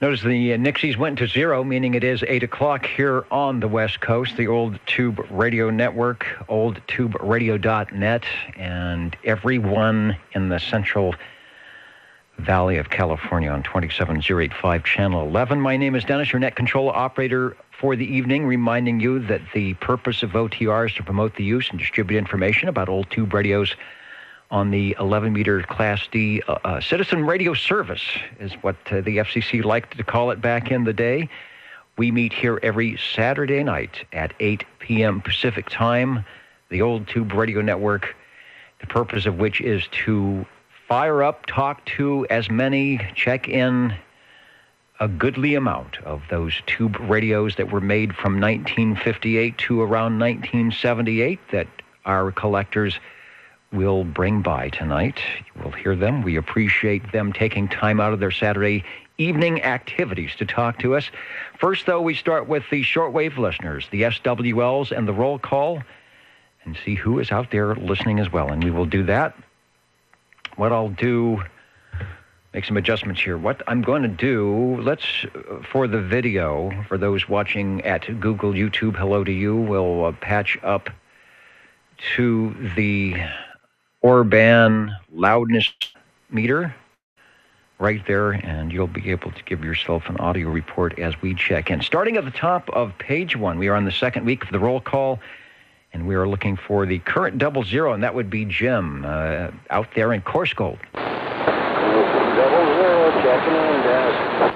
Notice the Nixies went to zero, meaning it is 8 o'clock here on the West Coast. The Old Tube Radio Network, oldtuberadio.net, and everyone in the Central Valley of California on 27085 Channel 11. My name is Dennis, your net control operator for the evening, reminding you that the purpose of OTR is to promote the use and distribute information about old tube radios on the 11-meter Class D citizen radio service is what the FCC liked to call it back in the day. We meet here every Saturday night at 8 p.m. Pacific time, the Old Tube Radio Network, the purpose of which is to fire up, talk to as many, check in a goodly amount of those tube radios that were made from 1958 to around 1978 that our collectors will bring by tonight. You will hear them. We appreciate them taking time out of their Saturday evening activities to talk to us. First, though, we start with the shortwave listeners, the SWLs, and the roll call, and see who is out there listening as well. And we will do that. What I'll do, make some adjustments here. What I'm going to do, for the video, for those watching at Google, YouTube, hello to you, we'll patch up to the Orban loudness meter right there, and you'll be able to give yourself an audio report as we check in. Starting at the top of page 1, we are on the second week of the roll call, and we are looking for the current 00, and that would be Jim out there in Coarse Gold. 00, checking in, Dennis.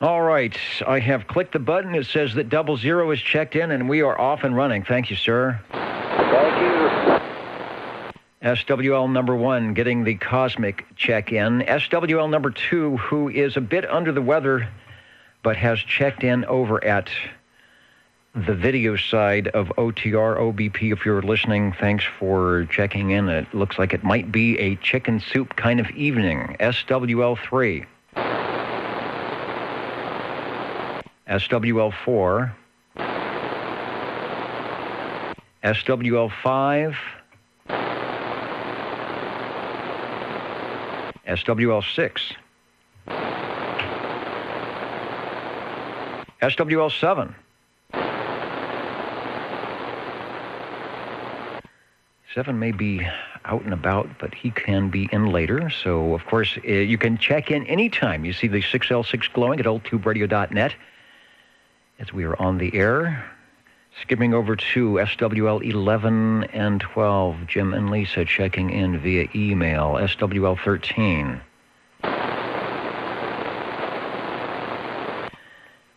All right, I have clicked the button. It says that 00 is checked in, and we are off and running. Thank you, sir. Thank you. SWL number 1 getting the cosmic check-in. SWL number 2, who is a bit under the weather, but has checked in over at the video side of OTR, OBP. If you're listening, thanks for checking in. It looks like it might be a chicken soup kind of evening. SWL 3. SWL 4. SWL 5. SWL 6. SWL 7. 7 may be out and about, but he can be in later. So, of course, you can check in anytime. You see the 6L6 glowing at oldtuberadio.net as we are on the air. Skipping over to SWL 11 and 12, Jim and Lisa checking in via email. SWL 13.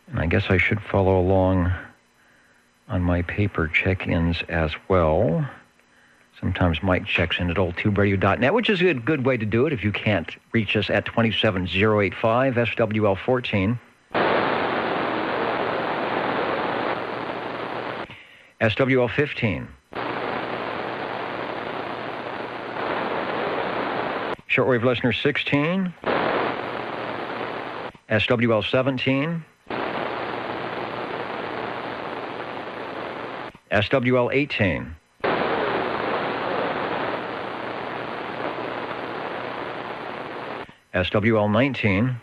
And I guess I should follow along on my paper check-ins as well. Sometimes Mike checks in at oldtuberadio.net, which is a good way to do it if you can't reach us at 27085, SWL 14. SWL 15. Shortwave listener 16. SWL 17. SWL 18. SWL 19.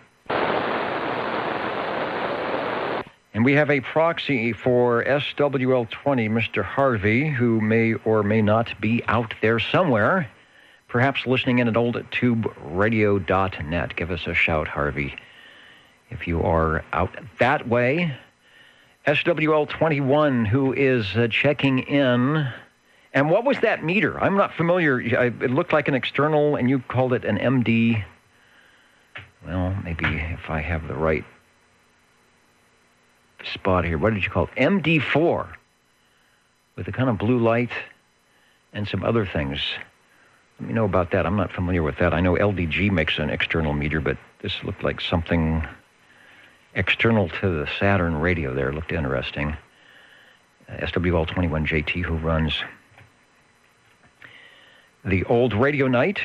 And we have a proxy for SWL 20, Mr. Harvey, who may or may not be out there somewhere, perhaps listening in at oldtuberadio.net. Give us a shout, Harvey, if you are out that way. SWL 21, who is checking in. And what was that meter? I'm not familiar. It looked like an external, and you called it an MD. Well, maybe if I have the right spot here. What did you call it? MD4 with a kind of blue light and some other things. Let me know about that. I'm not familiar with that. I know LDG makes an external meter, but this looked like something external to the Saturn radio there. It looked interesting. SWL 21 JT, who runs the Old Radio Night,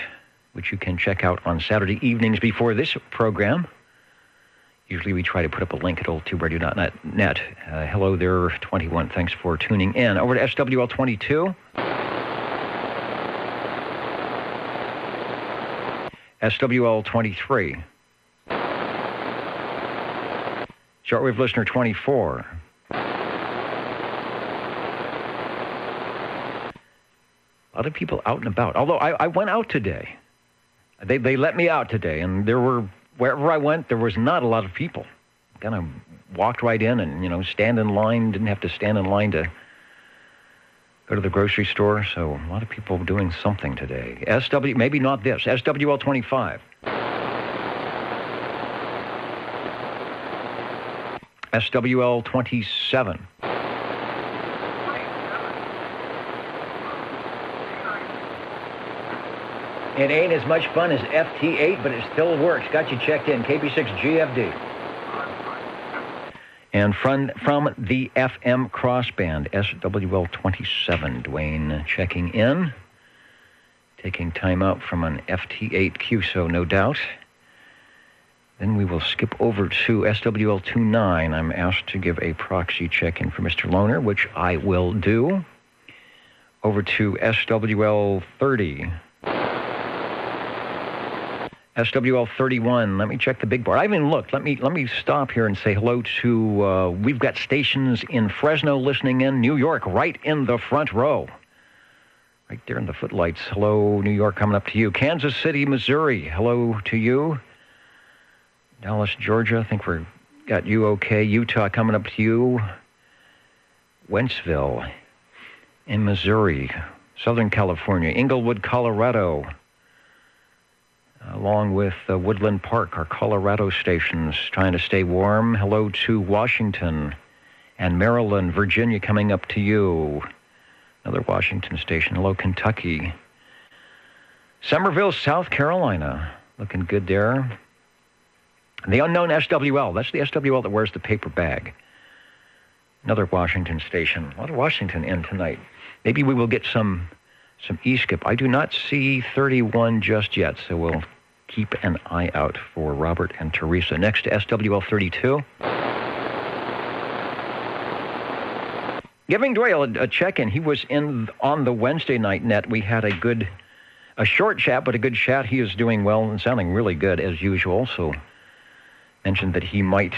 which you can check out on Saturday evenings before this program. Usually we try to put up a link at oldtuberadio.net. Hello there, 21. Thanks for tuning in. Over to SWL 22. SWL 23. Shortwave listener 24. A lot of people out and about. Although I went out today. They let me out today, and wherever I went, there was not a lot of people. Kind of walked right in and, stand in line. Didn't have to stand in line to go to the grocery store. So a lot of people doing something today. Maybe not this, SWL 25. SWL 27. It ain't as much fun as FT8, but it still works. Got you checked in. KB6GFD. And from the FM crossband, SWL 27. Dwayne checking in. Taking time out from an FT8 QSO, no doubt. Then we will skip over to SWL 29. I'm asked to give a proxy check-in for Mr. Loner, which I will do. Over to SWL 30. SWL 31. Let me check the big board. I haven't even looked. Let me stop here and say hello to, we've got stations in Fresno listening in, New York, right in the front row. Right there in the footlights. Hello, New York, coming up to you. Kansas City, Missouri. Hello to you. Dallas, Georgia. I think we've got you okay. Utah coming up to you. Wentzville in Missouri. Southern California. Inglewood, Colorado. Along with Woodland Park, our Colorado stations, trying to stay warm. Hello to Washington and Maryland, Virginia coming up to you. Another Washington station. Hello, Kentucky. Somerville, South Carolina. Looking good there. The unknown SWL. That's the SWL that wears the paper bag. Another Washington station. A lot of Washington in tonight. Maybe we will get some E-skip. I do not see 31 just yet, so we'll keep an eye out for Robert and Teresa. Next to SWL 32. Giving Dwayne a check-in. He was on the Wednesday night net. We had a short chat, but a good chat. He is doing well and sounding really good as usual. So mentioned that he might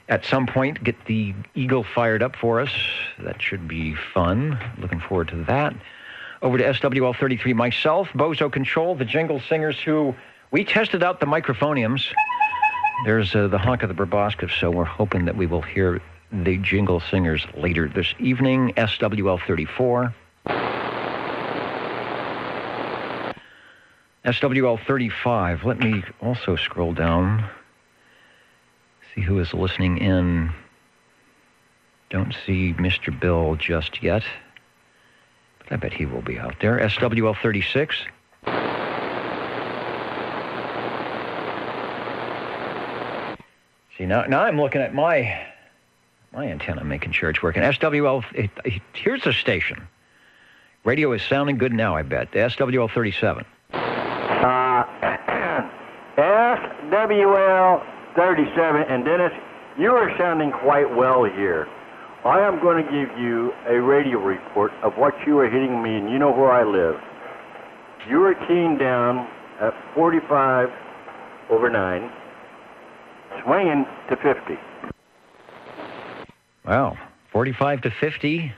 at some point get the Eagle fired up for us. That should be fun. Looking forward to that. Over to SWL 33, myself, Bozo Control, the Jingle Singers, who we tested out the microphoniums. There's the honk of the proboscis, so we're hoping that we will hear the Jingle Singers later this evening. SWL 34. SWL 35. Let me also scroll down. See who is listening in. Don't see Mr. Bill just yet. I bet he will be out there. SWL 36. See, now I'm looking at my antenna, making sure it's working. SWL, here's the station. Radio is sounding good now, I bet. SWL 37. SWL 37. And Dennis, you are sounding quite well here. I am going to give you a radio report of what you are hitting me, and you know where I live. You are keying down at 45/9, swinging to 50. Wow, 45 to 50.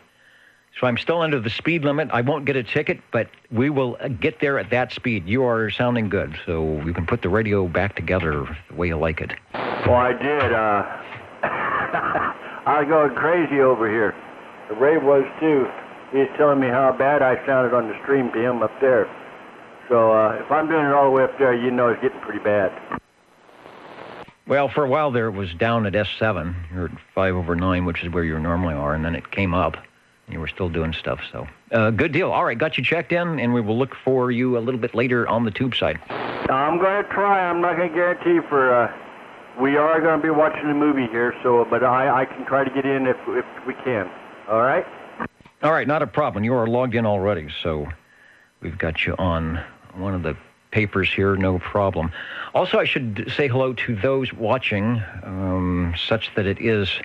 So I'm still under the speed limit. I won't get a ticket, but we will get there at that speed. You are sounding good, so you can put the radio back together the way you like it. Well, I did. I was going crazy over here. The Ray was too. He's telling me how bad I sounded on the stream to him up there. So if I'm doing it all the way up there, you know it's getting pretty bad. Well, for a while there, it was down at S7. You're at 5/9, which is where you normally are, and then it came up. You were still doing stuff, so. Good deal. All right, got you checked in, and we will look for you a little bit later on the tube side. I'm going to try. I'm not going to guarantee for... we are going to be watching the movie here, so but I can try to get in if we can. All right? All right, not a problem. You are logged in already, so we've got you on one of the papers here, no problem. Also, I should say hello to those watching, such that it is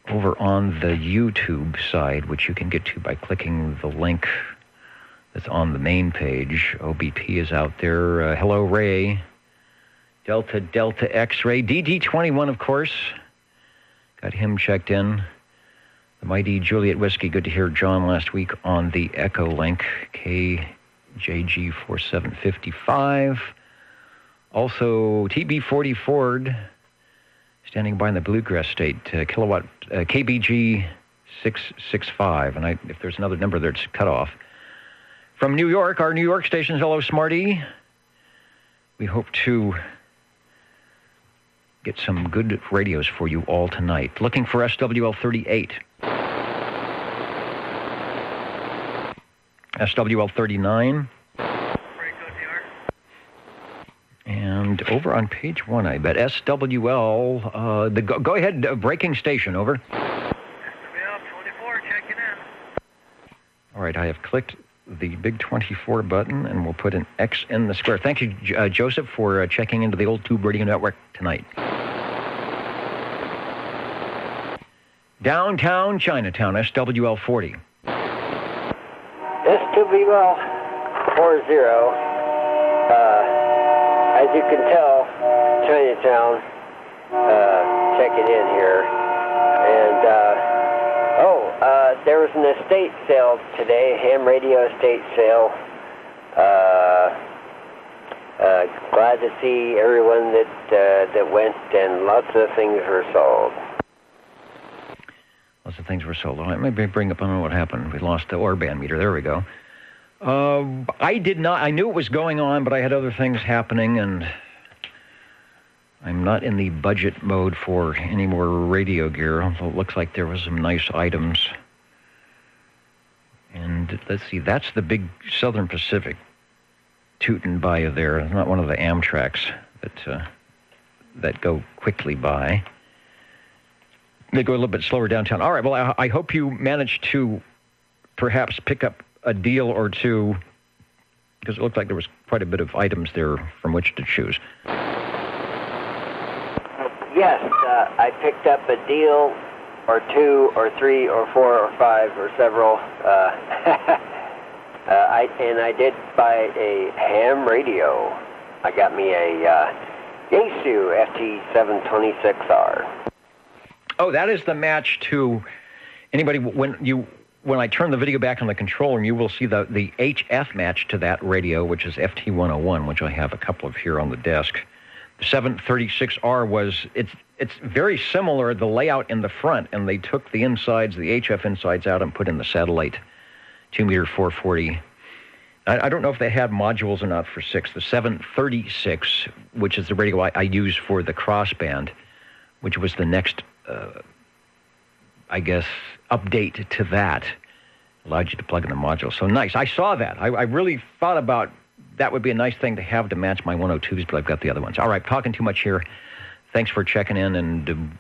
over on the YouTube side, which you can get to by clicking the link that's on the main page. OBP is out there. Hello, Ray. Delta Delta X-ray. DD21, of course. Got him checked in. The Mighty Juliet Whiskey. Good to hear John last week on the Echo Link. KJG4755. Also, TB40 Ford, standing by in the Bluegrass State. Kilowatt KBG 665. And if there's another number there, it's cut off. From New York, our New York stations. Hello, Smarty. We hope to get some good radios for you all tonight. Looking for SWL 38. SWL 39. And over on page 1, I bet, SWL, go ahead, breaking station, over. SWL 24, checking in. All right, I have clicked the big 24 button, and we'll put an X in the square. Thank you, Joseph, for checking into the Old Tube Radio Network tonight. Downtown Chinatown, SWL 40. S2BL 40. As you can tell, Chinatown checking in here. And, there was an estate sale today, ham radio estate sale. Glad to see everyone that went, and lots of things were sold. Lots of things were sold. Let me bring up, I don't know what happened. We lost the Orban meter. There we go. I knew it was going on, but I had other things happening, and I'm not in the budget mode for any more radio gear, although it looks like there was some nice items. And let's see, that's the big Southern Pacific tooting by you there. It's not one of the Amtraks that go quickly by. They go a little bit slower downtown. All right, well, I hope you managed to perhaps pick up a deal or two, because it looked like there was quite a bit of items there from which to choose. Yes, I picked up a deal or two or three or four or five or several. I did buy a ham radio. I got me a Yaesu FT726R. Oh, that is the match to anybody. When I turn the video back on the controller, you will see the HF match to that radio, which is FT101, which I have a couple of here on the desk. The 736R it's very similar, the layout in the front, and they took the insides, the HF insides out, and put in the satellite 2-meter 440. I don't know if they had modules or not for 6. The 736, which is the radio I use for the crossband, which was the next, update to that, allowed you to plug in the module. So nice. I saw that. I really thought about that would be a nice thing to have to match my 102s, but I've got the other ones. All right, talking too much here. Thanks for checking in, and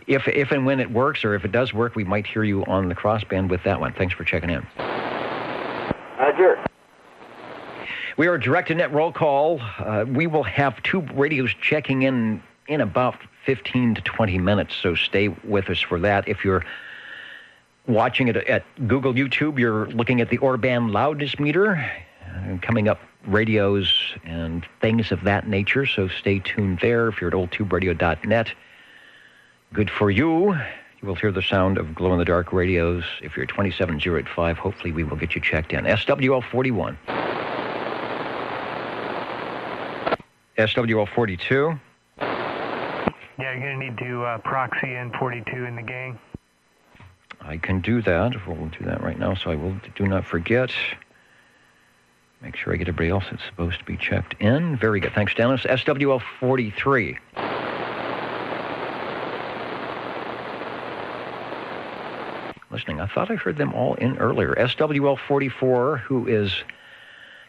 if and when it works, or if it does work, we might hear you on the crossband with that one. Thanks for checking in. Roger. We are direct-to-net roll call. We will have 2 radios checking in about 15 to 20 minutes, so stay with us for that. If you're watching it at Google YouTube, you're looking at the Orban loudness meter, coming up radios and things of that nature, so stay tuned there. If you're at oldtuberadio.net, good for you. You will hear the sound of glow-in-the-dark radios. If you're at 27085, hopefully we will get you checked in. SWL 41. SWL 42. Yeah, you're going to need to proxy in 42 in the gang. I can do that. We'll do that right now, so I will do not forget. Make sure I get everybody else that's supposed to be checked in. Very good. Thanks, Dennis. SWL 43. Listening. I thought I heard them all in earlier. SWL 44, who is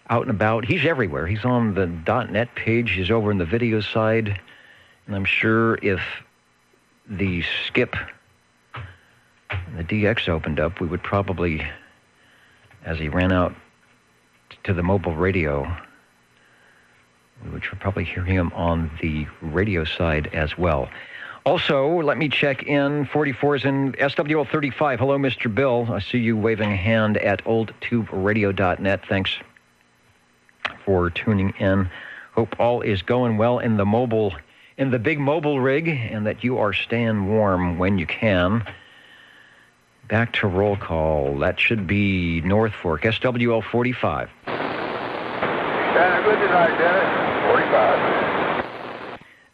out and about. He's everywhere. He's on the .net page. He's over in the video side. And I'm sure if the skip and the DX opened up, we would probably, as he ran out to the mobile radio, we would probably hear him on the radio side as well. Also, let me check in. 44 is in SWL 35. Hello, Mr. Bill. I see you waving a hand at oldtuberadio.net. Thanks for tuning in. Hope all is going well in the big mobile rig, and that you are staying warm when you can. Back to roll call. That should be North Fork, SWL 45. Good tonight, Dennis.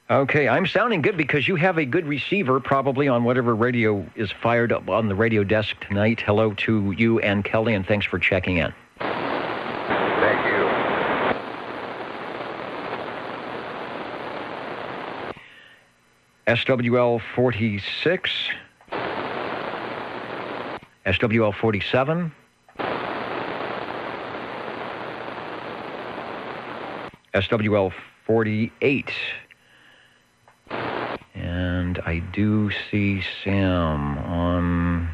45. Okay, I'm sounding good because you have a good receiver probably on whatever radio is fired up on the radio desk tonight. Hello to you and Kelly, and thanks for checking in. Thank you. SWL 46. SWL 47. SWL 48. And I do see Sam on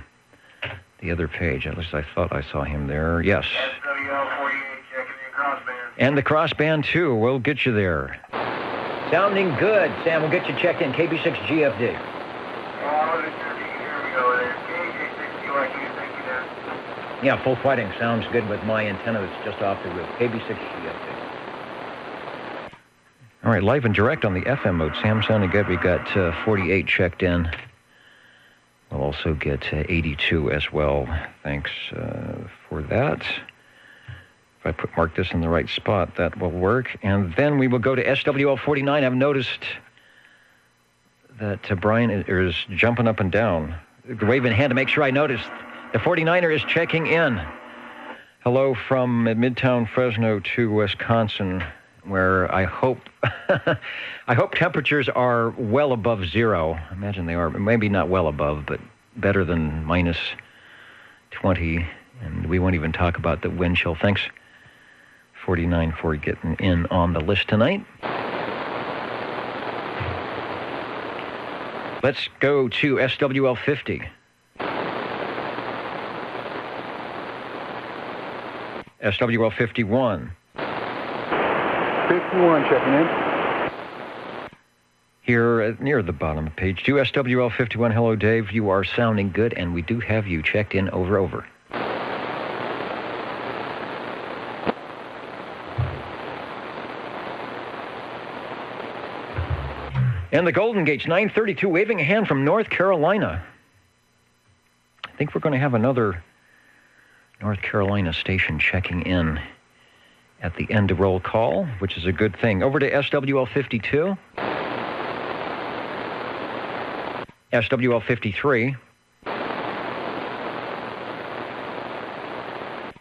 the other page. At least I thought I saw him there. Yes. SWL 48, checking in crossband. And the crossband, too. We'll get you there. Sounding good. Sam, we'll get you checked in. KB6 GFD. Yeah, full fighting. Sounds good with my antenna that's just off the roof. KB6 GFD. All right, live and direct on the FM mode. Sam sounding good. We got 48 checked in. We'll also get 82 as well. Thanks for that. If I mark this in the right spot, that will work. And then we will go to SWL 49. I've noticed that Brian is jumping up and down, waving a hand to make sure I noticed. The 49er is checking in. Hello from Midtown Fresno to Wisconsin, where I hope temperatures are well above zero. I imagine they are. Maybe not well above, but better than minus 20. And we won't even talk about the wind chill. Thanks, 49, for getting in on the list tonight. Let's go to SWL 50. SWL 51. 51 checking in. Here near the bottom of page 2, SWL 51. Hello, Dave. You are sounding good, and we do have you checked in. Over. And the Golden Gates, 932, waving a hand from North Carolina. I think we're going to have another North Carolina station checking in at the end of roll call, which is a good thing. Over to SWL 52. SWL 53.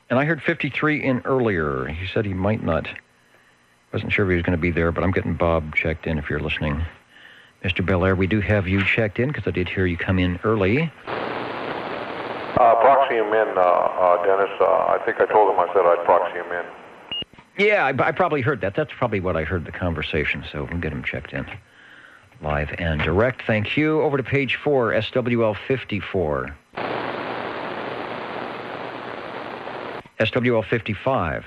And I heard 53 in earlier. He said he might not. Wasn't sure if he was going to be there, but I'm getting Bob checked in if you're listening. Mr. Belair, we do have you checked in because I did hear you come in early. Proxy him in, Dennis. I think I told him I said I'd proxy him in. Yeah, I probably heard that. That's probably what I heard the conversation, so we'll get him checked in. Live and direct. Thank you. Over to page 4, SWL 54. SWL 55.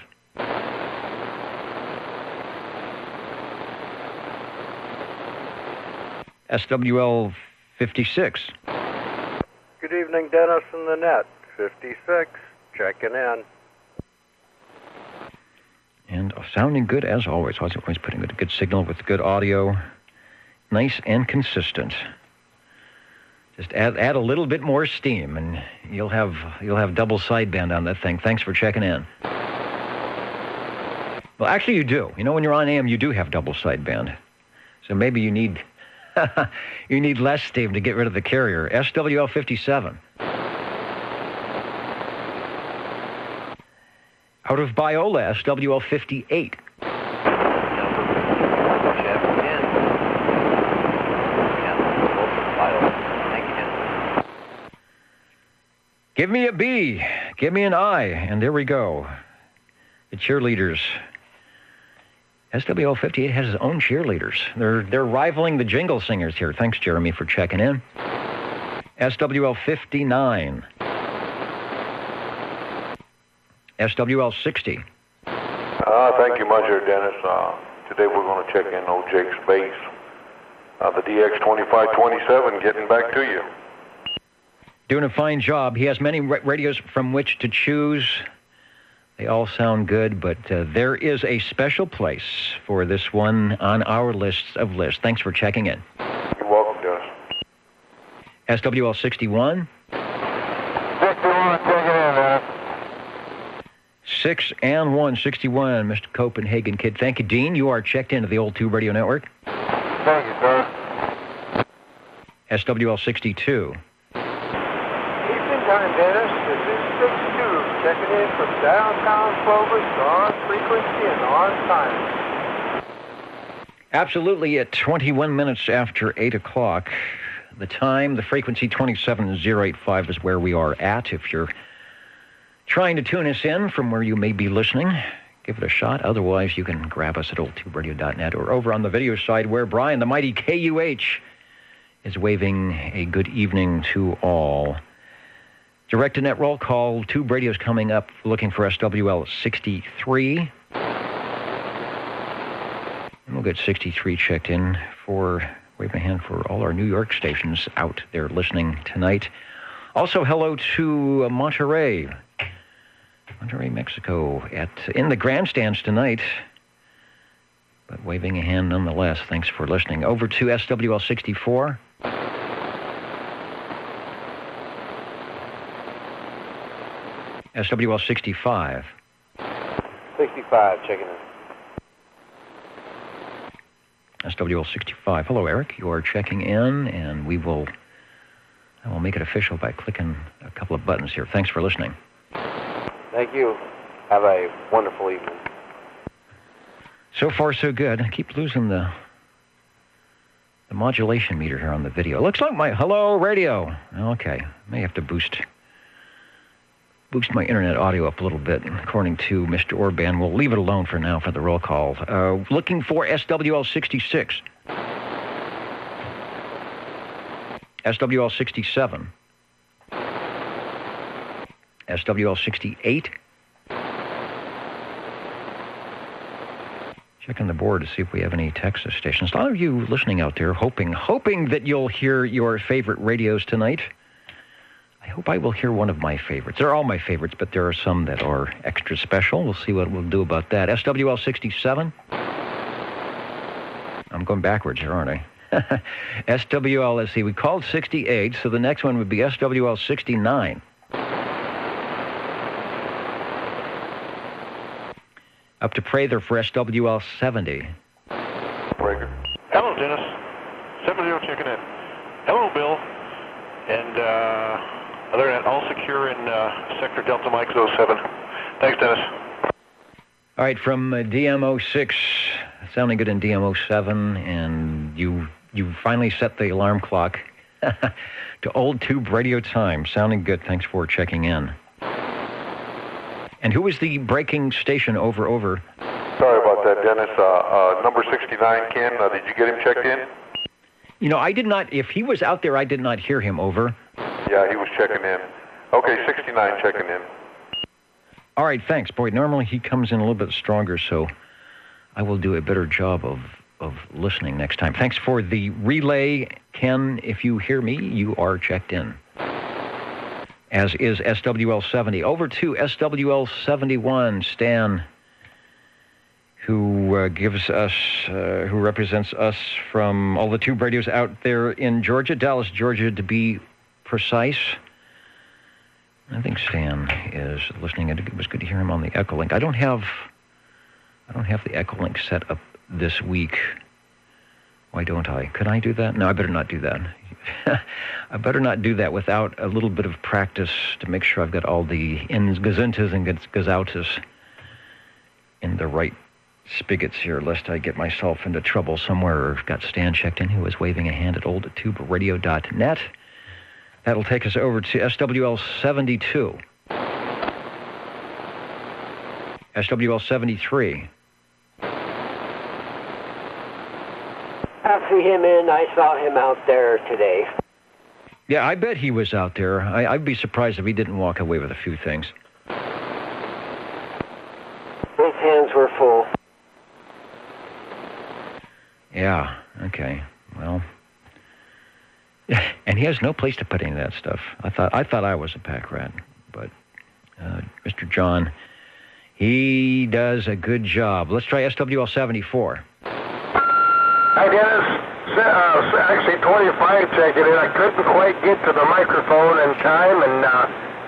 SWL 56. Good evening, Dennis and the net. 56, checking in. And sounding good as always. Always putting a good signal with good audio. Nice and consistent. Just add a little bit more steam, and you'll have double sideband on that thing. Thanks for checking in. Well, actually, you do. You know, when you're on AM, you do have double sideband. So maybe you need you need less steam to get rid of the carrier. SWL 57. Out of Biola, SWL 58. Give me a B, give me an I, and there we go. The cheerleaders. SWL 58 has his own cheerleaders. They're rivaling the jingle singers here. Thanks, Jeremy, for checking in. SWL 59. SWL 60. Thank you much, Dennis. Today we're going to check in old Jake's base. The DX2527 getting back to you. Doing a fine job. He has many radios from which to choose. They all sound good, but there is a special place for this one on our list of lists. Thanks for checking in. You're welcome, Dennis. SWL 61. 61, check it in, man. 6 and 1, 61, Mr. Copenhagen Kid. Thank you, Dean. You are checked into the Old Tube Radio Network. Thank you, sir. SWL 62. Eastern time, Dennis. This is 62. Checking in from downtown Clovis on frequency and on time. Absolutely at 21 minutes after 8 o'clock. The time, the frequency 27085 is where we are at. If you're trying to tune us in from where you may be listening, give it a shot. Otherwise, you can grab us at oldtuberadio.net or over on the video side where Brian, the mighty KUH, is waving a good evening to all. Direct-to-net roll call. Tube Radio's coming up looking for SWL 63. And we'll get 63 checked in for waving a hand for all our New York stations out there listening tonight. Also, hello to Monterrey, Mexico, in the grandstands tonight. But waving a hand nonetheless. Thanks for listening. Over to SWL 64. SWL 65. 65, checking in. SWL 65. Hello, Eric. You are checking in, and I will make it official by clicking a couple of buttons here. Thanks for listening. Thank you. Have a wonderful evening. So far, so good. I keep losing the modulation meter here on the video. Looks like my hello radio. Okay, may have to boost my internet audio up a little bit, according to Mr. Orban. We'll leave it alone for now for the roll call. Looking for SWL 66. SWL 67. SWL 68. Checking the board to see if we have any Texas stations. A lot of you listening out there hoping that you'll hear your favorite radios tonight. I hope I will hear one of my favorites. They're all my favorites, but there are some that are extra special. We'll see what we'll do about that. SWL 67. I'm going backwards here, aren't I? SWL, let's see, we called 68, so the next one would be SWL 69. Up to Prather for SWL 70. Breaker. Hello, Dennis. 70 checking in. Hello, Bill. And other than that, all secure in Sector Delta Mike 07. Thanks, Dennis. All right, from DM06, sounding good in DM07, and you finally set the alarm clock to Old Tube Radio time. Sounding good. Thanks for checking in. And who was the breaking station? Over. Sorry about that, Dennis. Number 69, Ken, did you get him checked in? You know, I did not. If he was out there, I did not hear him. Over. Yeah, he was checking in. Okay, 69 checking in. All right, thanks. Boy, normally he comes in a little bit stronger, so I will do a better job of listening next time. Thanks for the relay, Ken. If you hear me, you are checked in. As is SWL 70. Over to SWL 71, Stan, who represents us from all the tube radios out there in Georgia, Dallas, Georgia, to be precise. I think Stan is listening. It was good to hear him on the Echolink. I don't have the Echolink set up this week. Why don't I? Could I do that? No, I better not do that. I better not do that without a little bit of practice to make sure I've got all the ins, gazuntas, and gazoutas in the right spigots here, lest I get myself into trouble somewhere. Or got Stan checked in, who was waving a hand at oldtuberadio.net. That'll take us over to SWL 72. SWL 73. I see him in. I saw him out there today. Yeah, I bet he was out there. I'd be surprised if he didn't walk away with a few things. His hands were full. Yeah, okay. Well, and he has no place to put any of that stuff. I thought I was a pack rat, but Mr. John He does a good job. Let's try SWL 74. Hi, Dennis. Actually, 25 checking in. I couldn't quite get to the microphone in time and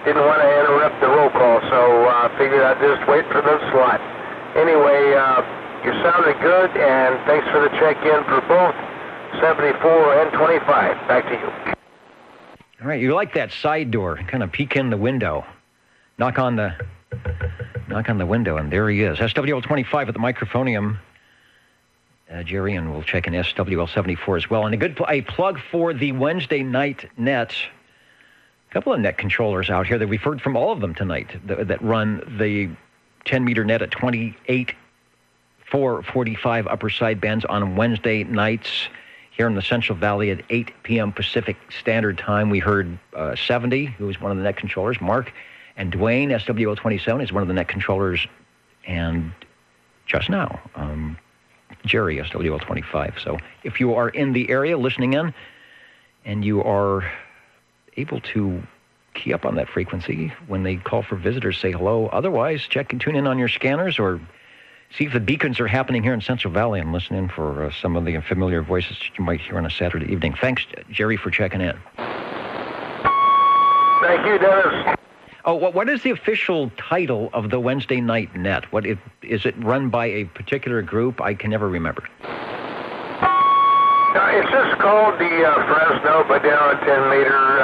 didn't want to interrupt the roll call, so I figured I'd just wait for the slot. Anyway, you sounded good, and thanks for the check-in for both 74 and 25. Back to you. All right, you like that side door. Kind of peek in the window. Knock on the window, and there he is. SWL 25 at the microphonium. Jerry, and we'll check in SWL 74 as well. And a plug for the Wednesday night net. A couple of net controllers out here that we've heard from all of them tonight that run the 10-meter net at 28, 445 upper sidebands on Wednesday nights here in the Central Valley at 8 p.m. Pacific Standard Time. We heard 70, who is one of the net controllers, Mark, and Dwayne, SWL 27, is one of the net controllers, and just now, Jerry, SWL 25. So if you are in the area listening in and you are able to key up on that frequency when they call for visitors, say hello. Otherwise, check and tune in on your scanners or see if the beacons are happening here in Central Valley and listen in for some of the familiar voices you might hear on a Saturday evening. Thanks, Jerry, for checking in. Thank you, Dennis. Oh, what is the official title of the Wednesday night net? Is it run by a particular group? I can never remember. It's just called the Fresno Madera 10-meter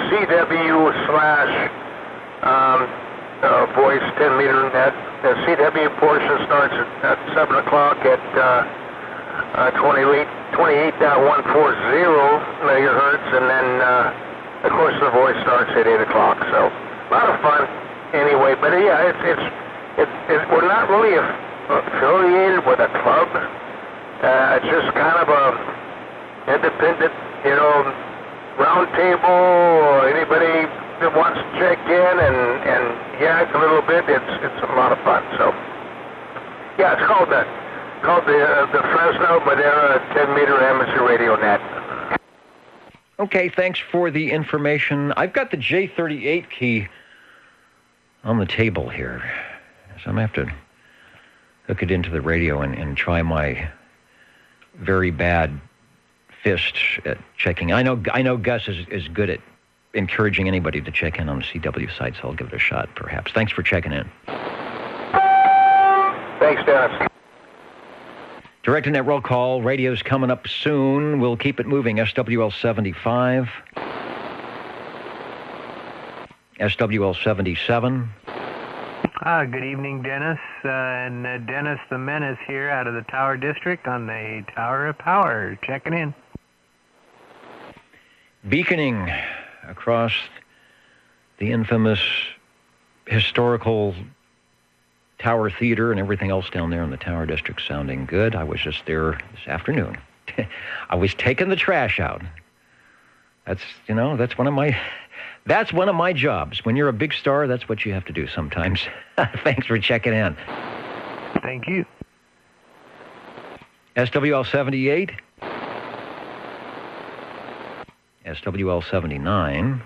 CW/voice 10-meter net. The CW portion starts at 7 o'clock at 28.140 megahertz, and then of course, the voice starts at 8 o'clock, so a lot of fun anyway. But yeah, we're not really affiliated with a club. It's just kind of a independent, round table, or anybody that wants to check in and yak a little bit. It's a lot of fun. So yeah, it's called the Fresno Madera 10-meter amateur radio net. Okay, thanks for the information. I've got the J38 key on the table here, so I'm going to have to hook it into the radio and try my very bad fist at checking. I know Gus is good at encouraging anybody to check in on the CW site, so I'll give it a shot, perhaps. Thanks for checking in. Thanks, Dennis. Direct net roll call. Radio's coming up soon. We'll keep it moving. SWL 75. SWL 77. Good evening, Dennis. And Dennis the Menace here out of the Tower District on the Tower of Power. Checking in. Beaconing across the infamous historical Tower Theater and everything else down there in the Tower District, sounding good. I was just there this afternoon. I was taking the trash out. That's one of my jobs. When you're a big star, that's what you have to do sometimes. Thanks for checking in. Thank you. SWL 78. SWL 79.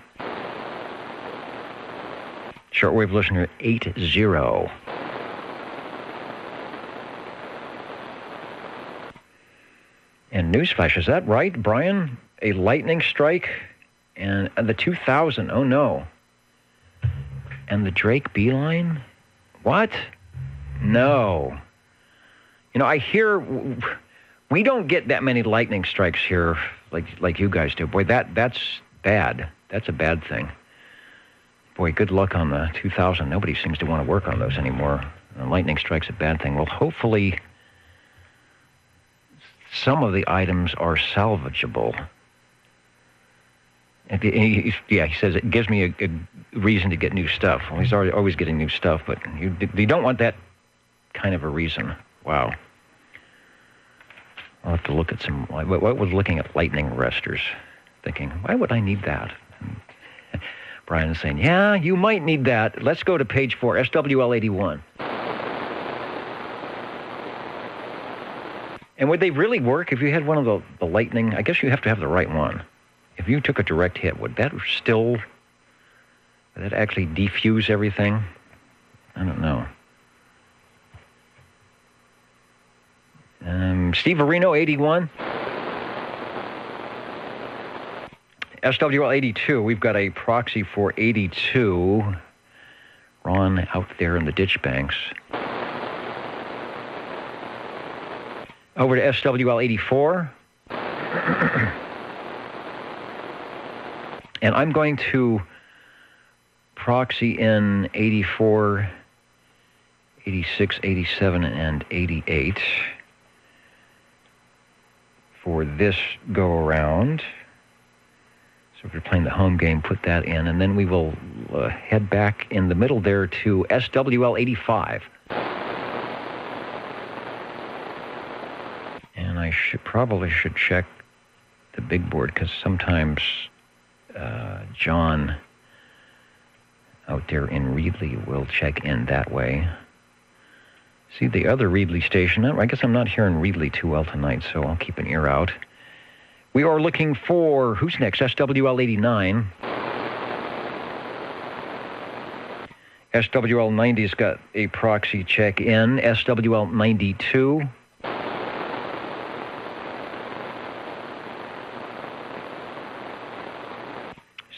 Shortwave listener 80. And newsflash, is that right, Brian? A lightning strike and the 2000, oh no. And the Drake Beeline? What? No. I hear we don't get that many lightning strikes here like you guys do. Boy, that's bad. That's a bad thing. Boy, good luck on the 2000. Nobody seems to want to work on those anymore. Lightning strike's a bad thing. Well, hopefully some of the items are salvageable. He says it gives me a reason to get new stuff. Well, he's always getting new stuff, but you don't want that kind of a reason. Wow. I'll have to look at some. What was looking at lightning arresters, thinking, why would I need that? And Brian is saying, yeah, you might need that. Let's go to page 4, SWL 81. And would they really work if you had one of the lightning? I guess you have to have the right one. If you took a direct hit, would that actually defuse everything? I don't know. Steve Areno, 81. SWL 82, we've got a proxy for 82. Ron out there in the ditch banks. Over to SWL 84. And I'm going to proxy in 84, 86, 87, and 88 for this go-around. So if you're playing the home game, put that in, and then we will head back in the middle there to SWL 85. And I probably should check the big board, because sometimes John out there in Reedley will check in that way. See the other Reedley station. I guess I'm not hearing Reedley too well tonight, so I'll keep an ear out. We are looking for, who's next? SWL 89. SWL 90's got a proxy check in. SWL 92.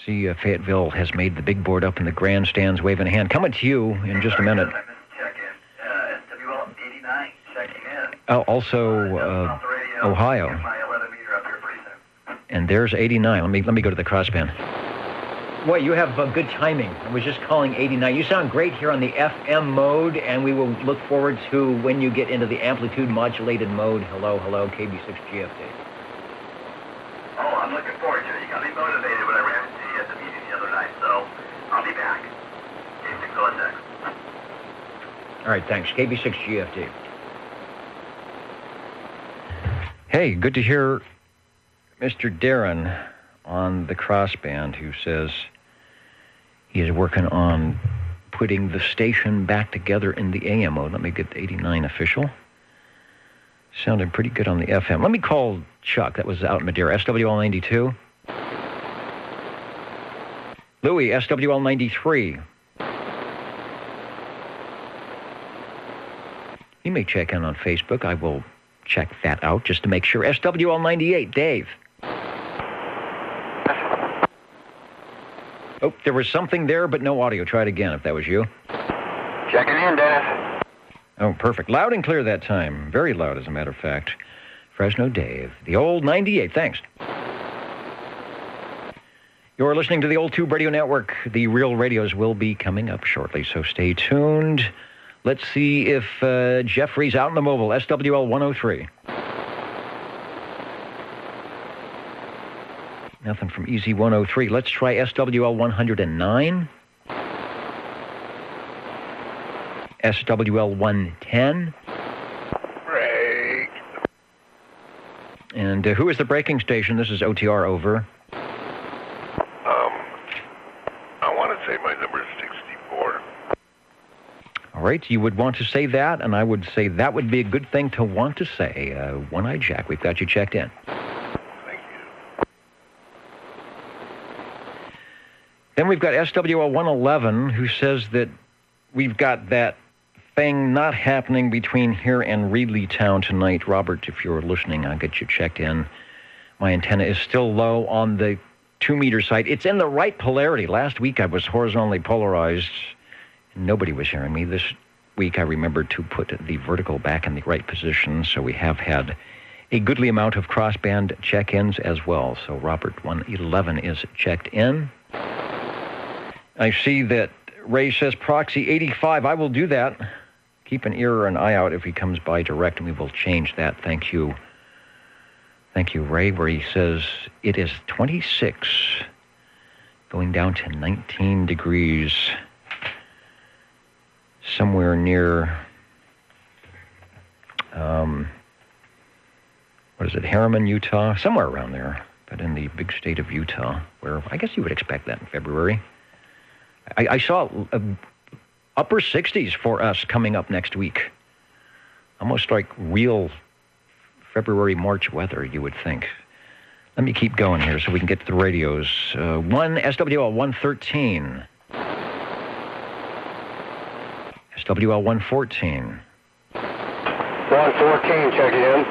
See, Fayetteville has made the big board up in the grandstands, waving a hand. Coming to you in just a minute. SWL 89, checking in. Also, Ohio. And there's 89. Let me go to the crossband. Boy, you have good timing. I was just calling 89. You sound great here on the FM mode, and we will look forward to when you get into the amplitude modulated mode. Hello, KB6GFD. Oh, I'm looking forward to it. You got me motivated when I ran into you at the meeting the other night, so I'll be back. KB6 OSX. All right, thanks. KB6GFD. Hey, good to hear Mr. Darren on the crossband, who says he is working on putting the station back together in the AM mode. Let me get the 89 official. Sounded pretty good on the FM. Let me call Chuck. That was out in Madeira. SWL 92. Louis, SWL 93. He may check in on Facebook. I will check that out just to make sure. SWL 98, Dave. Oh, there was something there, but no audio. Try it again if that was you. Checking in, Dennis. Oh, perfect. Loud and clear that time. Very loud, as a matter of fact. Fresno Dave. The old 98. Thanks. You're listening to the Old Tube Radio Network. The real radios will be coming up shortly, so stay tuned. Let's see if Jeffrey's out in the mobile. SWL 103. Nothing from Easy 103. Let's try SWL 109. SWL 110. Break. And who is the braking station? This is OTR, over. I want to say my number is 64. All right, you would want to say that, and I would say that would be a good thing to want to say. One-Eyed Jack, we've got you checked in. Thank you. Then we've got SWL 111, who says that we've got that thing not happening between here and Reedley Town tonight. Robert, if you're listening, I'll get you checked in. My antenna is still low on the 2-meter side. It's in the right polarity. Last week I was horizontally polarized, and nobody was hearing me. This week I remembered to put the vertical back in the right position, so we have had a goodly amount of crossband check-ins as well. So Robert 111 is checked in. I see that Ray says proxy 85. I will do that. Keep an ear or an eye out if he comes by direct, and we will change that. Thank you. Thank you, Ray, where he says it is 26, going down to 19 degrees, somewhere near, what is it, Harriman, Utah? Somewhere around there, but in the big state of Utah, where I guess you would expect that in February. I saw upper 60s for us coming up next week. Almost like real February, March weather, you would think. Let me keep going here so we can get to the radios. SWL 113. SWL 114. 114, checking in.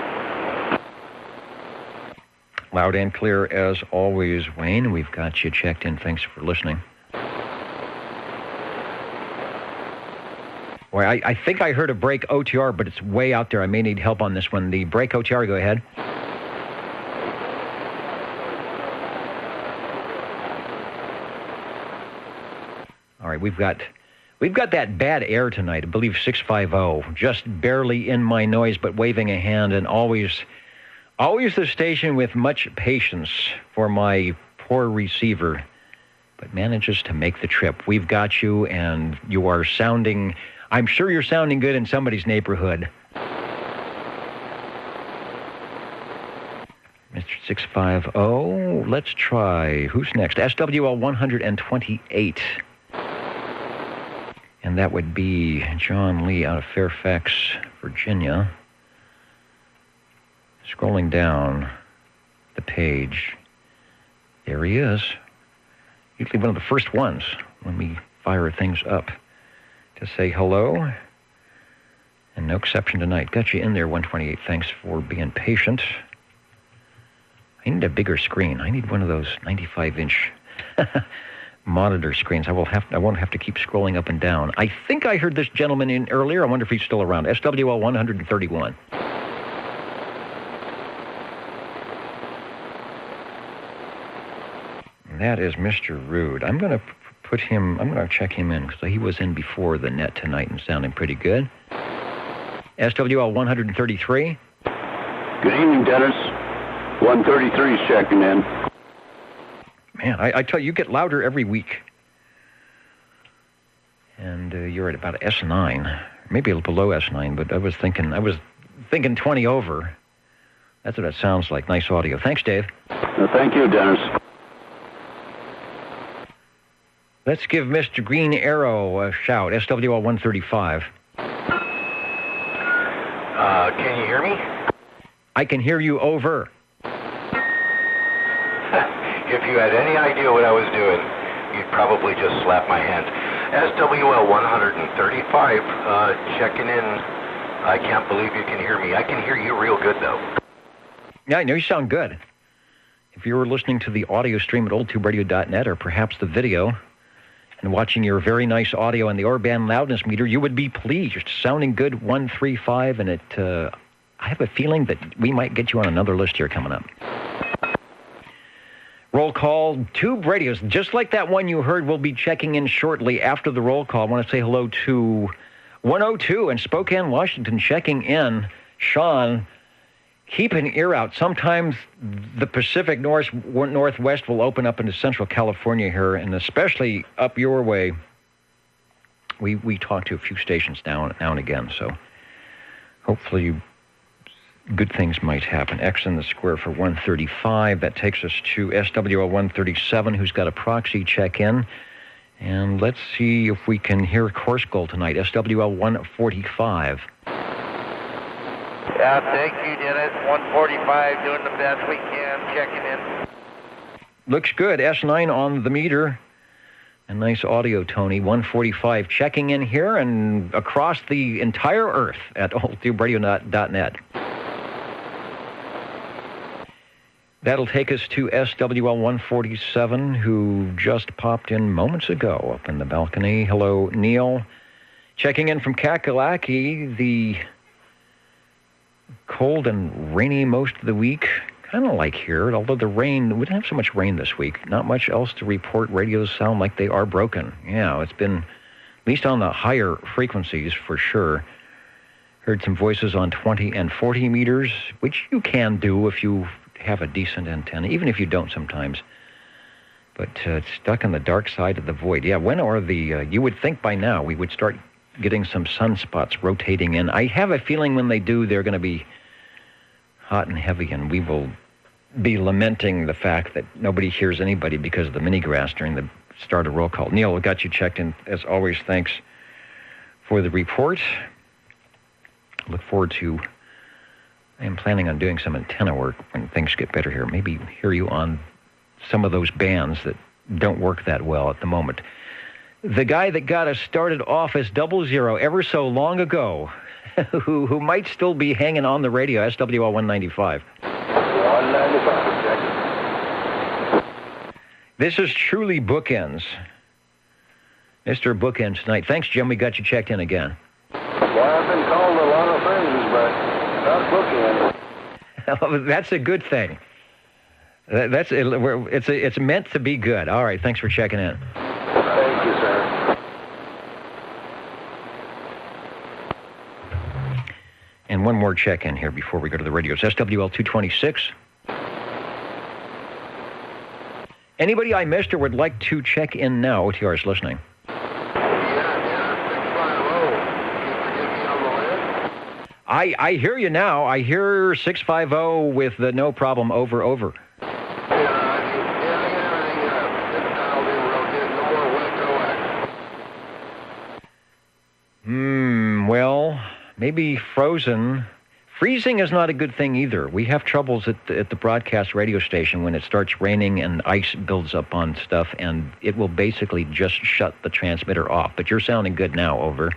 Loud and clear as always, Wayne. We've got you checked in. Thanks for listening. Well, I think I heard a break OTR, but it's way out there. I may need help on this one. The break OTR, go ahead. All right, we've got that bad air tonight. I believe 650, just barely in my noise, but waving a hand, and always the station with much patience for my poor receiver, but manages to make the trip. We've got you, and you are sounding, I'm sure you're sounding good in somebody's neighborhood. Mr. 650, let's try, who's next? SWL 128. And that would be John Lee out of Fairfax, Virginia. Scrolling down the page. There he is. Usually one of the first ones when we fire things up to say hello. And no exception tonight. Got you in there, 128. Thanks for being patient. I need a bigger screen. I need one of those 95-inch monitor screens. I won't have to keep scrolling up and down. I think I heard this gentleman in earlier. I wonder if he's still around. SWL 131. That is Mr. Rude. I'm going to check him in because he was in before the net tonight and sounding pretty good. SWL 133. Good evening, Dennis. 133 is checking in. Man, I tell you get louder every week. And you're at about S9, maybe a little below S9, but I was thinking 20 over. That's what it sounds like. Nice audio. Thanks, Dave. Thank you, Dennis. Let's give Mr. Green Arrow a shout. SWL 135. Can you hear me? I can hear you over. If you had any idea what I was doing, you'd probably just slap my hand. SWL 135, checking in. I can't believe you can hear me. I can hear you real good, though. Yeah, I know you sound good. If you were listening to the audio stream at oldtuberadio.net or perhaps the video and watching your very nice audio on the Orban loudness meter, you would be pleased. You're sounding good, 135, and I have a feeling that we might get you on another list here coming up. Roll call, Tube Radios, just like that one you heard, will be checking in shortly after the roll call. I want to say hello to 102 in Spokane, Washington, checking in. Sean, keep an ear out. Sometimes the Pacific Northwest will open up into Central California here, and especially up your way. We talk to a few stations now and again, so hopefully good things might happen. X in the square for 135. That takes us to SWL 137, who's got a proxy check-in. And let's see if we can hear Course Goal tonight. SWL 145. Yeah, thank you, Dennis. 145, doing the best we can, checking in. Looks good. S9 on the meter. And nice audio, Tony. 145 checking in here and across the entire Earth at oldtuberadio.net. That'll take us to SWL 147, who just popped in moments ago up in the balcony. Hello, Neil. Checking in from Kakalaki, the cold and rainy most of the week. Kind of like here, although the rain, we didn't have so much rain this week. Not much else to report. Radios sound like they are broken. Yeah, it's been, at least on the higher frequencies for sure. Heard some voices on 20 and 40 meters, which you can do if you have a decent antenna, even if you don't sometimes. But it's stuck on the dark side of the void. Yeah, when are the, you would think by now we would start getting some sunspots rotating in. I have a feeling when they do, they're going to be hot and heavy, and we will be lamenting the fact that nobody hears anybody because of the mini grass during the start of roll call. Neil, we got you checked in. As always, thanks for the report. Look forward to, I am planning on doing some antenna work when things get better here. Maybe hear you on some of those bands that don't work that well at the moment. The guy that got us started off as 00 ever so long ago, who might still be hanging on the radio, SWL 195. 195, check. This is truly bookends. Mr. Bookends tonight. Thanks, Jim. We got you checked in again. Well, I've been called a lot of things, but not bookend. That's a good thing. It's meant to be good. All right, thanks for checking in. Thank you, sir. And one more check-in here before we go to the radios. SWL 226. Anybody I missed or would like to check in now? OTR is listening. I hear you now. I hear 650 with the no problem over. Well, maybe frozen. Freezing is not a good thing either. We have troubles at the broadcast radio station when it starts raining and ice builds up on stuff, and it will basically just shut the transmitter off. But you're sounding good now, over.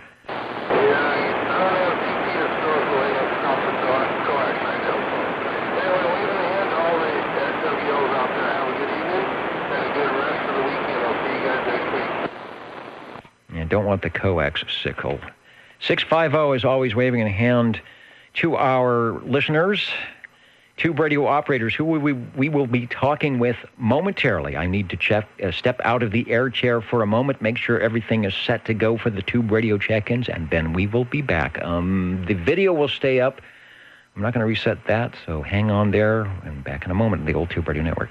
Don't want the coax sickle. 650 is always waving a hand to our listeners, tube radio operators who we will be talking with momentarily. I need to step out of the air chair for a moment, make sure everything is set to go for the tube radio check-ins, and then we will be back. The video will stay up. I'm not going to reset that, so hang on there. And back in a moment, the old Tube Radio Network.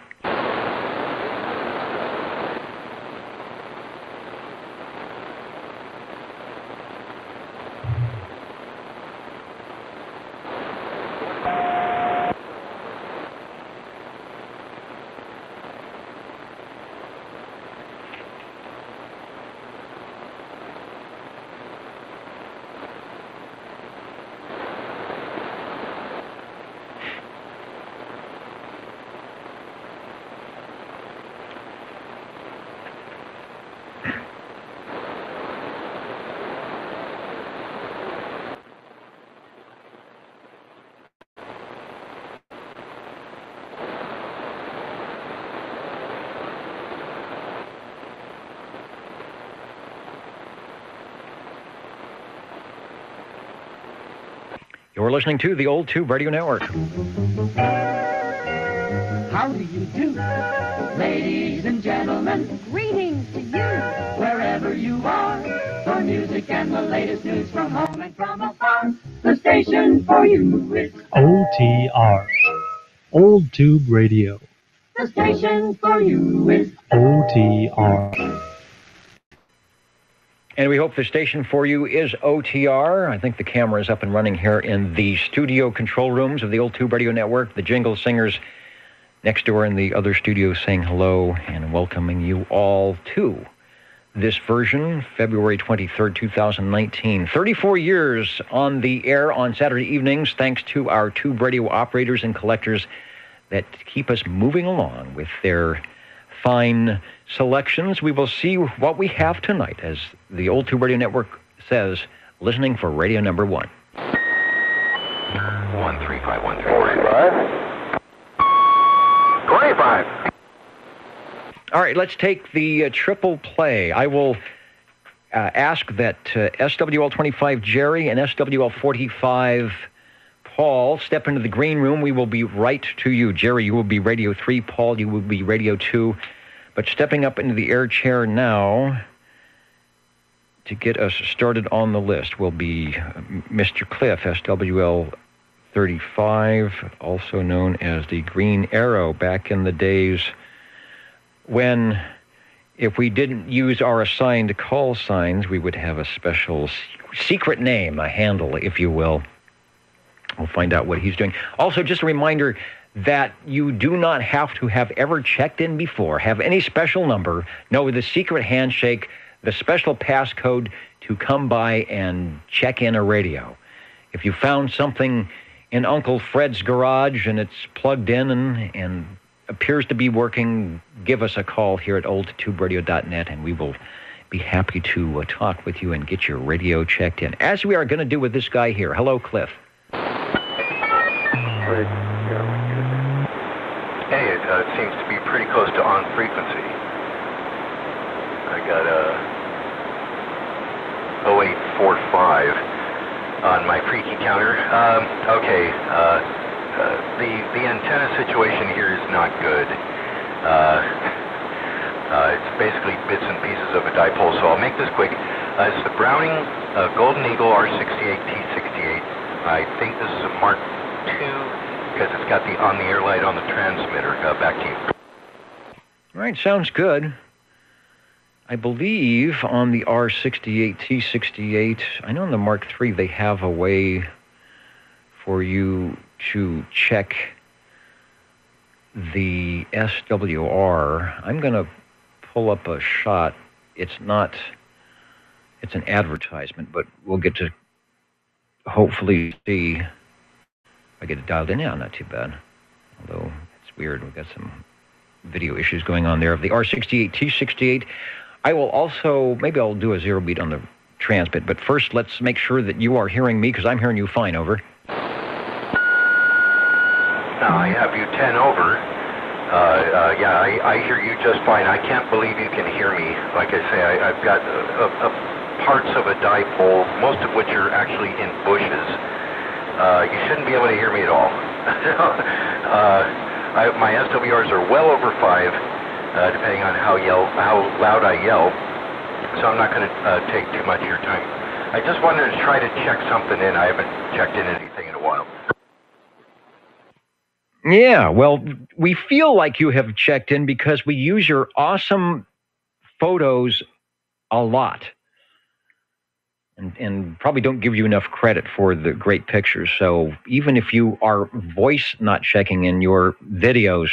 You're listening to the Old Tube Radio Network. How do you do, ladies and gentlemen? Greetings to you, wherever you are. For music and the latest news from home and from afar, the station for you is OTR, Old Tube Radio. The station for you is OTR. And we hope the station for you is OTR. I think the camera is up and running here in the studio control rooms of the Old Tube Radio Network. The jingle singers next door in the other studio saying hello and welcoming you all to this version, February 23rd, 2019. 34 years on the air on Saturday evenings, thanks to our tube radio operators and collectors that keep us moving along with their fine selections. We will see what we have tonight, as the Old Tube Radio Network says, listening for radio number 1. 135. 25. All right, let's take the triple play. I will ask that SWL 25 Jerry and SWL 45 Paul step into the green room. We will be right to you. Jerry, you will be radio 3. Paul, you will be radio 2. But stepping up into the air chair now to get us started on the list will be Mr. Cliff, SWL 35, also known as the Green Arrow, back in the days when, if we didn't use our assigned call signs, we would have a special secret name, a handle, if you will. We'll find out what he's doing. Also, just a reminder that you do not have to have ever checked in before, have any special number, know the secret handshake, the special passcode to come by and check in a radio. If you found something in Uncle Fred's garage and it's plugged in and appears to be working, give us a call here at oldtuberadio.net and we will be happy to talk with you and get your radio checked in, as we are going to do with this guy here. Hello, Cliff. Hey, it seems to be pretty close to on frequency. got a 0845 on my freaky counter. Okay, the antenna situation here is not good. It's basically bits and pieces of a dipole, so I'll make this quick. It's the Browning Golden Eagle R68T68. I think this is a Mark II because it's got the on-the-air light on the transmitter. Back to you. All right, sounds good. I believe on the R68T68, I know on the Mark III they have a way for you to check the SWR. I'm going to pull up a shot. It's an advertisement, but we'll get to hopefully see if I get it dialed in. Yeah, not too bad. Although it's weird, we've got some video issues going on there of the R68T68. I will also, maybe I'll do a zero beat on the transmit, but first let's make sure that you are hearing me, because I'm hearing you fine. Over. Now I have you 10 over. Yeah, I hear you just fine. I can't believe you can hear me. Like I say, I've got parts of a dipole, most of which are actually in bushes. You shouldn't be able to hear me at all. My SWRs are well over 5, depending on how loud I yell. So I'm not going to take too much of your time. I just wanted to try to check something in. I haven't checked in anything in a while. Yeah, well, we feel like you have checked in because we use your awesome photos a lot. And probably don't give you enough credit for the great pictures. So even if you are voice not checking in, your videos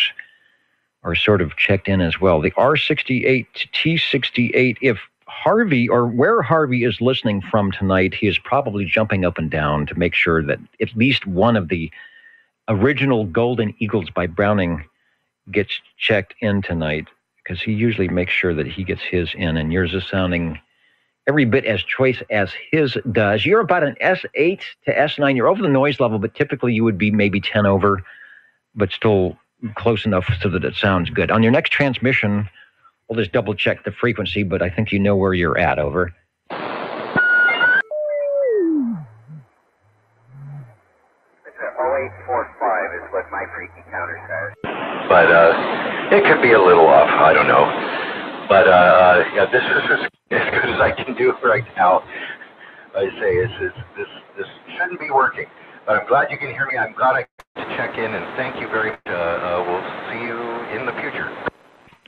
are sort of checked in as well. The R68T68, if Harvey, or where Harvey is listening from tonight, he is probably jumping up and down to make sure that at least one of the original Golden Eagles by Browning gets checked in tonight, because he usually makes sure that he gets his in, and yours is sounding every bit as choice as his does. You're about an S8 to S9. You're over the noise level, but typically you would be maybe 10 over, but still close enough so that it sounds good. On your next transmission, we'll just double check the frequency, but I think you know where you're at. Over. 0845 is what my freaky counter says. But it could be a little off. I don't know. But yeah, this is as good as I can do right now. I say this shouldn't be working. But I'm glad you can hear me. I'm glad I got to check in, and thank you very much. We'll see you in the future.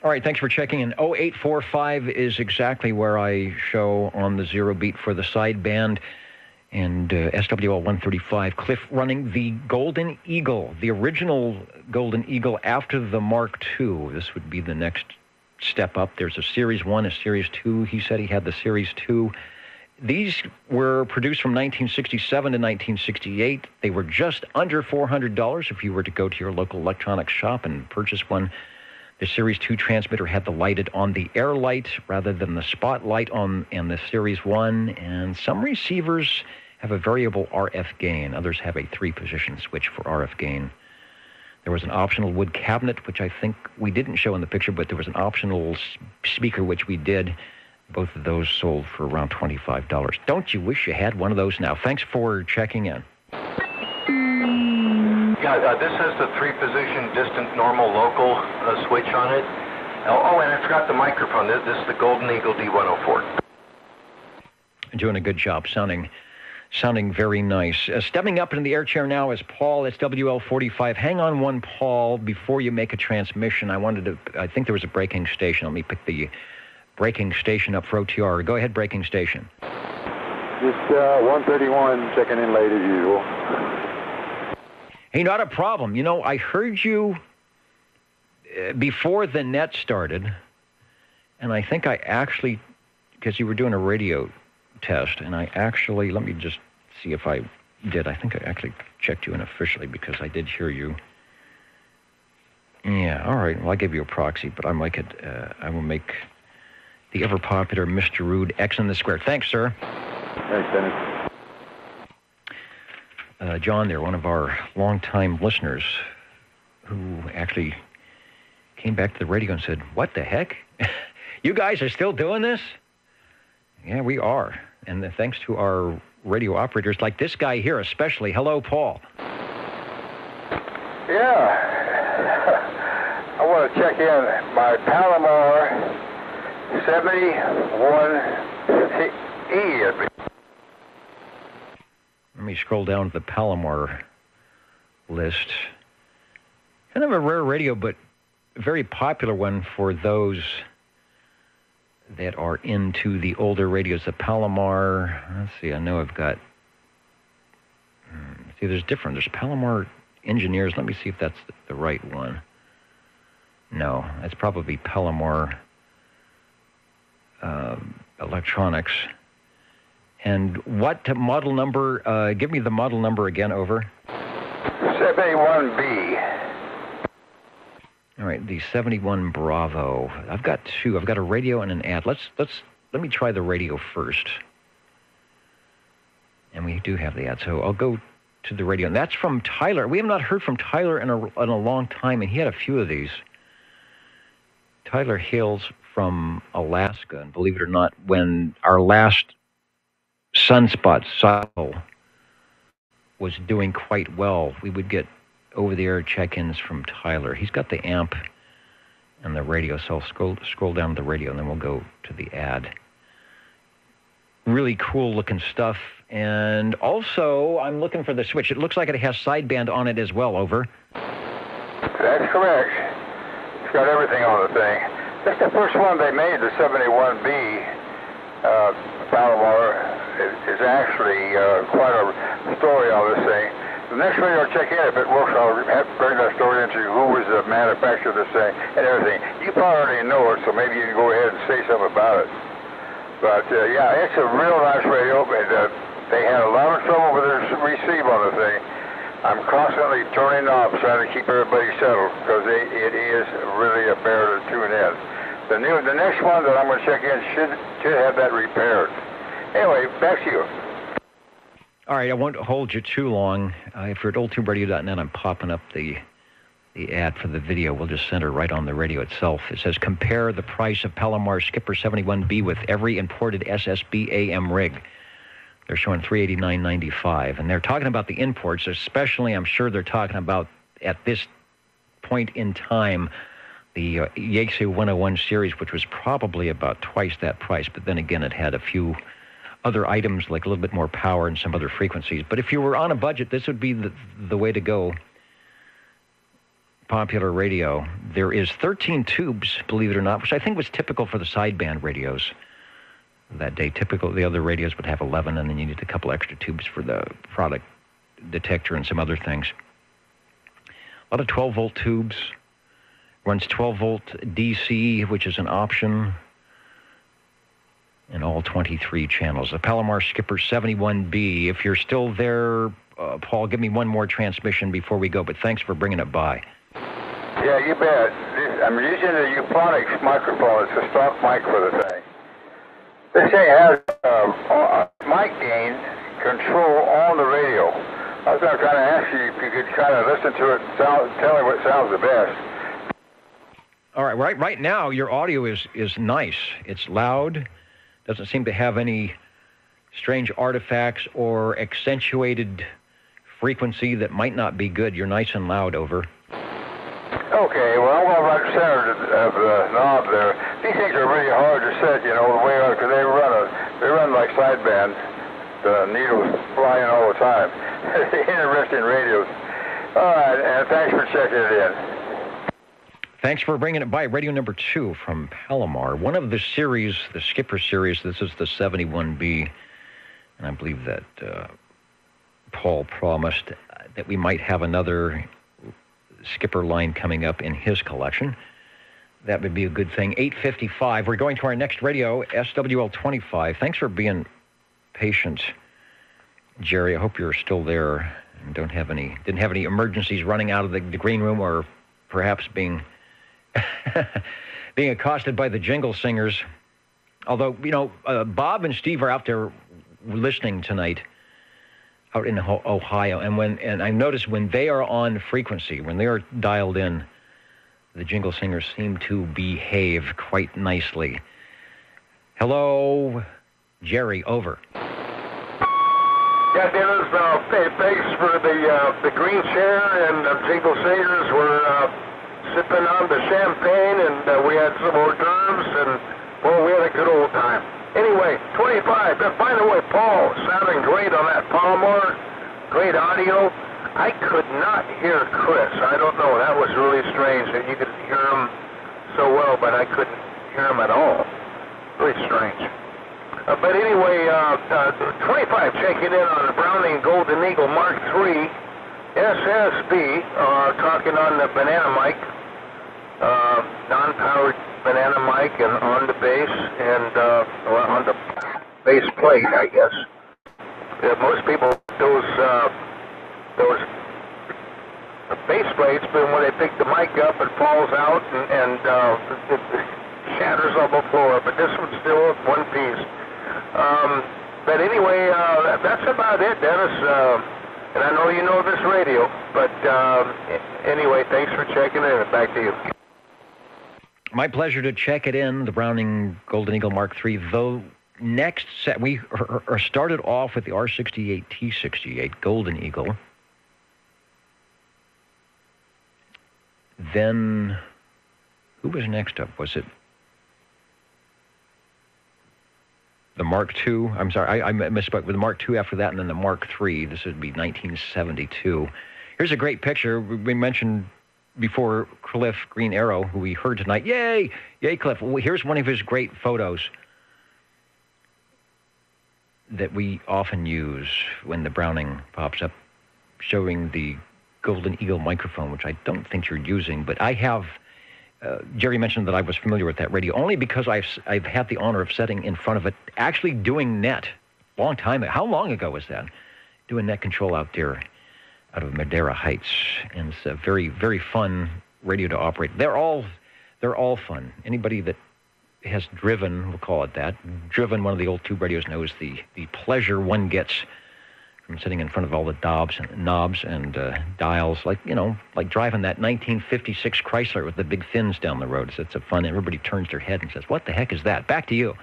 All right, thanks for checking in. 0845 is exactly where I show on the zero beat for the sideband. And SWL 135, Cliff running the Golden Eagle, the original Golden Eagle after the Mark II. This would be the next step up. There's a Series 1, a Series 2. He said he had the Series 2. These were produced from 1967 to 1968. They were just under $400 if you were to go to your local electronics shop and purchase one. The Series 2 transmitter had the lighted on the air light rather than the spotlight on in the Series 1, and some receivers have a variable RF gain. Others have a 3-position switch for RF gain. There was an optional wood cabinet, which I think we didn't show in the picture, but there was an optional speaker, which we did. Both of those sold for around $25. Don't you wish you had one of those now? Thanks for checking in. Yeah, this has the 3-position distant, normal, local switch on it. Oh, and I forgot the microphone. This is the Golden Eagle D104. Doing a good job, sounding very nice. Stepping up in the air chair now is Paul. It's WL45. Hang on one, Paul, before you make a transmission. I think there was a breaking station. Let me pick the breaking station up for OTR. Go ahead, breaking station. Just 131 checking in late as usual. Hey, not a problem. You know, I heard you before the net started, and I think I actually, because you were doing a radio test, and I actually, let me just see if I did. I think I actually checked you in officially because I did hear you. Yeah, all right. Well, I gave you a proxy, but I will make the ever-popular Mr. Rude X in the square. Thanks, sir. Thanks, Dennis. John there, one of our longtime listeners who actually came back to the radio and said, what the heck? You guys are still doing this? Yeah, we are. And thanks to our radio operators like this guy here especially. Hello, Paul. Yeah. I want to check in my Palomar 71E. Let me scroll down to the Palomar list. Kind of a rare radio, but a very popular one for those that are into the older radios. The Palomar, let's see, I know I've got, see, there's different. There's Palomar Engineers. Let me see if that's the right one. No, it's probably Palomar Electronics. And what model number? Give me the model number again, over. 71B. All right, the 71 Bravo. I've got two. I've got a radio and an ad. Let me try the radio first. And we do have the ad, so I'll go to the radio. And that's from Tyler. We have not heard from Tyler in a long time, and he had a few of these. Tyler hails from Alaska, and believe it or not, when our last Sunspot cycle was doing quite well, we would get over-the-air check-ins from Tyler. He's got the amp and the radio, so I'll scroll down to the radio, and then we'll go to the ad. Really cool-looking stuff. And also, I'm looking for the switch. It looks like it has sideband on it as well, over. That's correct. It's got everything on the thing. That's the first one they made, the 71B. Palomar is actually quite a story on this thing. The next video I'll check in, if it works, I'll bring that story into who was the manufacturer of this thing and everything. You probably already know it, so maybe you can go ahead and say something about it. But, yeah, it's a real nice radio, and they had a lot of trouble with their receive on the thing. I'm constantly turning knobs trying to keep everybody settled because it is really a bear to tune in. The next one that I'm going to check in should have that repaired. Anyway, back to you. All right, I won't hold you too long. If you're at oldtuberadio.net, I'm popping up the ad for the video. We'll just center right on the radio itself. It says, compare the price of Palomar Skipper 71B with every imported SSB AM rig. They're showing $389.95, and they're talking about the imports, especially, I'm sure they're talking about, at this point in time, the Yaesu 101 series, which was probably about twice that price, but then again, it had a few other items, like a little bit more power and some other frequencies. But if you were on a budget, this would be the way to go. Popular radio. There is 13 tubes, believe it or not, which I think was typical for the sideband radios that day. Typical, the other radios would have 11, and then you need a couple extra tubes for the product detector and some other things. A lot of 12-volt tubes. Runs 12-volt DC, which is an option, in all 23 channels. The Palomar Skipper 71B. If you're still there, Paul, give me one more transmission before we go, but thanks for bringing it by. Yeah, you bet. I'm using the Euphonics microphone. It's a stock mic for the thing. This thing has mic gain control on the radio. I was going to kind of ask you if you could kind of listen to it, tell me what sounds the best. All right, right now your audio is nice. It's loud. Doesn't seem to have any strange artifacts or accentuated frequency that might not be good. You're nice and loud, over. Okay, well, I'm going right center of the knob there. These things are really hard to set, you know, the way out, because they run like sideband. The needles flying all the time. Interesting radios. All right, and thanks for checking it in. Thanks for bringing it by. Radio number 2 from Palomar. One of the series, the Skipper series, this is the 71B. And I believe that Paul promised that we might have another Skipper line coming up in his collection. That would be a good thing. 8:55. We're going to our next radio, SWL 25. Thanks for being patient, Jerry. I hope you're still there and didn't have any emergencies running out of the green room, or perhaps being accosted by the jingle singers. Although, you know, Bob and Steve are out there listening tonight out in Ohio, and I notice when they are on frequency, when they are dialed in, The jingle singers seem to behave quite nicely. Hello, Jerry, over. Yeah, Dennis, thanks for the green chair, and the jingle singers were sipping on the champagne, and we had some hors d'oeuvres, and, well, we had a good old time. Anyway, 25. By the way, Paul, sounding great on that Palomar. Great audio. I could not hear Chris. I don't know. That was really strange. And you could hear him so well, but I couldn't hear him at all. Really strange. But anyway, 25 checking in on the Browning Golden Eagle Mark III SSB, talking on the banana mic, non-powered banana mic, and on the bass, and on the bass plate, I guess. Most people, those bass plates, but when they pick the mic up, it falls out and it shatters on the floor. But this one's still one piece. But anyway, that's about it, Dennis. And I know you know this radio, but anyway, thanks for checking in. Back to you. My pleasure to check it in, the Browning Golden Eagle Mark III. The next set, we are started off with the R68 T68 Golden Eagle. Then, who was next up? Was it the Mark II? I'm sorry, I misspoke. With the Mark II after that, and then the Mark III. This would be 1972. Here's a great picture. We mentioned before Cliff Green Arrow, who we heard tonight. Yay! Yay, Cliff. Well, here's one of his great photos that we often use when the Browning pops up, showing the Golden Eagle microphone, which I don't think you're using, but I have. Jerry mentioned that I was familiar with that radio only because I've had the honor of sitting in front of it, actually doing net. Long time ago. How long ago was that? Doing net control out there, out of Madera Heights, and it's a very, very fun radio to operate. They're all fun. Anybody that has driven, we'll call it that, driven one of the old tube radios knows the pleasure one gets from sitting in front of all the knobs and dials, like driving that 1956 Chrysler with the big fins down the road. So it's a fun. Everybody turns their head and says, "What the heck is that?" Back to you.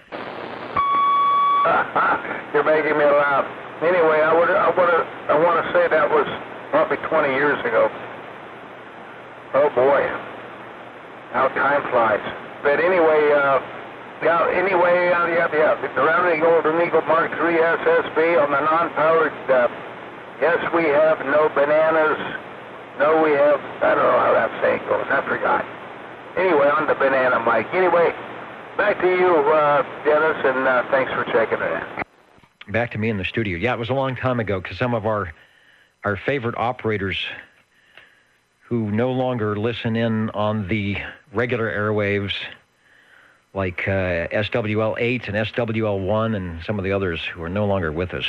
You're making me laugh. Anyway, I want to say that was probably 20 years ago. Oh boy, how time flies. But anyway, the Browning Golden Eagle Mark III SSB on the non-powered. Yes, we have no bananas. No, we have. I don't know how that saying goes. I forgot. Anyway, on the banana mic. Anyway, back to you, Dennis, and thanks for checking it in. Back to me in the studio. Yeah, it was a long time ago because some of our favorite operators who no longer listen in on the regular airwaves, like SWL8 and SWL1 and some of the others who are no longer with us.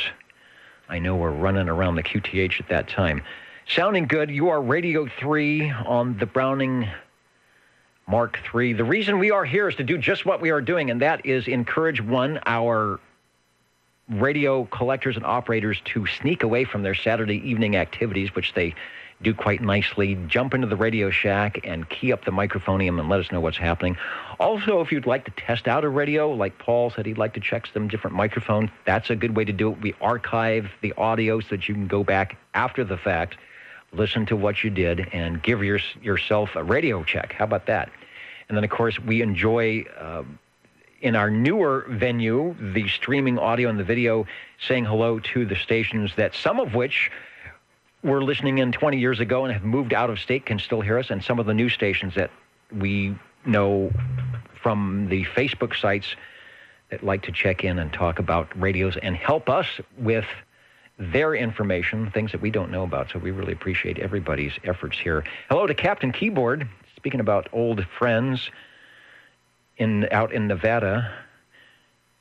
I know we're running around the QTH at that time. Sounding good. You are Radio 3 on the Browning Mark III. The reason we are here is to do just what we are doing, and that is encourage our radio collectors and operators to sneak away from their Saturday evening activities, which they do quite nicely, jump into the Radio Shack and key up the microphonium and let us know what's happening. Also, if you'd like to test out a radio, like Paul said he'd like to check some different microphones, that's a good way to do it. We archive the audio so that you can go back after the fact, listen to what you did, and give yourself a radio check. How about that? And then, of course, we enjoy, in our newer venue, the streaming audio and the video, saying hello to the stations that some of which were listening in 20 years ago and have moved out of state can still hear us, and some of the new stations that we know from the Facebook sites that like to check in and talk about radios and help us with their information, things that we don't know about. So we really appreciate everybody's efforts here. Hello to Captain Keyboard. Speaking about old friends out in Nevada.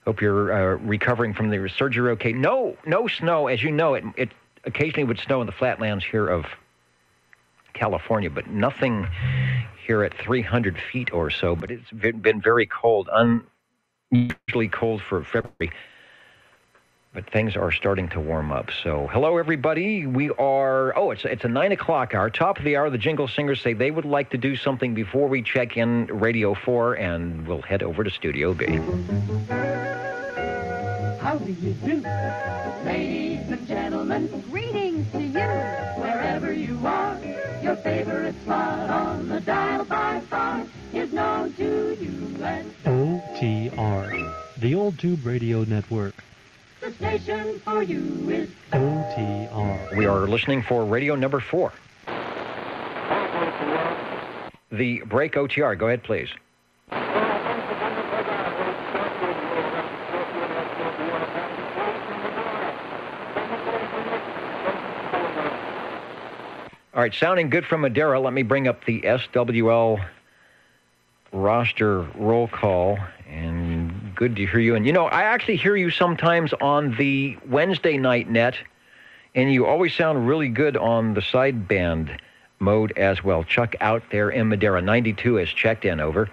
Hope you're recovering from the surgery okay. No snow. As you know, it occasionally would snow in the flatlands here of California, but nothing here at 300 feet or so. But it's been very cold, unusually cold for February. But things are starting to warm up. So, hello, everybody. We are, it's a 9 o'clock hour. Top of the hour, the Jingle Singers say they would like to do something before we check in Radio 4, and we'll head over to Studio B. How do you do? Ladies and gentlemen, greetings to you. Wherever you are, your favorite spot on the dial by far is known to you as OTR, the Old Tube Radio Network. the station for you is OTR. We are listening for radio number 4. The break OTR. Go ahead, please. All right, sounding good from Madera. Let me bring up the SWL roster roll call, and good to hear you. And, I actually hear you sometimes on the Wednesday night net, and you always sound really good on the sideband mode as well. Chuck out there in Madera. 92 is checked in, over.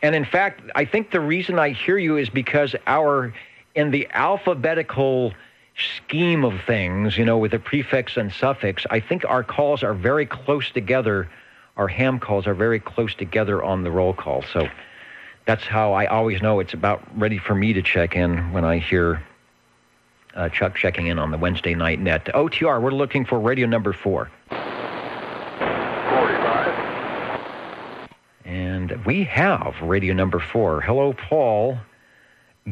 And, in fact, I think the reason I hear you is because in the alphabetical scheme of things, with the prefix and suffix, I think our calls are very close together. Our ham calls are very close together on the roll call. So that's how I always know it's about ready for me to check in when I hear Chuck checking in on the Wednesday night net. OTR, we're looking for radio number 4. 45. And we have radio number 4. Hello, Paul.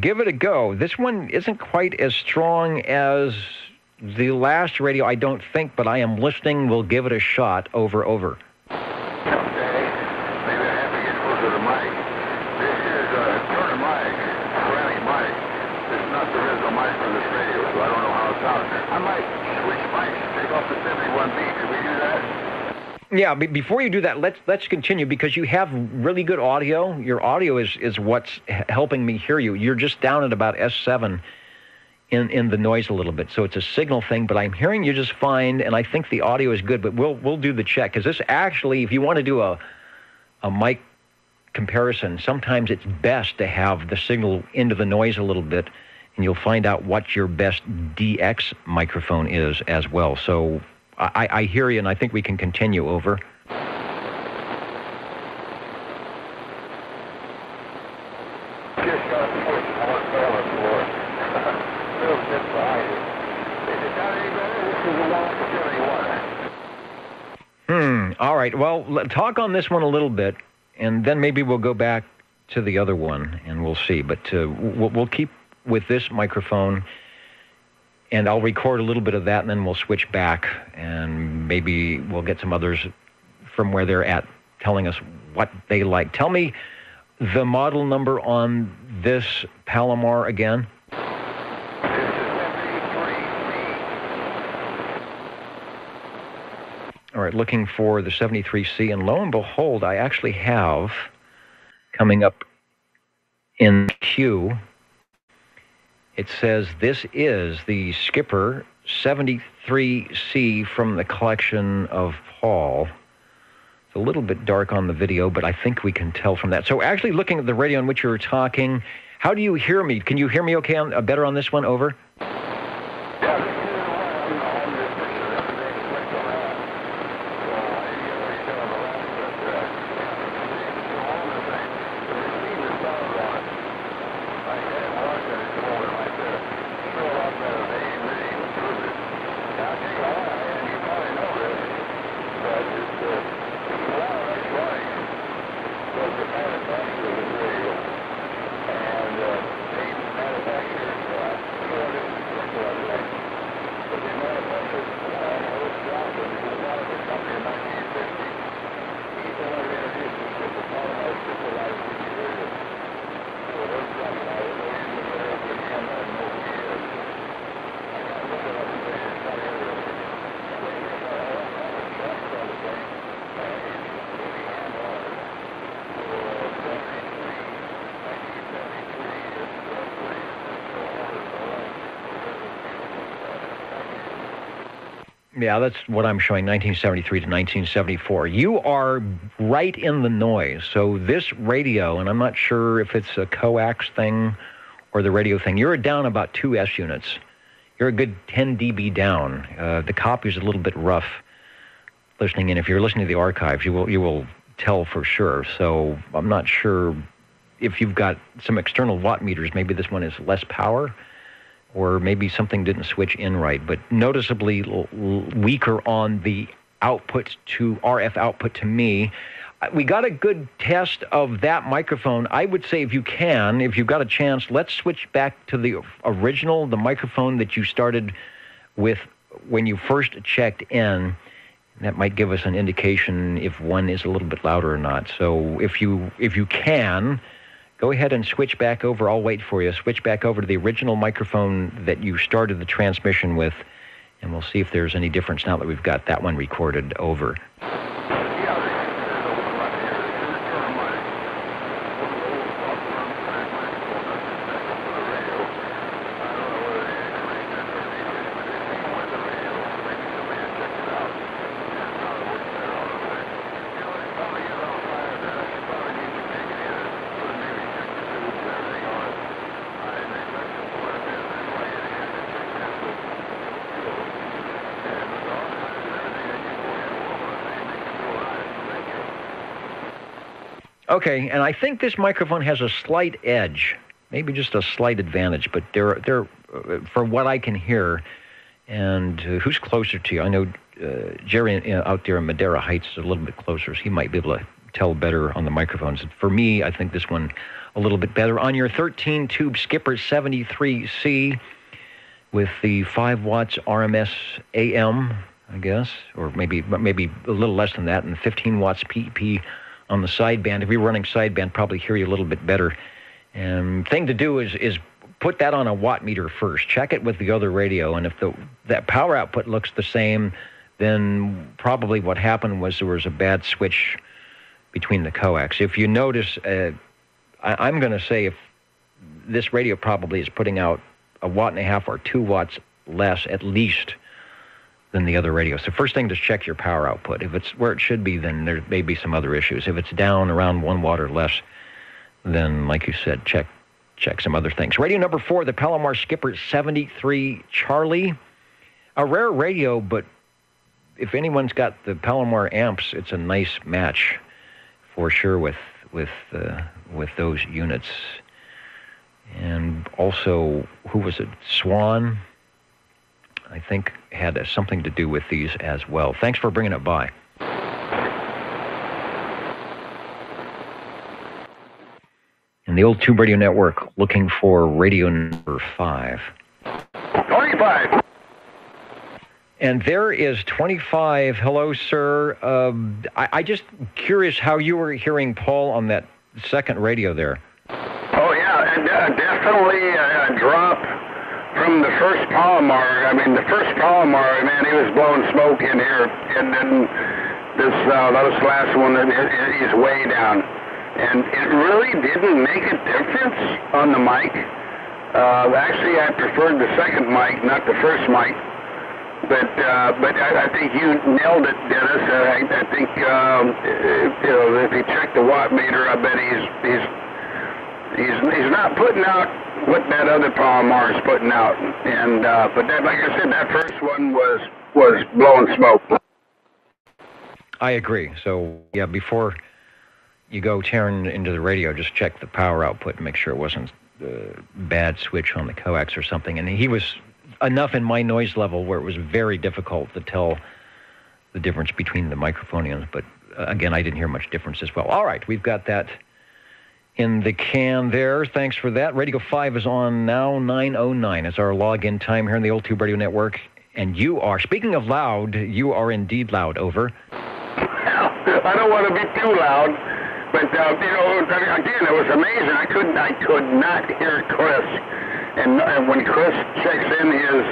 Give it a go. This one isn't quite as strong as the last radio, I don't think, but I am listening. We'll give it a shot. Over. Okay. Maybe I have to get closer to the mic. This is Turner mic, Granny mic. This is not the original mic for this radio, so I don't know how it sounds. I might switch mics, take off the 71B. Could we do that? Yeah, before you do that, let's continue, because you have really good audio. Your audio is what's helping me hear you. You're just down at about S7 in the noise a little bit, so it's a signal thing, but I'm hearing you just fine, and I think the audio is good, but we'll do the check, because this actually, if you want to do a mic comparison, sometimes it's best to have the signal into the noise a little bit, and you'll find out what your best DX microphone is as well. So I hear you, and I think we can continue. Over. All right. Well, talk on this one a little bit, and then maybe we'll go back to the other one, and we'll see. But we'll keep with this microphone, and I'll record a little bit of that, and then we'll switch back, and maybe we'll get some others from where they're at telling us what they like. Tell me the model number on this Palomar again. All right, looking for the 73C, and lo and behold, I actually have coming up in queue. It says this is the Skipper 73C from the collection of Paul. It's a little bit dark on the video, but I think we can tell from that. So actually looking at the radio on which you were talking, how do you hear me? Can you hear me okay better on this one? Over? Yeah, that's what I'm showing, 1973 to 1974. You are right in the noise. So this radio, and I'm not sure if it's a coax thing or the radio thing, you're down about 2 S units. You're a good 10 dB down. The copy's a little bit rough listening in. If you're listening to the archives, you will tell for sure. So I'm not sure if you've got some external watt meters. Maybe this one is less power, or maybe something didn't switch in right, but noticeably weaker on the output to RF output to me. We got a good test of that microphone. I would say if you've got a chance, let's switch back to the original, the microphone that you started with when you first checked in. That might give us an indication if one is a little bit louder or not. So if you can, go ahead and switch back over. I'll wait for you. Switch back over to the original microphone that you started the transmission with, and we'll see if there's any difference now that we've got that one recorded over. Okay, and I think this microphone has a slight edge, maybe just a slight advantage, but they're for what I can hear, and who's closer to you? I know Jerry out there in Madera Heights is a little bit closer, so he might be able to tell better on the microphones. For me, I think this one a little bit better. On your 13-tube Skipper 73C with the 5 watts RMS AM, I guess, or maybe a little less than that, and 15 watts PEP on the sideband. If you're running sideband, probably hear you a little bit better. And thing to do is put that on a watt meter first. Check it with the other radio, and if that power output looks the same, then probably what happened was there was a bad switch between the coax. If you notice, I'm going to say if this radio probably is putting out 1.5 watts or 2 watts less at least than the other radio. So first thing, just check your power output. If it's where it should be, then there may be some other issues. If it's down around 1 watt or less, then, like you said, check some other things. Radio number 4, the Palomar Skipper 73 Charlie. A rare radio, but if anyone's got the Palomar amps, it's a nice match for sure with those units. And also, who was it? Swan, I think, had something to do with these as well. Thanks for bringing it by. And the Old Tube Radio Network looking for radio number 5. 25. And there is 25. Hello, sir. I just curious how you were hearing Paul on that second radio there. Oh, yeah, and definitely a drop from the first Palomar. I mean, the first Palomar, man, he was blowing smoke in here. And then this last one, he's way down. And it really didn't make a difference on the mic. Actually, I preferred the second mic, not the first mic. But I think you nailed it, Dennis. I think if you check the watt meter, I bet he's not putting out what that other Palomar is putting out. And but that, like I said, that first one was blowing smoke. I agree. So yeah, before you go tearing into the radio, just check the power output and make sure it wasn't a bad switch on the coax or something. And he was enough in my noise level where it was very difficult to tell the difference between the microphoniums. But again, I didn't hear much difference as well. All right, we've got that in the can there. Thanks for that. Radio 5 is on now, 9:09. It's our login time here on the Old Tube Radio Network. And you are, speaking of loud, you are indeed loud. Over. I don't want to be too loud. But, again, it was amazing. I could not hear Chris. And when Chris checks in his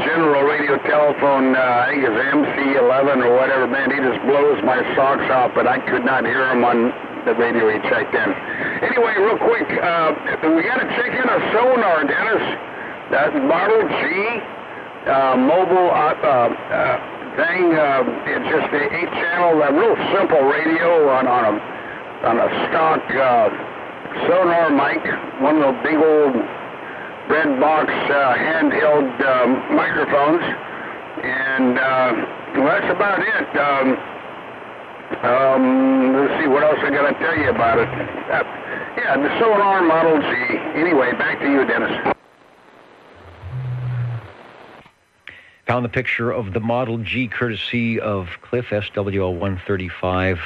general radio telephone, I think it's MC11 or whatever, man, he just blows my socks off, but I could not hear him on the radio he checked in. Anyway, real quick, we got to check in a sonar, Dennis. That model G mobile thing. It's just an 8-channel, real simple radio on a stock sonar mic, one of the big old red box handheld microphones, and well, that's about it. Let's see what else I got to tell you about it. Yeah, the Sonar Model G. Anyway, back to you, Dennis. Found the picture of the Model G courtesy of Cliff, SWL 135.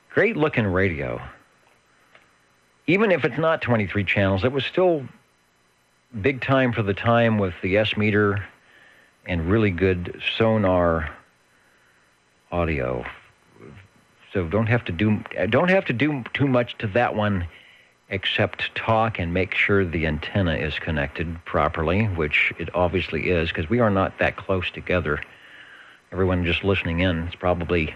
Great looking radio. Even if it's not 23 channels, it was still big time for the time with the S-meter and really good sonar audio. So don't have to do too much to that one except talk and make sure the antenna is connected properly, which it obviously is, because we are not that close together. Everyone just listening in is probably,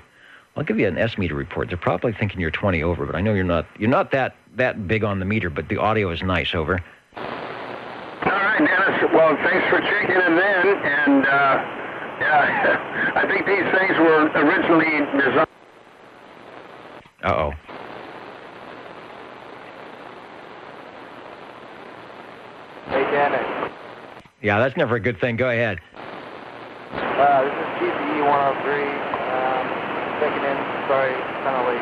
I'll give you an S-meter report. They're probably thinking you're 20 over, but I know you're not that big on the meter, but the audio is nice, over. All right, Dennis. Well, thanks for checking in then, and yeah, I think these things were originally designed. Uh-oh. Hey, Dennis. Yeah, that's never a good thing. Go ahead. This is TCE 103. Checking in. Sorry, kind of late.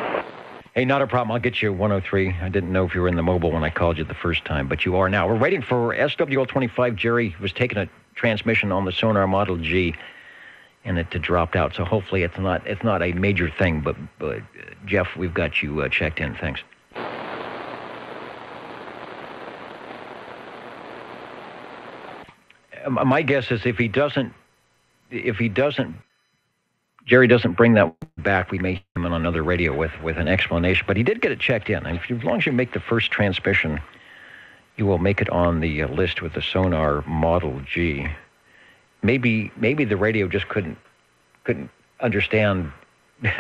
Hey, not a problem. I'll get you 103. I didn't know if you were in the mobile when I called you the first time, but you are now. We're waiting for SWL 25. Jerry was taking a transmission on the Sonar Model G, and it dropped out. So hopefully it's not a major thing. But Jeff, we've got you checked in. Thanks. My guess is if Jerry doesn't bring that back, we may hear him on another radio with an explanation. But he did get it checked in. And as long as you make the first transmission, you will make it on the list with the Sonar Model G. Maybe the radio just couldn't understand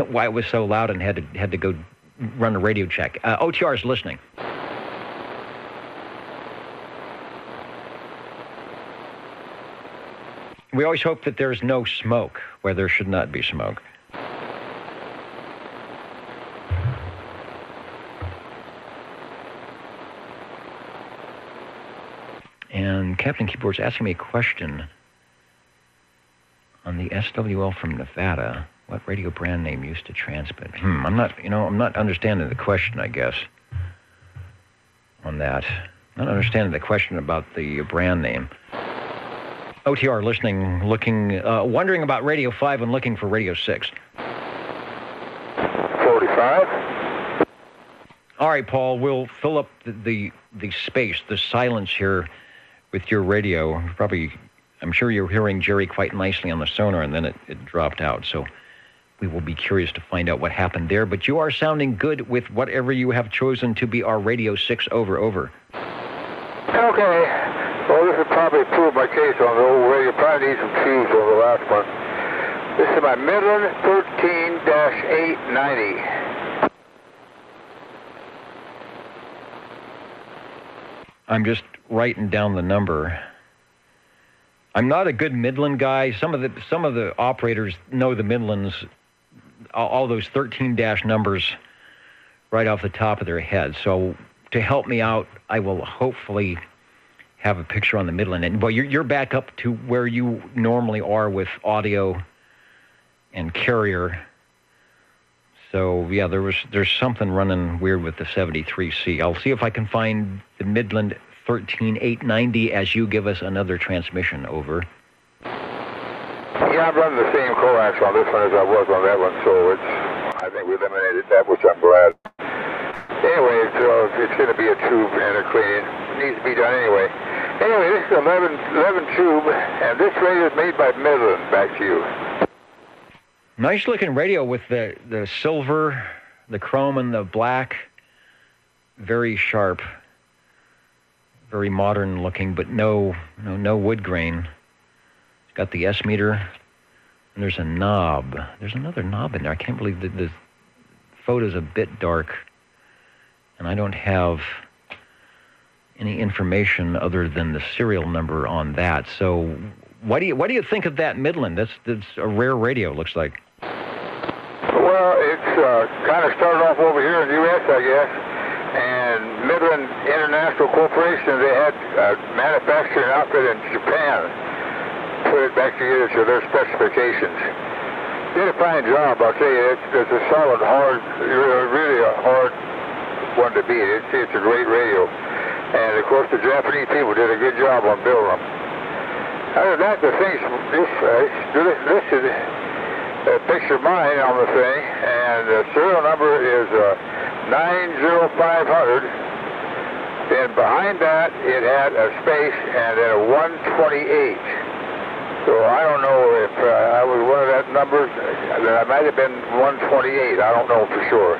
why it was so loud and had to go run a radio check. OTR is listening. We always hope that there's no smoke where there should not be smoke. And Captain Keyboard's asking me a question on the SWL from Nevada. What radio brand name used to transmit? I'm not understanding the question, I guess, on that. I'm not understanding the question about the brand name. OTR listening, wondering about Radio 5 and looking for Radio 6. 45. All right, Paul, we'll fill up the space, the silence here with your radio. I'm sure you're hearing Jerry quite nicely on the sonar, and then it dropped out. So we will be curious to find out what happened there. But you are sounding good with whatever you have chosen to be our Radio 6. Over. Okay. Well, this would probably prove my case on the old radio. Probably need some fuse on the last one. This is my Midland 13-890. I'm just writing down the number. I'm not a good Midland guy. Some of the operators know the Midlands, all those 13- numbers right off the top of their head. So to help me out, I will hopefully have a picture on the Midland. And well, you're back up to where you normally are with audio and carrier. So yeah, there's something running weird with the 73C. I'll see if I can find the Midland 13-890 as you give us another transmission. Over. Yeah, I'm running the same coax on this one as I was on that one, so I think we eliminated that, which I'm glad. Anyway, so it's going to be a tube and a cleaning. It needs to be done anyway. Anyway, this is 11 tube, and this radio is made by Midland. Back to you. Nice looking radio with the silver, the chrome, and the black. Very sharp, very modern looking, but no wood grain. It's got the S-meter, and there's a knob. There's another knob in there. I can't believe that the photo's a bit dark, and I don't have any information other than the serial number on that. So What do you think of that Midland? That's a rare radio, looks like. Well, it's kind of started off over here in the U.S., I guess. And Midland International Corporation, they had a manufacturing outfit in Japan, put it back together to their specifications. Did a fine job, I'll tell you. It's a solid, hard, really a hard one to beat. It's a great radio. And, of course, the Japanese people did a good job on building them. Other than that, the thing's this is a picture of mine on the thing, and the serial number is 90500. Then behind that, it had a space and then a 128. So I don't know if I was one of that numbers. I might have been 128. I don't know for sure.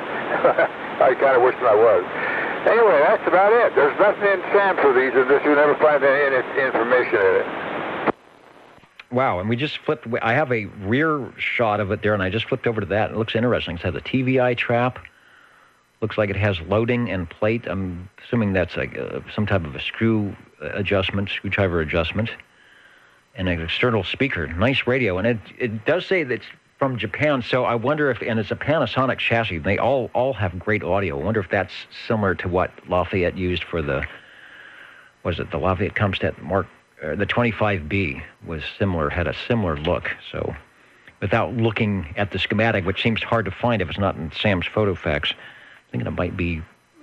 I kind of wish I was. Anyway, that's about it. There's nothing in SAM for these. You never find any information in it. Wow, and we just flipped. I have a rear shot of it there, and I just flipped over to that. It looks interesting. It has a TVI trap. Looks like it has loading and plate. I'm assuming that's like some type of a screwdriver adjustment, and an external speaker. Nice radio, and it does say that it's from Japan. So I wonder if, and it's a Panasonic chassis. They all have great audio. I wonder if that's similar to what Lafayette used for the Lafayette Comstat Mark. The 25B was similar, had a similar look. So without looking at the schematic, which seems hard to find if it's not in Sam's PhotoFax, I'm thinking it might be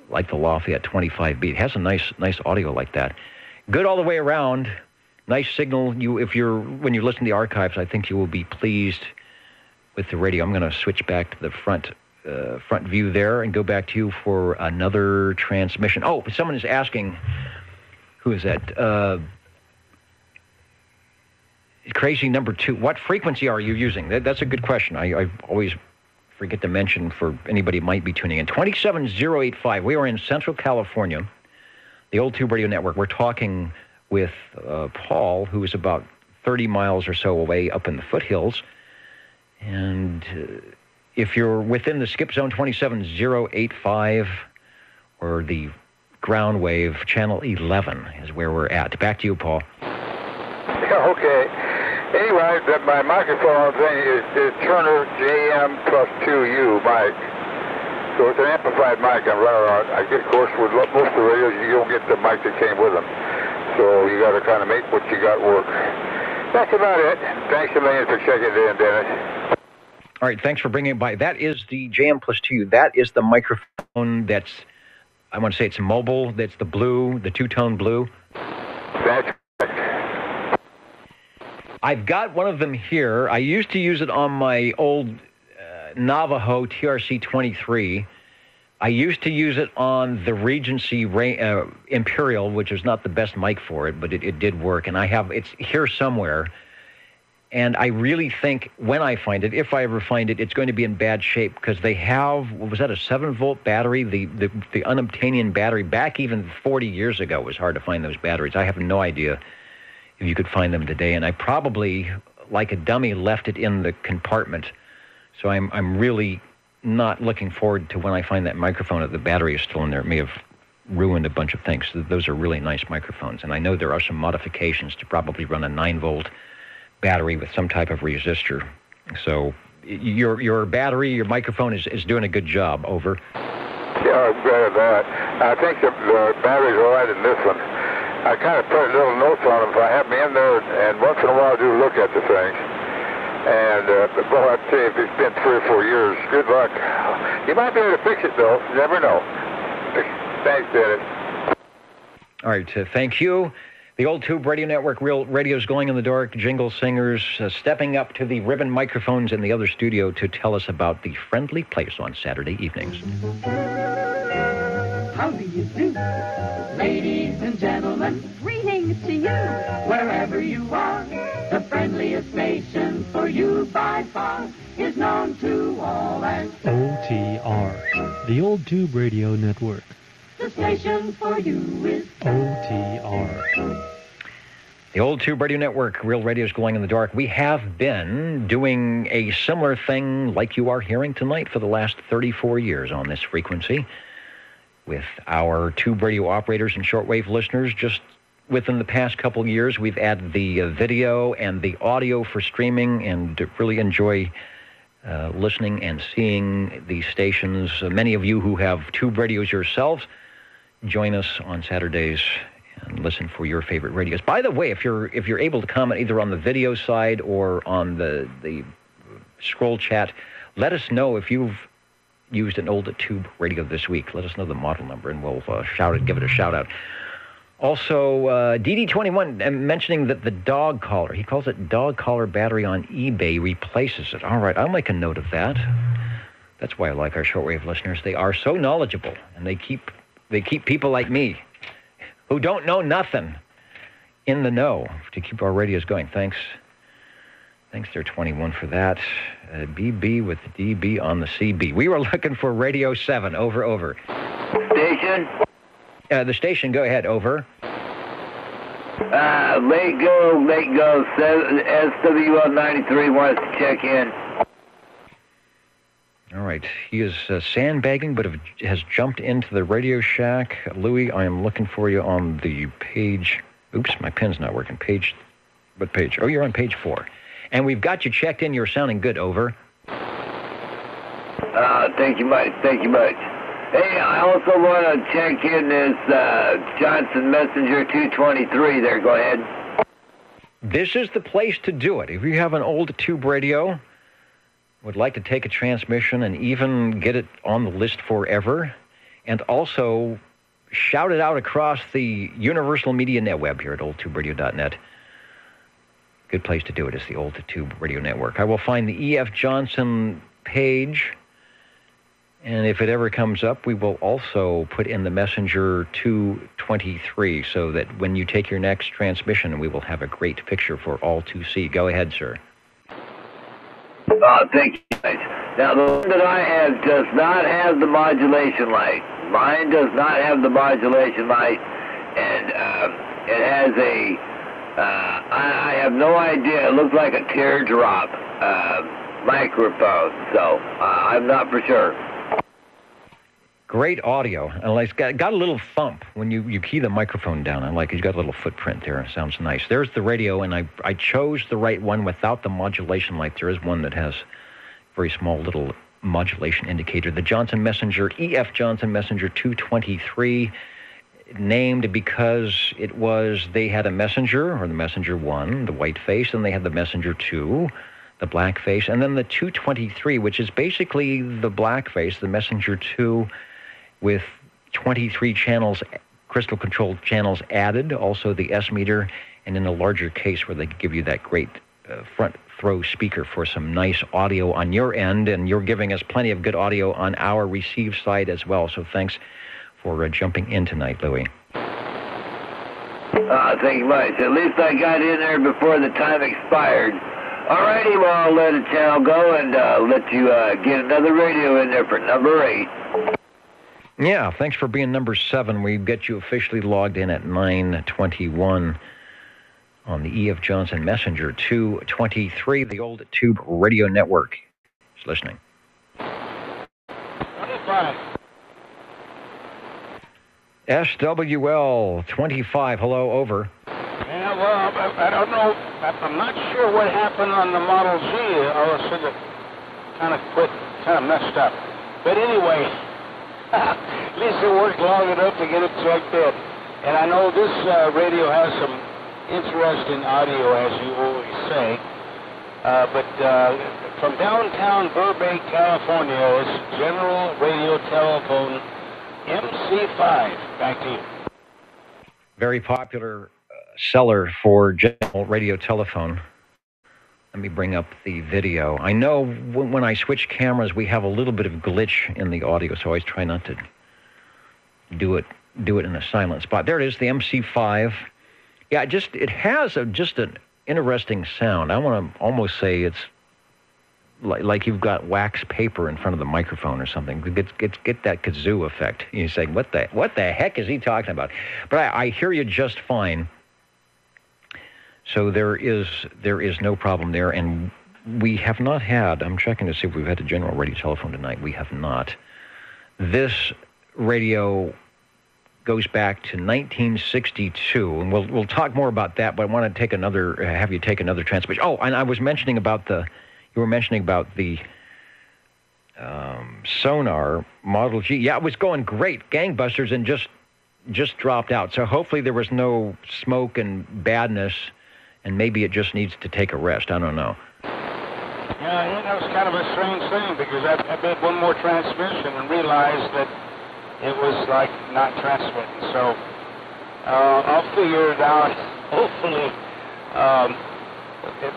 like the Lafayette 25B. It has a nice audio like that. Good all the way around. Nice signal. When you listen to the archives, I think you will be pleased with the radio. I'm going to switch back to the front view there and go back to you for another transmission. Oh, someone is asking, who is that? Crazy number 2. What frequency are you using? That's a good question. I always forget to mention for anybody who might be tuning in. 27085. We are in Central California, the Old Tube Radio Network. We're talking with Paul, who is about 30 miles or so away up in the foothills. And if you're within the skip zone 27085 or the ground wave, channel 11 is where we're at. Back to you, Paul. Yeah, okay. Anyway, my microphone thing is Turner JM plus 2U mic. So it's an amplified mic I'm running on. I get, of course, with most of the radios, you don't get the mic that came with them. So you got to kind of make what you got work. That's about it. Thanks a million for checking it in, Dennis. All right, thanks for bringing it by. That is the JM plus 2U. That is the microphone that's, I want to say it's mobile. That's the blue, the two-tone blue. That's I've got one of them here. I used to use it on my old Navajo TRC-23. I used to use it on the Regency Imperial, which is not the best mic for it, but it did work. And it's here somewhere. And I really think when I find it, if I ever find it, it's going to be in bad shape because they have, was that a 7-volt battery? The unobtainium battery back even 40 years ago, it was hard to find those batteries. I have no idea if you could find them today, and I probably, like a dummy, left it in the compartment. So I'm really not looking forward to when I find that microphone that the battery is still in there. It may have ruined a bunch of things. So those are really nice microphones, and I know there are some modifications to probably run a 9-volt battery with some type of resistor. So your battery, your microphone is doing a good job. Over. Yeah, I'm glad of that. I think the battery's all right in this one. I kind of put little notes on them if I have them in there, and once in a while I do look at the things. And, well, I'd say if it's been 3 or 4 years, good luck. You might be able to fix it, though. You never know. Thanks, Dennis. All right, thank you. The Old Tube Radio Network, real radio's going in the dark, jingle singers stepping up to the ribbon microphones in the other studio to tell us about the friendly place on Saturday evenings. How do you do? Ladies and gentlemen, greetings to you. Wherever you are, the friendliest station for you by far is known to all as OTR, the Old Tube Radio Network. The station for you is OTR. The Old Tube Radio Network, real radio's glowing in the dark. We have been doing a similar thing like you are hearing tonight for the last 34 years on this frequency, with our tube radio operators and shortwave listeners just within the past couple years, we've added the video and the audio for streaming, and really enjoy listening and seeing these stations. Many of you who have tube radios yourselves, join us on Saturdays and listen for your favorite radios. By the way, if you're able to comment either on the video side or on the scroll chat, let us know if you've used an old tube radio this week. Let us know the model number, and we'll give it a shout out. Also, DD21 mentioning that the dog collar, he calls it dog collar battery on eBay, replaces it. All right, I'll make a note of that. That's why I like our shortwave listeners. They are so knowledgeable, and they keep people like me who don't know nothing in the know to keep our radios going. Thanks there, 21, for that. BB with the DB on the CB. We were looking for Radio 7. Over. Station? The station, go ahead, over. Late go, SWL 93 wants to check in. All right, he is sandbagging, but has jumped into the Radio Shack. Louis, I am looking for you on the page. Oops, my pen's not working. What page? Oh, you're on page 4. And we've got you checked in. You're sounding good, over. Thank you much. Hey, I also want to check in this Johnson Messenger 223 there. Go ahead. This is the place to do it. If you have an old tube radio, would like to take a transmission and even get it on the list forever, and also shout it out across the Universal Media Netweb here at oldtuberadio.net. Good place to do it is the Old Tube Radio Network. I will find the E.F. Johnson page, and if it ever comes up, we will also put in the Messenger 223 so that when you take your next transmission, we will have a great picture for all to see. Go ahead, sir. Thank you. Now, the one that I have does not have the modulation light. Mine does not have the modulation light, and it has a... I have no idea. It looks like a teardrop microphone, so I'm not for sure. Great audio. And it's got a little thump when you key the microphone down. I like it. It's got a little footprint there. It sounds nice. There's the radio, and I chose the right one without the modulation light. There is one that has a very small little modulation indicator. The Johnson Messenger, E.F. Johnson Messenger 223, named because they had a Messenger, or the Messenger 1, the white face, and they had the Messenger 2, the black face, and then the 223, which is basically the black face, the Messenger 2, with 23 channels, crystal control channels added, also the S meter, and in a larger case where they give you that great front throw speaker for some nice audio on your end, and you're giving us plenty of good audio on our receive side as well. So thanks for jumping in tonight, Louis. Thank you much. At least I got in there before the time expired. All righty, well, I'll let the channel go and let you get another radio in there for number 8. Yeah, thanks for being number 7. We get you officially logged in at 9:21 on the E.F. Johnson Messenger 223, the Old Tube Radio Network. Just listening. 25. SWL 25, hello, over. Yeah, well, I don't know. I'm not sure what happened on the Model Z. All of a sudden, it kind of messed up. But anyway, at least it worked long enough to get it checked in. And I know this radio has some interesting audio, as you always say. But from downtown Burbank, California, it's General Radio Telephone MC5. Back to you. Very popular seller for General Radio Telephone. Let me bring up the video. I know when I switch cameras, we have a little bit of glitch in the audio, so I always try not to do it in a silent spot. There it is, the MC5. Yeah, it has just an interesting sound. I want to almost say it's like you've got wax paper in front of the microphone or something. Get that kazoo effect. You say, what the heck is he talking about? But I hear you just fine. So there is no problem there, and we have not had, I'm checking to see if we've had a General Radio Telephone tonight. We have not. This radio goes back to 1962, and we'll talk more about that. But I want to have you take another transmission. Oh, and I was mentioning about the sonar Model G. Yeah, it was going great, gangbusters, and just dropped out. So hopefully there was no smoke and badness, and maybe it just needs to take a rest. I don't know. Yeah, that was kind of a strange thing, because I made one more transmission and realized that it was like not transmitting. So I'll figure it out. Hopefully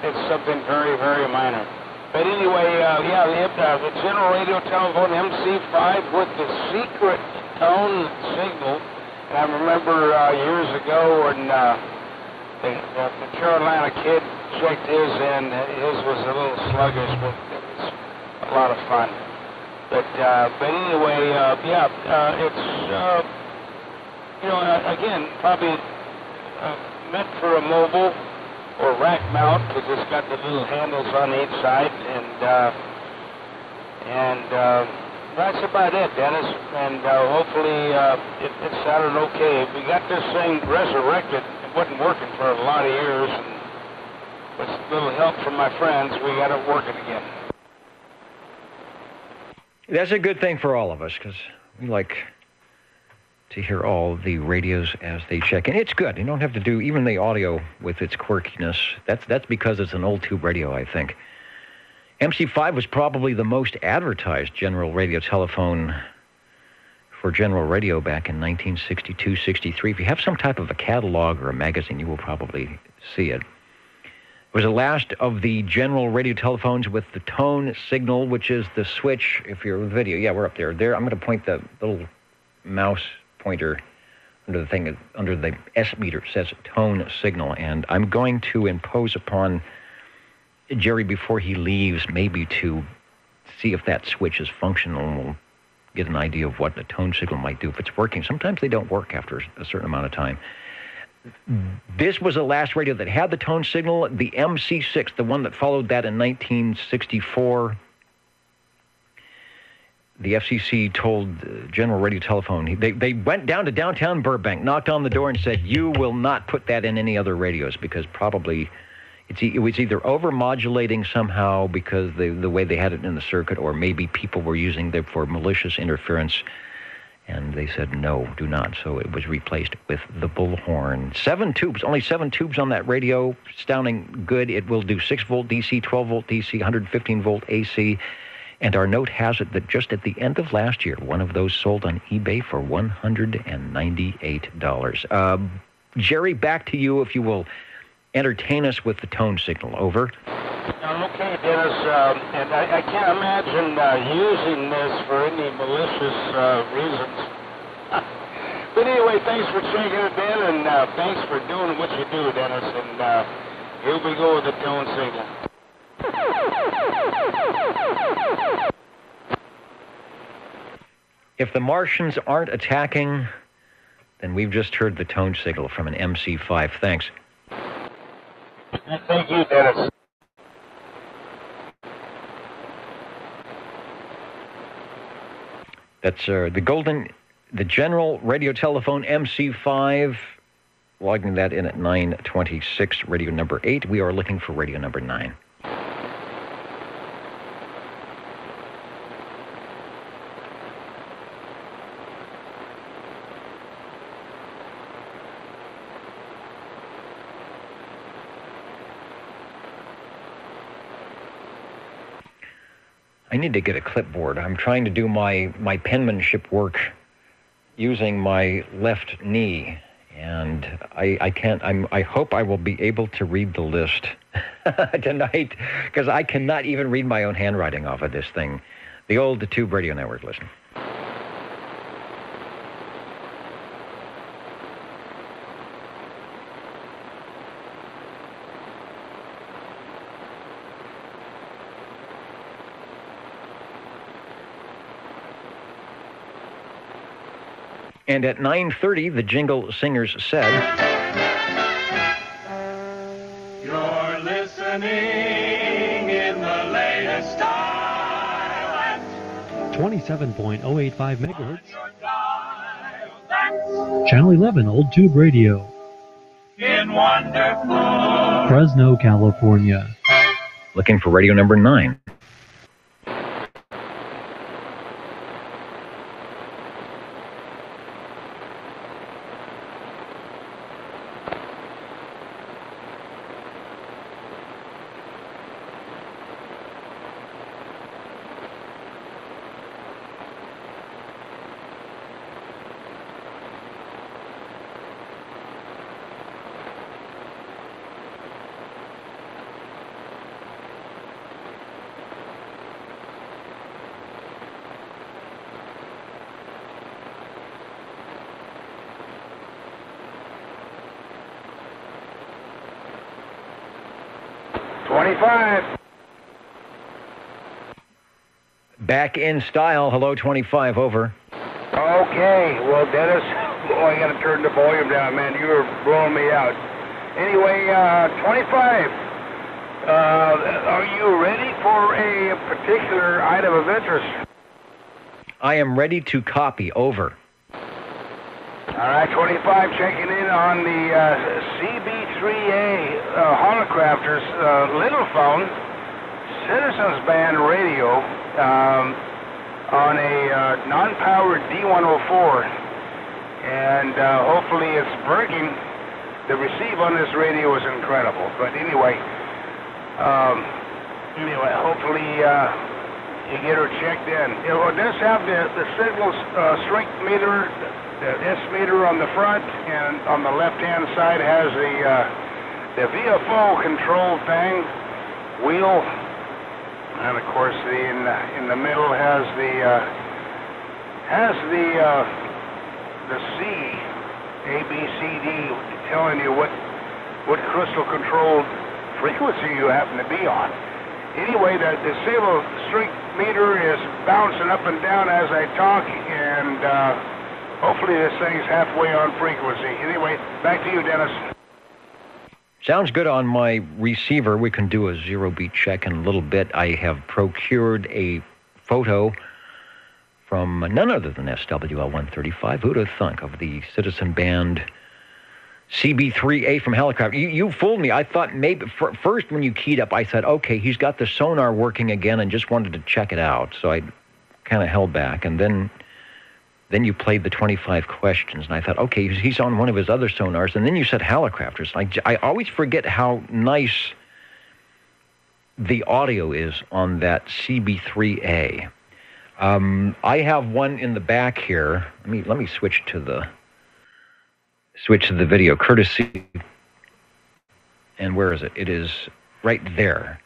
it's something very, very minor. But anyway, the General Radio Telephone MC5 with the secret tone signal. And I remember years ago when the Carolina kid checked his in. His was a little sluggish, but it was a lot of fun. But anyway, it's again probably meant for a mobile or rack mount, because it's got the little handles on each side, and that's about it, Dennis. And hopefully it sounded okay. We got this thing resurrected. It wasn't working for a lot of years, and with a little help from my friends, we got it working again. That's a good thing for all of us, because we like to hear all the radios as they check in. It's good. You don't have to do even the audio with its quirkiness. That's because it's an old tube radio, I think. MC5 was probably the most advertised general radio telephone for general radio back in 1962, 63. If you have some type of a catalog or a magazine, you will probably see it. It was the last of the general radio telephones with the tone signal, which is the switch. If you're video, yeah, we're up there. There, I'm going to point the little mouse pointer under the thing, under the S meter. It says tone signal, and I'm going to impose upon Jerry before he leaves, maybe to see if that switch is functional, and we'll get an idea of what the tone signal might do if it's working. Sometimes they don't work after a certain amount of time. This was the last radio that had the tone signal. The MC6, the one that followed that in 1964, the FCC told General Radio Telephone, they went down to downtown Burbank, knocked on the door and said, you will not put that in any other radios, because probably it was either over-modulating somehow because the way they had it in the circuit, or maybe people were using it for malicious interference. And they said, no, do not. So it was replaced with the Bullhorn. 7 tubes, only 7 tubes on that radio. Astounding good. It will do 6-volt DC, 12-volt DC, 115-volt AC. And our note has it that just at the end of last year, one of those sold on eBay for $198. Jerry, back to you, if you will entertain us with the tone signal. Over. Okay, Dennis, and I can't imagine using this for any malicious reasons. But anyway, thanks for checking it in, and thanks for doing what you do, Dennis. And here we go with the tone signal. If the Martians aren't attacking, then we've just heard the tone signal from an MC5. Thanks. Thank you, Dennis. That's the General Radio Telephone MC5, logging that in at 9:26, radio number 8. We are looking for radio number 9. I need to get a clipboard. I'm trying to do my penmanship work using my left knee, and I can't. I hope I will be able to read the list tonight, because I cannot even read my own handwriting off of this thing. The old Tube Radio Network. Listen. And at 9:30, the jingle singers said, You're listening in the latest style at 27.085 megahertz. That's Channel 11 Old Tube Radio. In wonderful Fresno, California. Looking for radio number 9. Back in style. Hello, 25, over. Okay, well, Dennis, I got to turn the volume down, man. You were blowing me out. Anyway, 25, are you ready for a particular item of interest? I am ready to copy, over. All right, 25, checking in on the CB3A Holocrafters Little Phone Citizens Band radio on a non-powered D104, and hopefully it's working. The receive on this radio is incredible, but anyway, hopefully you get her checked in. It does have the signal strength meter, the S meter on the front, and on the left-hand side has the VFO control thing, wheel, and of course in the middle has the C, A, B, C, D, telling you what crystal controlled frequency you happen to be on. Anyway, the signal strength meter is bouncing up and down as I talk, and hopefully this thing's halfway on frequency. Anyway, back to you, Dennis. Sounds good on my receiver. We can do a zero-beat check in a little bit. I have procured a photo from none other than SWL-135. Who'd have thunk of the Citizen Band CB3A from Helicopter. You fooled me. I thought maybe first when you keyed up, I said, okay, he's got the sonar working again and just wanted to check it out. So I kind of held back. And then you played the 25 questions, and I thought, okay, he's on one of his other sonars. And then you said Helicopters. I always forget how nice the audio is on that CB3A. I have one in the back here. Let me switch to the video, courtesy. And where is it? It is right there,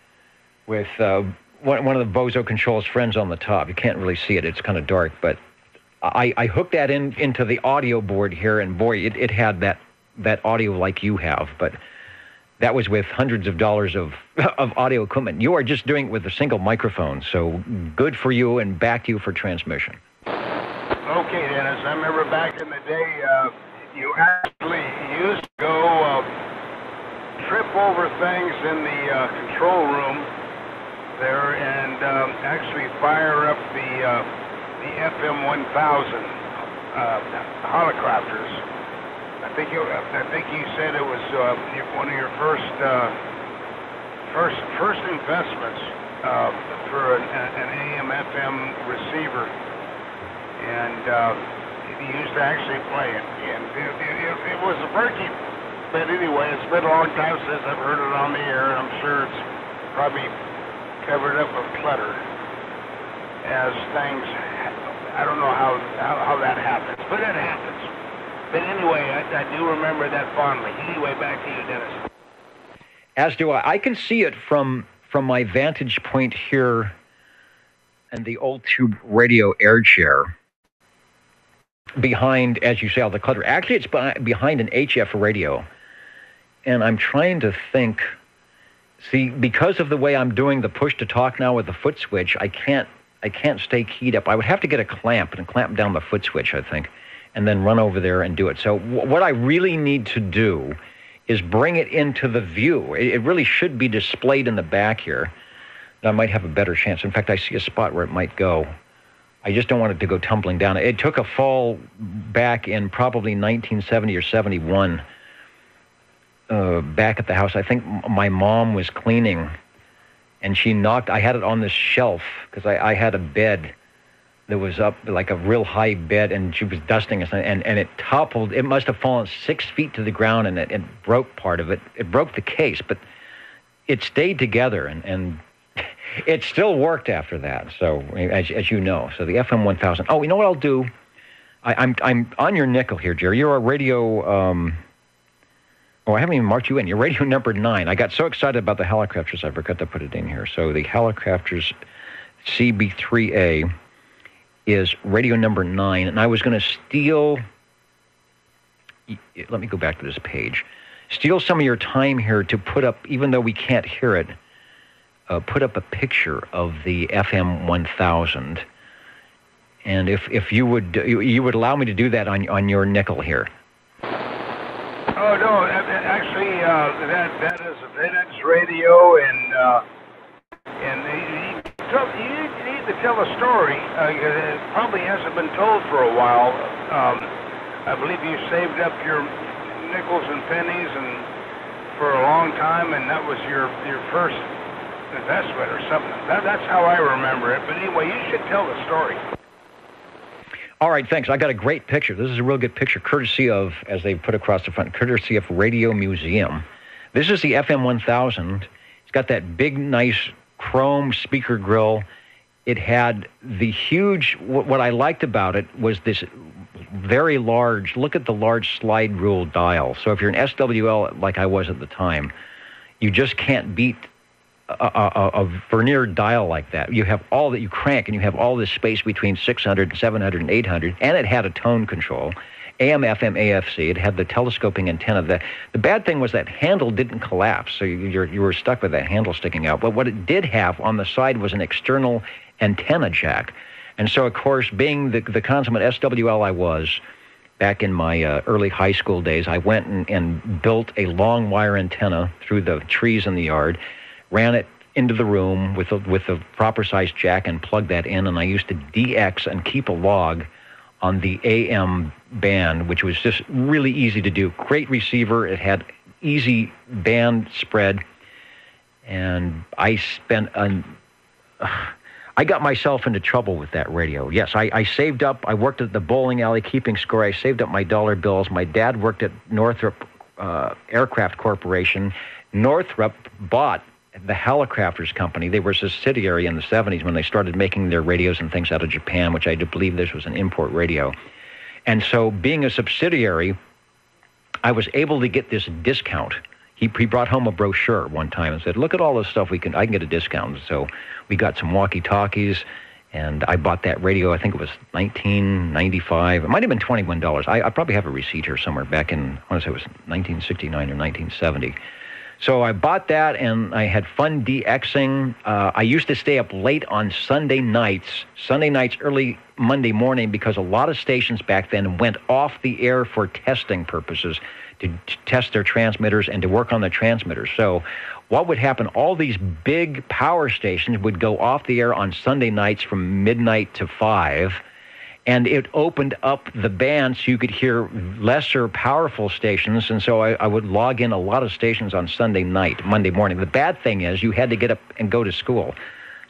with one of the Bozo Controls friends on the top. You can't really see it; it's kind of dark. But I hooked that into the audio board here, and boy, it had that audio like you have. But that was with hundreds of dollars of audio equipment. You are just doing it with a single microphone, so good for you, and back to you for transmission. Okay, Dennis, I remember back in the day, you actually used to go trip over things in the control room there and actually fire up the FM1000 Holocrafters. I think you said it was one of your first investments for an AM/FM receiver, and you used to actually play it, and it was working. But anyway, it's been a long time since I've heard it on the air, and I'm sure it's probably covered up with clutter as things. I don't know how that happens, but it happens. But anyway, I do remember that fondly. Anyway, back to you, Dennis. As do I. I can see it from my vantage point here in the Old Tube Radio air chair. Behind, as you say, all the clutter. Actually, it's behind an HF radio. And I'm trying to think. See, because of the way I'm doing the push-to-talk now with the foot switch, I can't stay keyed up. I would have to get a clamp and clamp down the foot switch, I think, and then run over there and do it. So what I really need to do is bring it into the view. It really should be displayed in the back here. I might have a better chance. In fact, I see a spot where it might go. I just don't want it to go tumbling down. It took a fall back in probably 1970 or 71, back at the house. I think my mom was cleaning, and she knocked. I had it on this shelf because I had a bed that was up, like a real high bed, and she was dusting us, and it toppled. It must have fallen 6 feet to the ground, and it broke part of it. It broke the case, but it stayed together, and it still worked after that. So, as you know, so the FM 1000. Oh, you know what I'll do? I'm on your nickel here, Jerry. You're a radio. I haven't even marked you in. You're radio number 9. I got so excited about the Helicrafters, I forgot to put it in here. So the Helicrafters CB3A is radio number 9, and I was going to steal. Let me go back to this page. Steal some of your time here to put up, even though we can't hear it. Put up a picture of the FM 1000, and if you would allow me to do that on your nickel here. Oh no, actually that is a vintage radio, and you need to tell a story. It probably hasn't been told for a while. I believe you saved up your nickels and pennies and for a long time, and that was your first investment or something. That's how I remember it. But anyway, you should tell the story. All right, thanks. I got a great picture. This is a real good picture, courtesy of, as they put across the front, courtesy of Radio Museum. This is the FM 1000. It's got that big, nice chrome speaker grill. It had the huge, what I liked about it was this very large, look at the large slide rule dial. So if you're an SWL like I was at the time, you just can't beat a vernier dial like that. You have all that you crank, and you have all this space between 600 and 700 and 800, and it had a tone control, AM, FM, AFC. It had the telescoping antenna. The bad thing was that handle didn't collapse, so you were stuck with that handle sticking out. But what it did have on the side was an external antenna jack. And so, of course, being the consummate SWL I was back in my early high school days, I went and built a long wire antenna through the trees in the yard, ran it into the room with a proper size jack and plugged that in, and I used to DX and keep a log on the AM band, which was just really easy to do. Great receiver. It had easy band spread, and I got myself into trouble with that radio. Yes, I saved up. I worked at the bowling alley keeping score. I saved up my dollar bills. My dad worked at Northrop Aircraft Corporation. Northrop bought the Helicrafters Company. They were a subsidiary in the 70s when they started making their radios and things out of Japan, which I do believe this was an import radio. And so being a subsidiary, I was able to get this discount. He brought home a brochure one time and said, look at all this stuff I can get a discount. So we got some walkie-talkies, and I bought that radio. I think it was $19.95. It might have been $21. I probably have a receipt here somewhere back in, I want to say it was 1969 or 1970. So I bought that, and I had fun DXing. I used to stay up late on Sunday nights, early Monday morning, because a lot of stations back then went off the air for testing purposes, to test their transmitters and to work on the transmitters. So what would happen, all these big power stations would go off the air on Sunday nights from midnight to 5, and it opened up the band so you could hear lesser powerful stations, and so I would log in a lot of stations on Sunday night, Monday morning. The bad thing is you had to get up and go to school.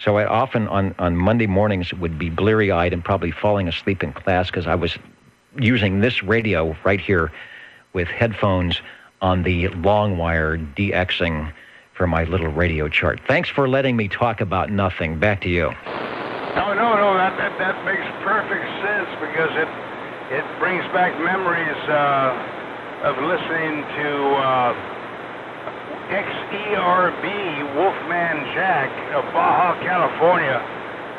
So I often on Monday mornings would be bleary-eyed and probably falling asleep in class because I was using this radio right here with headphones on the long wire DXing for my little radio chart. Thanks for letting me talk about nothing. Back to you. No, that makes perfect sense because it brings back memories of listening to XERB Wolfman Jack of Baja, California,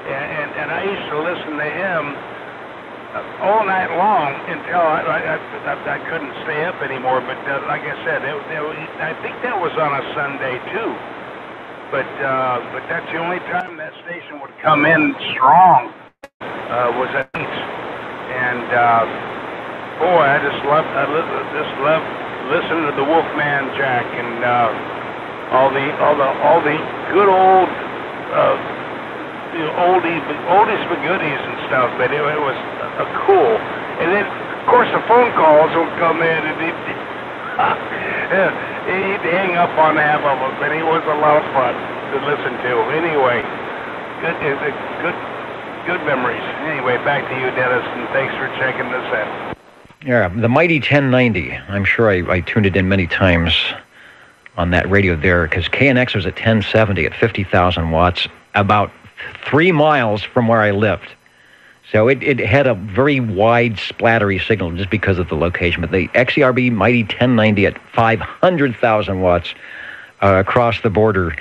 and I used to listen to him all night long until I couldn't stay up anymore. But like I said, I think that was on a Sunday too. But that's the only time that station would come in strong was at 8. And boy, I just loved listening to the Wolfman Jack and all the good old oldies but goodies and stuff, but it was cool. And then, of course, the phone calls would come in, and he'd hang up on half of them, but he was a lot of fun to listen to. Anyway, good memories. Anyway, back to you, Dennis, and thanks for checking this in. Yeah, the mighty 1090. I'm sure I tuned it in many times on that radio there, because KNX was at 1070 at 50,000 watts, about 3 miles from where I lived. So it had a very wide splattery signal just because of the location. But the XERB Mighty 1090 at 500,000 watts across the border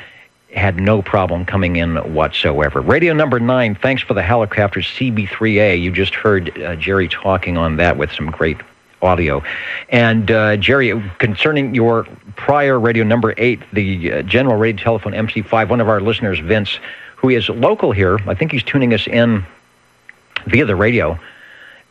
had no problem coming in whatsoever. Radio number 9, thanks for the Helicopter CB3A. You just heard Jerry talking on that with some great audio. And Jerry, concerning your prior radio number 8, the General Radio Telephone MC5, one of our listeners, Vince, who is local here, I think he's tuning us in via the radio,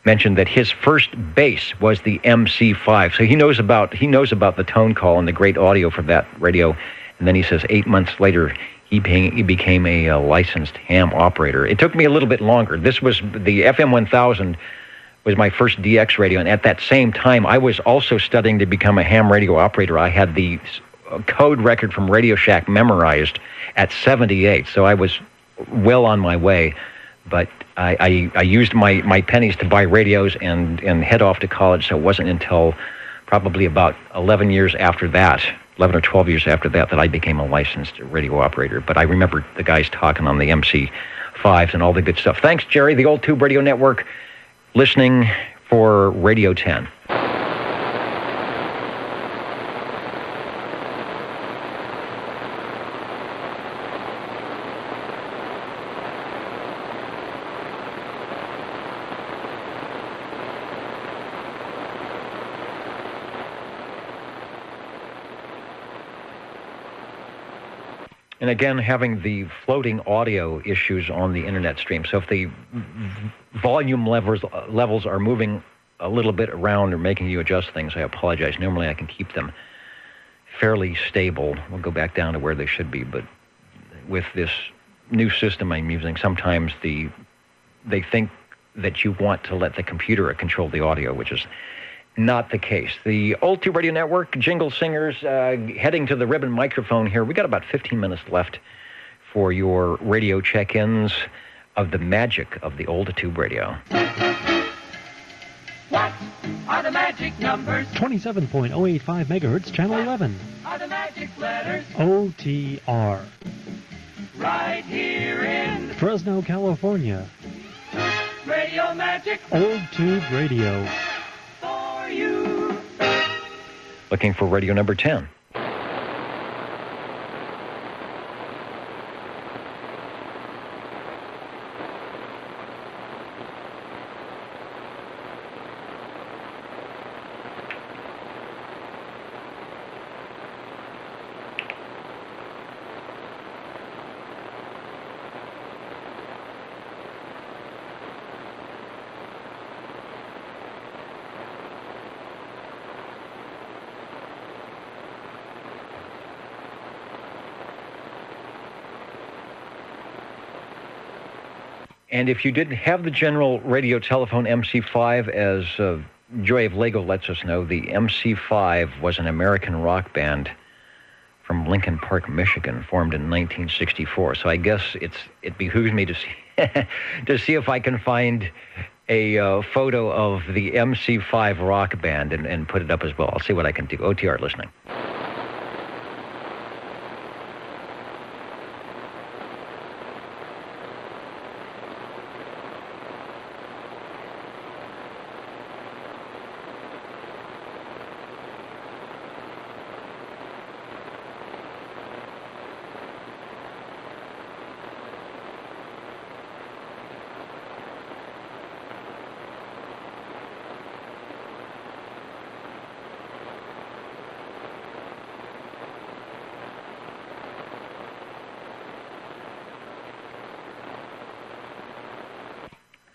mentioned that his first base was the MC5. So he knows about the tone call and the great audio for that radio. And then he says 8 months later, he became a licensed ham operator. It took me a little bit longer. This was the FM 1000 was my first DX radio, and at that same time, I was also studying to become a ham radio operator. I had the code record from Radio Shack memorized at 78, so I was well on my way. But I used my pennies to buy radios and head off to college, so it wasn't until probably about 11 years after that, 11 or 12 years after that, that I became a licensed radio operator. But I remember the guys talking on the MC5s and all the good stuff. Thanks, Jerry, the Old Tube Radio Network, listening for Radio 10. And again, having the floating audio issues on the internet stream. So if the volume levels are moving a little bit around or making you adjust things, I apologize. Normally I can keep them fairly stable. We'll go back down to where they should be. But with this new system I'm using, sometimes they think that you want to let the computer control the audio, which is not the case. The Old Tube Radio Network, Jingle Singers, heading to the ribbon microphone here. We got about 15 minutes left for your radio check-ins of the magic of the Old Tube Radio. What are the magic numbers? 27.085 megahertz, channel 11. Are the magic letters? OTR. Right here in Fresno, California. Radio Magic. Old Tube Radio. For you. Looking for radio number 10. And if you didn't have the General Radio Telephone MC5, as Joy of Lego lets us know, the MC5 was an American rock band from Lincoln Park, Michigan, formed in 1964. So I guess it behooves me to see if I can find a photo of the MC5 rock band and put it up as well. I'll see what I can do. OTR listening.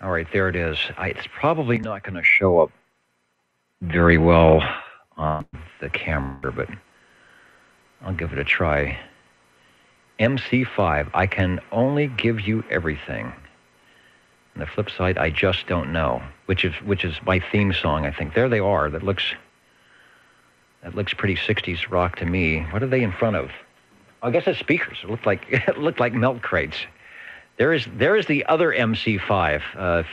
All right, there it is. It's probably not going to show up very well on the camera, but I'll give it a try MC5, I can only give you everything. And the flip side, I just don't know, which is my theme song, I think. There they are. That looks pretty 60s rock to me. What are they in front of? I guess it's speakers. It looked like milk crates. There is the other MC5.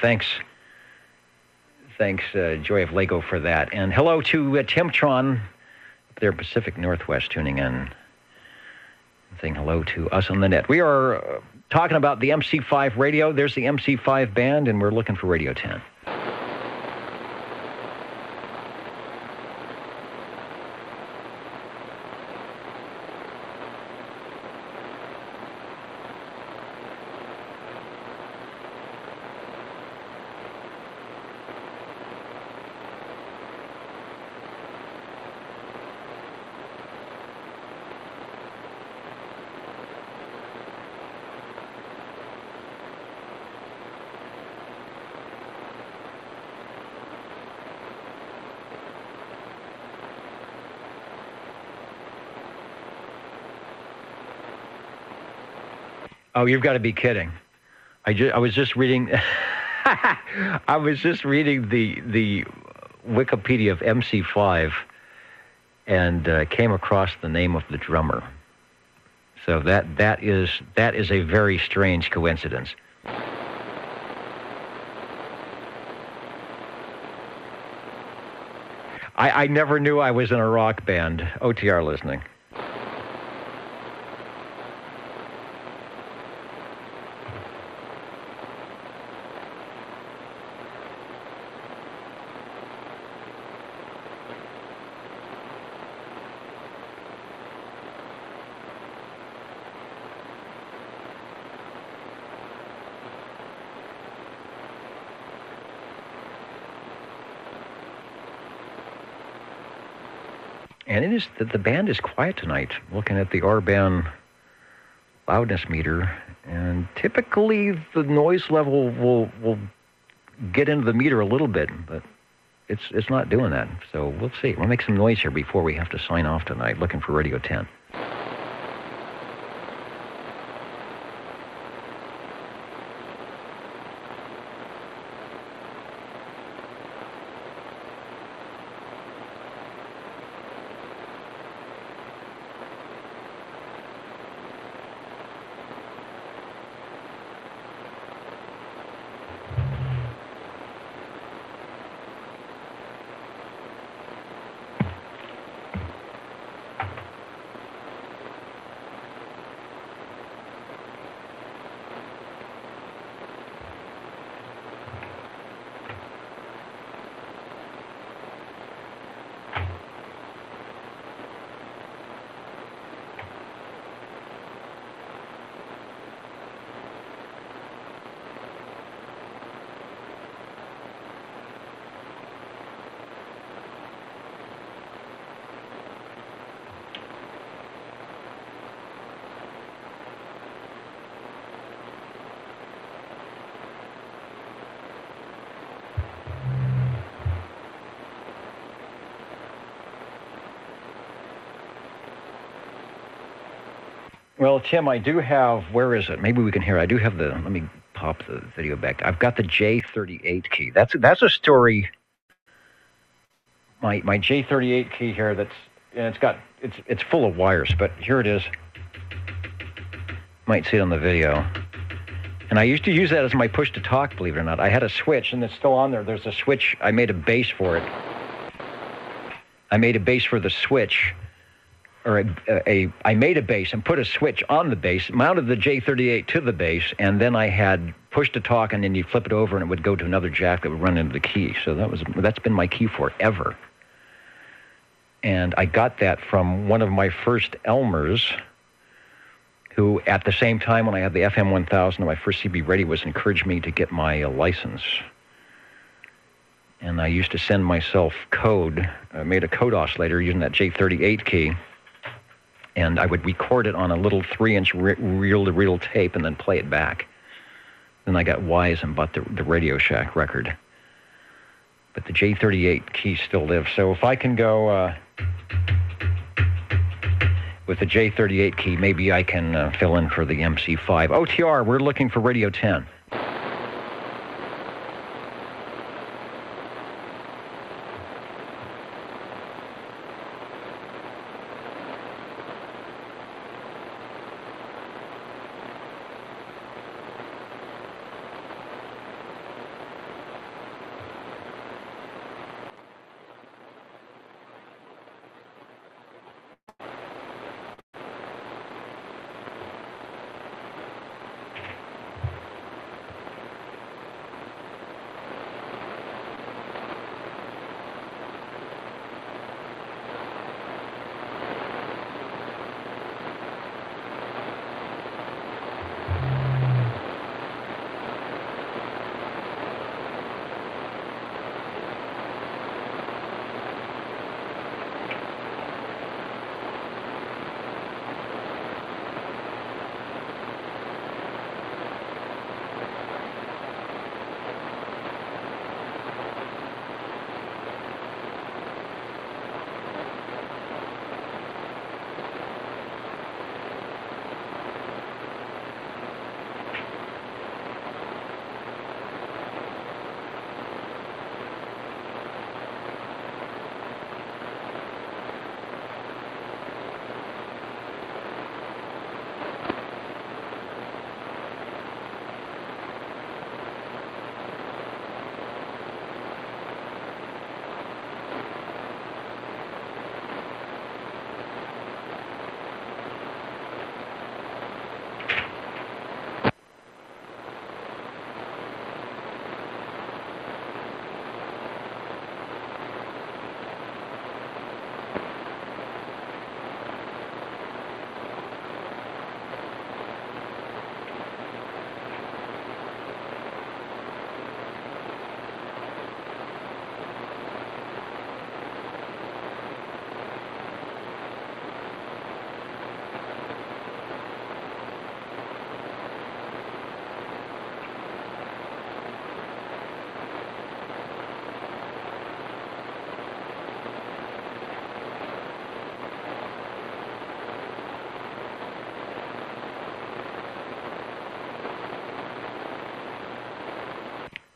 Thanks, Joy of Lego, for that. And hello to Timtron up there, Pacific Northwest, tuning in. Saying hello to us on the net. We are talking about the MC5 radio. There's the MC5 band, and we're looking for Radio 10. Oh, you've got to be kidding! I was just reading. I was just reading the Wikipedia of MC5, and came across the name of the drummer. So that is a very strange coincidence. I never knew I was in a rock band. OTR listening. And it is the band is quiet tonight. Looking at the R-band loudness meter, and typically the noise level will get into the meter a little bit, but it's not doing that. So we'll see. We'll make some noise here before we have to sign off tonight. Looking for Radio 10. Well, Tim, I do have, where is it? Maybe we can hear it. I do have let me pop the video back. I've got the J38 key. That's a story. My J38 key here, it's full of wires, but here it is. Might see it on the video. And I used to use that as my push to talk, believe it or not. I had a switch, and it's still on there. There's a switch. I made a base for it. I made a base for the switch. I made a base and put a switch on the base, mounted the J38 to the base, and then I had push to talk, and then you flip it over, and it would go to another jack that would run into the key. So that's been my key forever. And I got that from one of my first Elmers, who at the same time when I had the FM 1000 and my first CB radio was encouraged me to get my license. And I used to send myself code. I made a code oscillator using that J38 key. And I would record it on a little 3-inch reel-to-reel tape and then play it back. Then I got wise and bought the Radio Shack record. But the J38 key still lives. So if I can go with the J38 key, maybe I can fill in for the MC5. OTR, we're looking for Radio 10.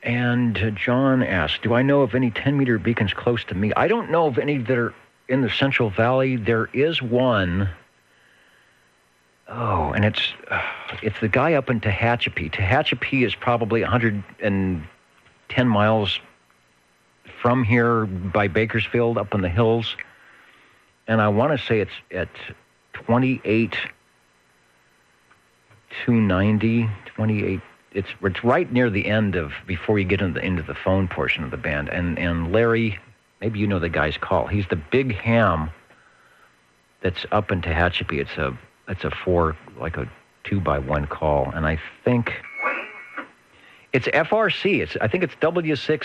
And John asked, do I know of any 10-meter beacons close to me? I don't know of any that are in the Central Valley. There is one. Oh, and it's the guy up in Tehachapi. Tehachapi is probably 110 miles from here by Bakersfield up in the hills. And I want to say it's at 28. It's right near the end of, before you get into the phone portion of the band. And Larry, maybe you know the guy's call. He's the big ham that's up in Tehachapi. It's a 2x1 call. And I think it's FRC. I think it's W6.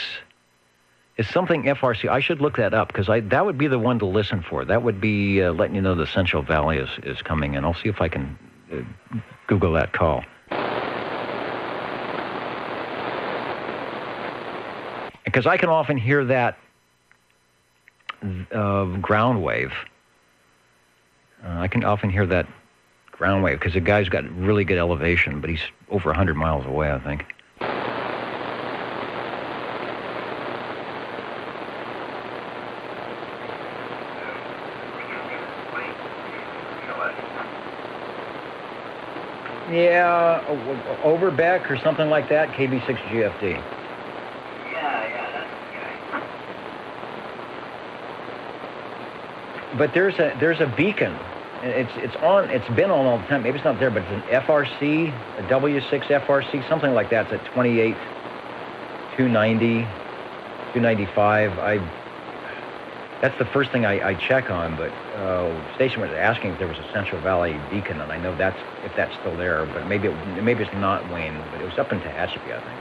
It's something FRC. I should look that up because that would be the one to listen for. That would be letting you know the Central Valley is coming in. I'll see if I can Google that call. Because I can often hear that ground wave. I can often hear that ground wave because the guy's got really good elevation, but he's over 100 miles away, I think. Yeah, Overbeck or something like that, KB6GFD. But there's a beacon. It's been on all the time. Maybe it's not there, but it's an FRC, a W6 FRC, something like that. It's at 28, 290, 295. That's the first thing I check on. But the station was asking if there was a Central Valley beacon, and I know if that's still there. But maybe it's not, Wayne. But it was up in Tehachapi, I think.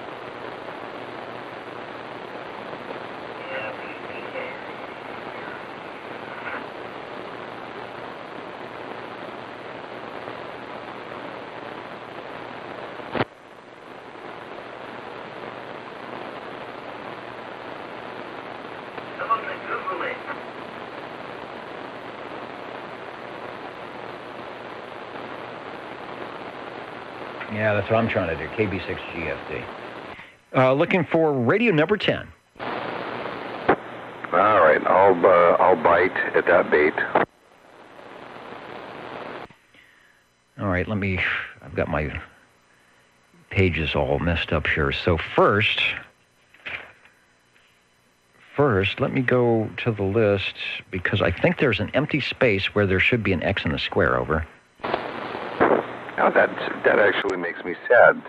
Yeah, that's what I'm trying to do, KB6GFD. Looking for radio number 10. All right, I'll bite at that bait. All right, I've got my pages all messed up here. So first, let me go to the list, because I think there's an empty space where there should be an X in the square, over. Oh, that actually makes me sad.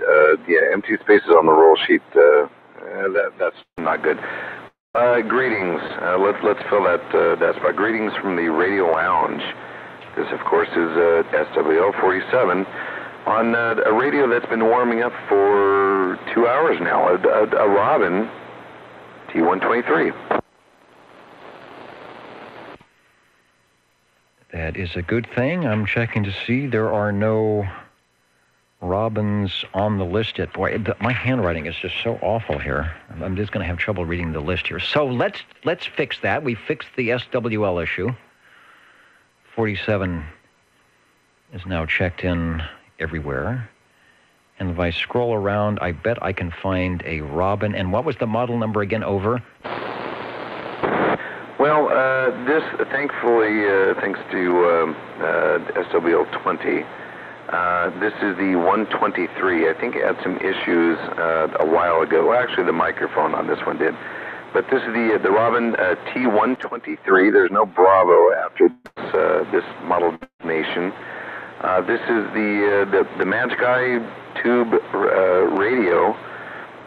Yeah, empty spaces on the roll sheet, that's not good. Greetings. Let's fill that spot. Greetings from the Radio Lounge. This, of course, is SWL 47 on a radio that's been warming up for 2 hours now. A Robin T123. That is a good thing. I'm checking to see there are no Robins on the list yet. Boy, my handwriting is just so awful here. I'm just going to have trouble reading the list here. So let's fix that. We fixed the SWL issue. 47 is now checked in everywhere. And if I scroll around, I bet I can find a Robin. And what was the model number again, over? Well, this, thankfully, thanks to SWL 20, this is the 123. I think it had some issues a while ago. Well, actually, the microphone on this one did. But this is the Robin T123. There's no Bravo after this model nation. This is the Magic Eye tube radio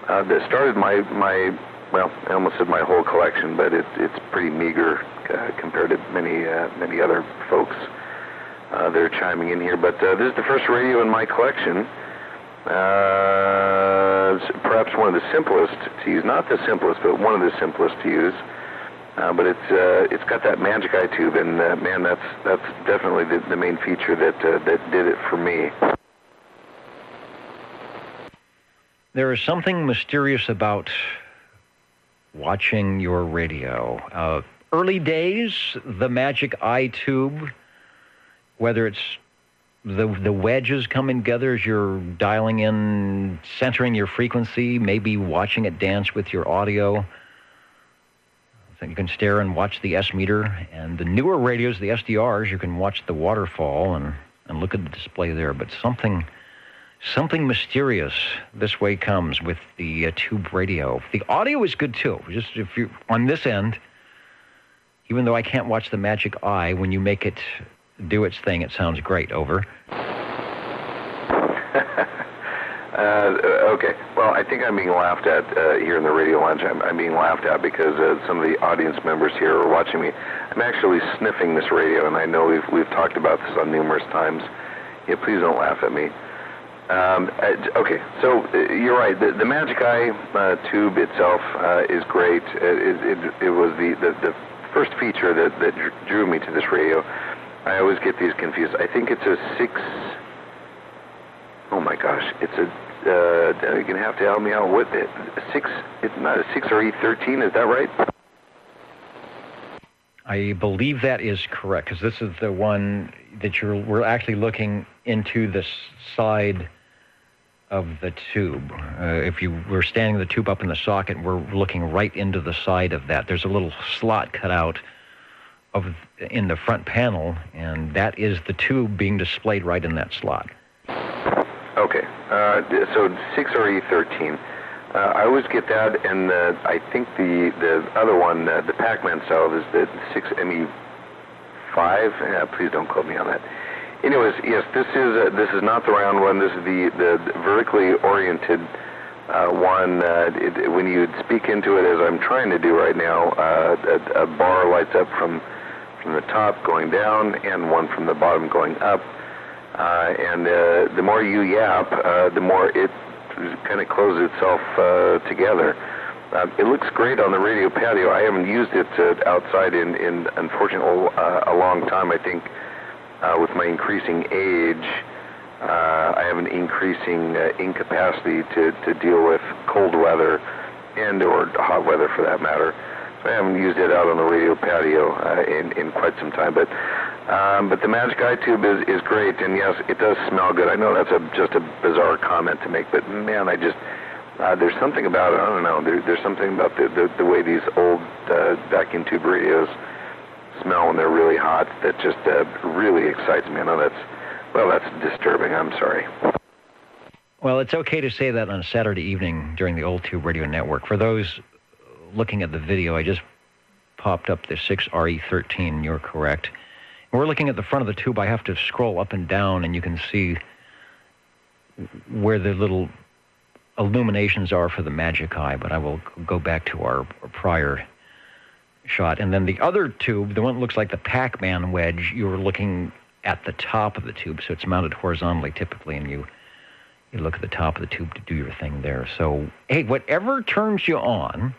that started my well, I almost said my whole collection, but it's pretty meager compared to many other folks that are chiming in here. But this is the first radio in my collection. It's perhaps one of the simplest to use. Not the simplest, but one of the simplest to use. But it's got that Magic Eye tube, and man, that's definitely the main feature that did it for me. There is something mysterious about watching your radio. Early days, the Magic Eye tube, whether it's the wedges coming together as you're dialing in, centering your frequency, maybe watching it dance with your audio. So you can stare and watch the S-meter. And the newer radios, the SDRs, you can watch the waterfall and look at the display there. But something mysterious this way comes with the tube radio. The audio is good too. Just if you on this end, even though I can't watch the Magic Eye, when you make it do its thing, it sounds great. Over. Okay. Well, I think I'm being laughed at here in the Radio Lounge. I'm being laughed at because some of the audience members here are watching me. I'm actually sniffing this radio, and I know we've talked about this on numerous times. Yeah, please don't laugh at me. Okay, so you're right. The Magic Eye tube itself is great. It was the first feature that drew me to this radio. I always get these confused. I think it's a 6. Oh my gosh, it's a. You're gonna have to help me out with it. 6. It's not a 6 or E13. Is that right? I believe that is correct, because this is the one that we're actually looking into the side of the tube. If you were standing the tube up in the socket, we're looking right into the side of that. There's a little slot cut out in the front panel, and that is the tube being displayed right in that slot. Okay, so 6 or E13. I always get that, and I think the other one, the Pac-Man style, is the 6ME5. Please don't quote me on that. Anyways, yes, this is not the round one. This is the vertically oriented one. When you speak into it, as I'm trying to do right now, a bar lights up from the top going down, and one from the bottom going up. And the more you yap, the more it kind of closes itself together. It looks great on the radio patio. I haven't used it outside in unfortunately, a long time. I think with my increasing age, I have an increasing incapacity to deal with cold weather and or hot weather for that matter. So I haven't used it out on the radio patio in quite some time. But But the Magic Eye Tube is great, and yes, it does smell good. I know that's just a bizarre comment to make, but man, there's something about it. I don't know. There's something about the way these old vacuum tube radios smell when they're really hot that just really excites me. I know that's disturbing. I'm sorry. Well, it's okay to say that on a Saturday evening during the Old Tube Radio Network. For those looking at the video, I just popped up the 6RE13. You're correct. When we're looking at the front of the tube, I have to scroll up and down, and you can see where the little illuminations are for the Magic Eye, but I will go back to our prior shot. And then the other tube, the one that looks like the Pac-Man wedge, you were looking at the top of the tube, so it's mounted horizontally typically, and you look at the top of the tube to do your thing there. So, hey, whatever turns you on,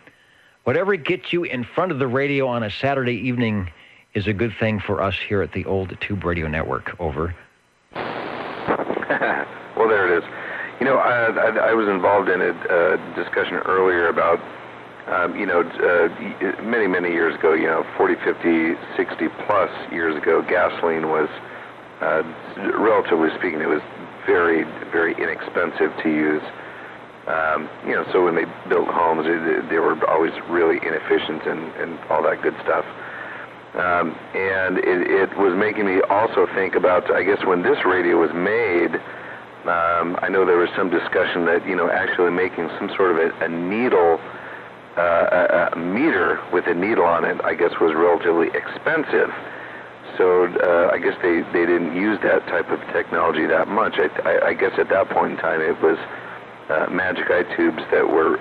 whatever gets you in front of the radio on a Saturday evening is a good thing for us here at the Old Tube Radio Network. Over. Well, there it is. You know, I was involved in a discussion earlier about, many, many years ago, 40, 50, 60 plus years ago, gasoline was, relatively speaking, it was very, very inexpensive to use. So when they built homes, they were always really inefficient and all that good stuff. And it was making me also think about, I guess, when this radio was made, I know there was some discussion that, actually making some sort of a needle, a meter with a needle on it, I guess, was relatively expensive. So I guess they didn't use that type of technology that much. I guess at that point in time it was Magic Eye tubes that were,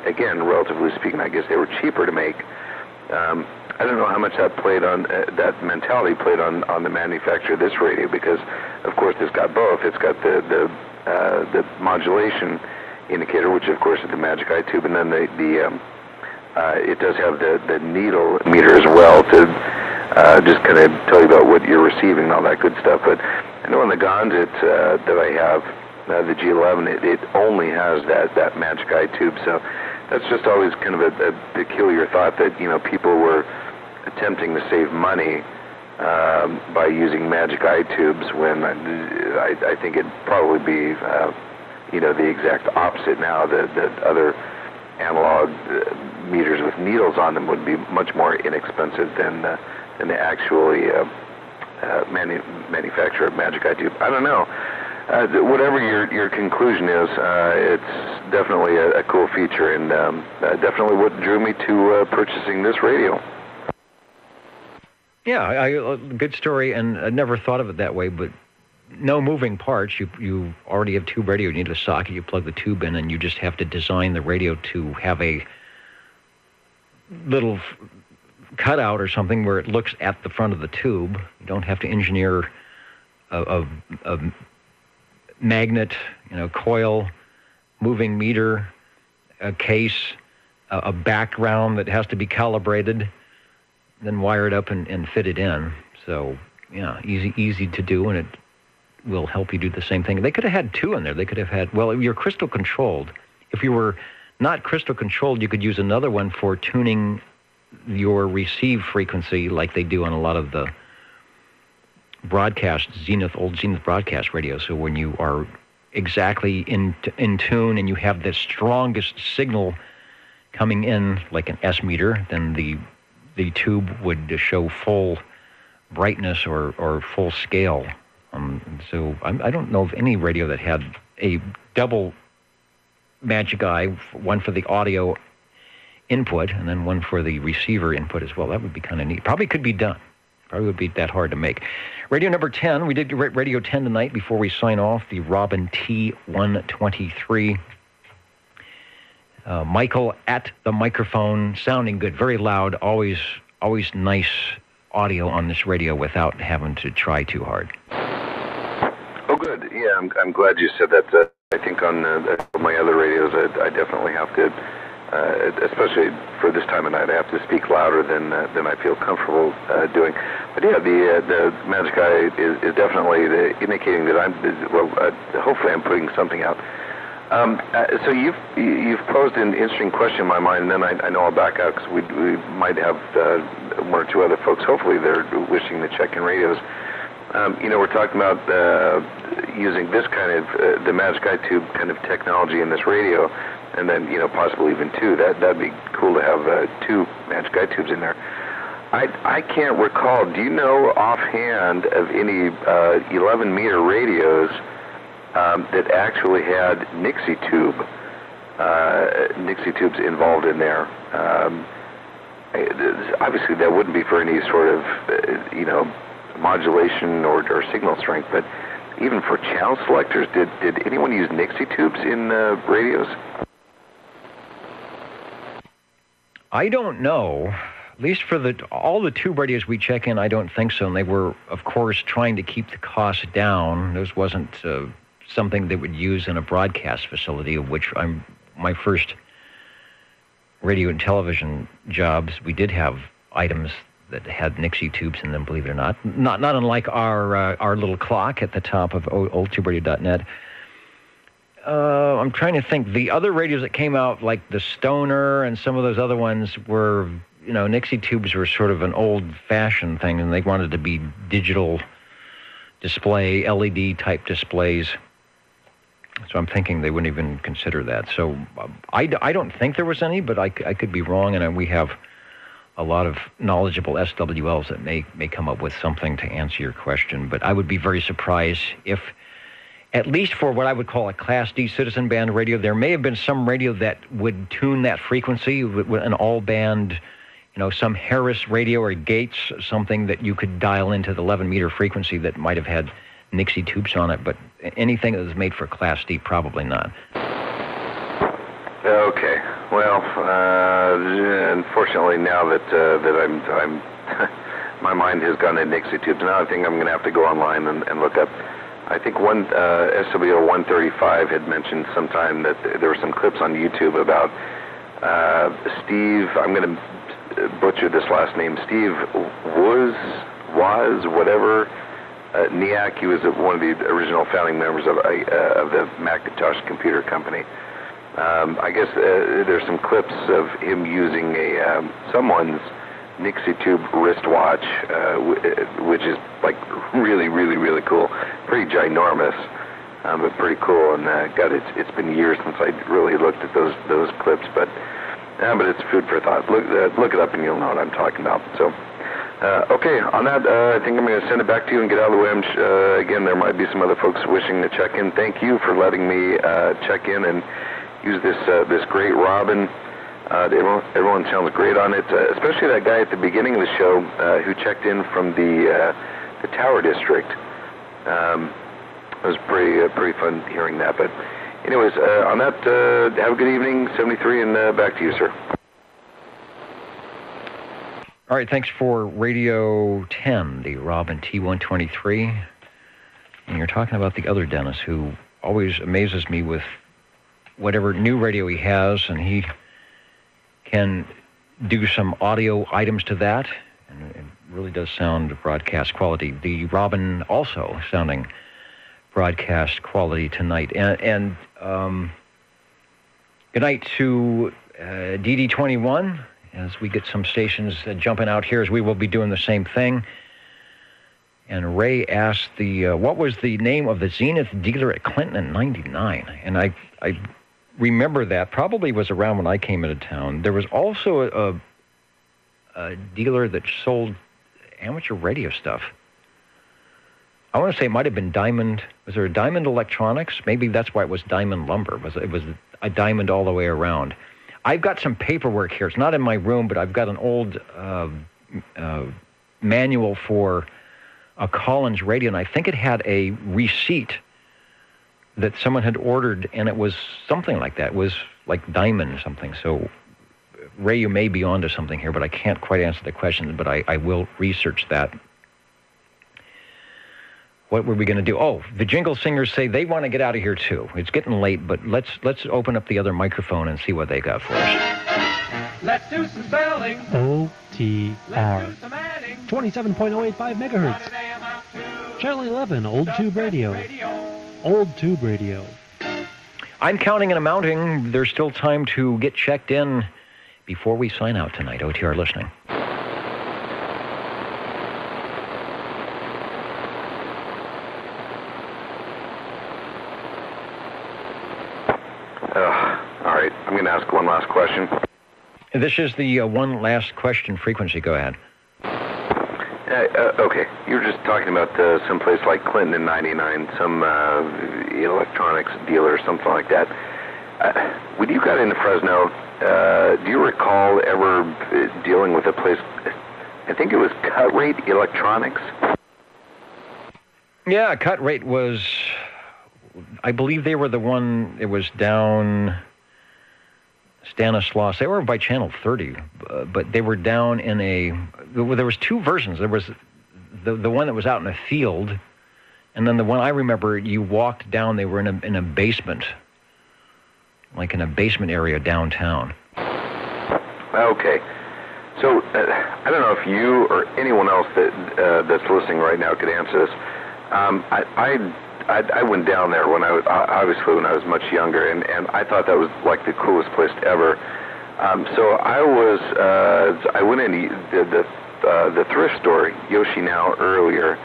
again, relatively speaking, I guess they were cheaper to make. I don't know how much that played on, that mentality played on the manufacture of this radio, because, of course, it's got both. It's got the modulation indicator, which, of course, is the Magic Eye tube, and then it does have the needle meter as well to just kind of tell you about what you're receiving and all that good stuff. But I know on the Gondit that I have, the G11, it only has that Magic Eye tube. So that's just always kind of a peculiar thought that, people were attempting to save money by using Magic Eye tubes, when I think it'd probably be, the exact opposite now. That other analog meters with needles on them would be much more inexpensive than the actually manufacture of Magic Eye tube. I don't know. Whatever your conclusion is, it's definitely a cool feature, and definitely what drew me to purchasing this radio. Yeah, good story, and I never thought of it that way, but no moving parts. You already have tube radio. You need a socket. You plug the tube in, and you just have to design the radio to have a little cutout or something where it looks at the front of the tube. You don't have to engineer a magnet, coil, moving meter, a case, a background that has to be calibrated, then wire it up and fit it in. So, yeah, easy to do, and it will help you do the same thing. They could have had two in there. They could have had, well, you're crystal controlled. If you were not crystal controlled, you could use another one for tuning your receive frequency like they do on a lot of the broadcast, old Zenith broadcast radio. So when you are exactly in tune and you have the strongest signal coming in, like an S meter, then the tube would show full brightness or full scale. So I don't know of any radio that had a double Magic Eye, one for the audio input and then one for the receiver input as well. That would be kind of neat. Probably could be done. Probably would be that hard to make. Radio number 10. We did Radio 10 tonight before we sign off. The Robin T123. Michael at the microphone, sounding good, very loud. Always nice audio on this radio without having to try too hard. Oh, good. Yeah, I'm glad you said that. I think on my other radios, I definitely have to, especially for this time of night, I have to speak louder than I feel comfortable doing. But yeah, the Magic Eye is definitely indicating that hopefully I'm putting something out. So you've posed an interesting question in my mind, and then I know I'll back out because we might have one or two other folks. Hopefully, they're wishing to check in radios. We're talking about using this kind of the Magic Eye Tube kind of technology in this radio, and then possibly even two. That'd be cool to have two Magic Eye Tubes in there. I can't recall. Do you know offhand of any 11-meter radios that actually had Nixie tubes involved in there? Obviously, that wouldn't be for any sort of modulation or signal strength, but even for channel selectors, did anyone use Nixie tubes in radios? I don't know. At least for all the tube radios we check in, I don't think so. And they were, of course, trying to keep the cost down. This wasn't something they would use in a broadcast facility, of which my first radio and television jobs, we did have items that had Nixie tubes in them, believe it or not. Not unlike our little clock at the top of oldtuberadio.net. I'm trying to think. The other radios that came out, like the Stoner and some of those other ones, were, Nixie tubes were sort of an old-fashioned thing, and they wanted to be digital display, LED-type displays. So I'm thinking they wouldn't even consider that. So I don't think there was any, but I could be wrong, and we have a lot of knowledgeable SWLs that may come up with something to answer your question. But I would be very surprised if, at least for what I would call a Class D citizen band radio, there may have been some radio that would tune that frequency with an all-band, some Harris radio or Gates, something that you could dial into the 11-meter frequency that might have had Nixie tubes on it, but anything that was made for Class D, probably not. Okay. Well, unfortunately, now that I'm my mind has gone to Nixie tubes. Now I think I'm going to have to go online and look up. I think one SWL 135 had mentioned sometime that there were some clips on YouTube about Steve. I'm going to butcher this last name. Steve was whatever. NIAC. He was one of the original founding members of the Macintosh Computer Company. I guess there's some clips of him using someone's Nixie tube wristwatch, which is like really, really, really cool. Pretty ginormous, but pretty cool. And it's been years since I really looked at those clips, but it's food for thought. Look it up and you'll know what I'm talking about. So. Okay, on that, I think I'm going to send it back to you and get out of the way. Again, there might be some other folks wishing to check in. Thank you for letting me check in and use this great Robin. Everyone sounds great on it, especially that guy at the beginning of the show who checked in from the Tower District. It was pretty fun hearing that. But anyways, on that, have a good evening, 73, and back to you, sir. All right, thanks for Radio 10, the Robin T123. And you're talking about the other Dennis, who always amazes me with whatever new radio he has, and he can do some audio items to that, and it really does sound broadcast quality. The Robin also sounding broadcast quality tonight. And good night to DD21. As we get some stations jumping out here, as we will be doing the same thing. And Ray asked what was the name of the Zenith dealer at Clinton in '99? And I remember that. Probably was around when I came into town. There was also a dealer that sold amateur radio stuff. I want to say it might have been Diamond. Was there a Diamond Electronics? Maybe that's why it was Diamond Lumber. It was a diamond all the way around. I've got some paperwork here. It's not in my room, but I've got an old manual for a Collins radio, and I think it had a receipt that someone had ordered, and it was something like that. It was like diamond or something. So, Ray, you may be onto something here, but I can't quite answer the question, but I will research that. What were we going to do? Oh, the Jingle Singers say they want to get out of here, too. It's getting late, but let's open up the other microphone and see what they got for us. Let's do some spelling. OTR. 27.085 megahertz. Channel 11, Old Tube Radio. Old Tube Radio. I'm counting and amounting. There's still time to get checked in before we sign out tonight. OTR listening. All right, I'm going to ask one last question. This is the one last question frequency. Go ahead. Okay, you were just talking about some place like Clinton in 99, some electronics dealer or something like that. When you got into Fresno, do you recall ever dealing with a place, I think it was Cut Rate Electronics? Yeah, Cut Rate was, I believe they were the one, it was down Stanislaus. They were by Channel 30, but they were down in there was two versions. There was the one that was out in a field, and then the one I remember, you walked down, they were in a basement, like in a basement area downtown. Okay. So, I don't know if you or anyone else that's listening right now could answer this. I went down there when I was much younger, and I thought that was like the coolest place ever. So I went in the thrift store, Yoshi Now, earlier,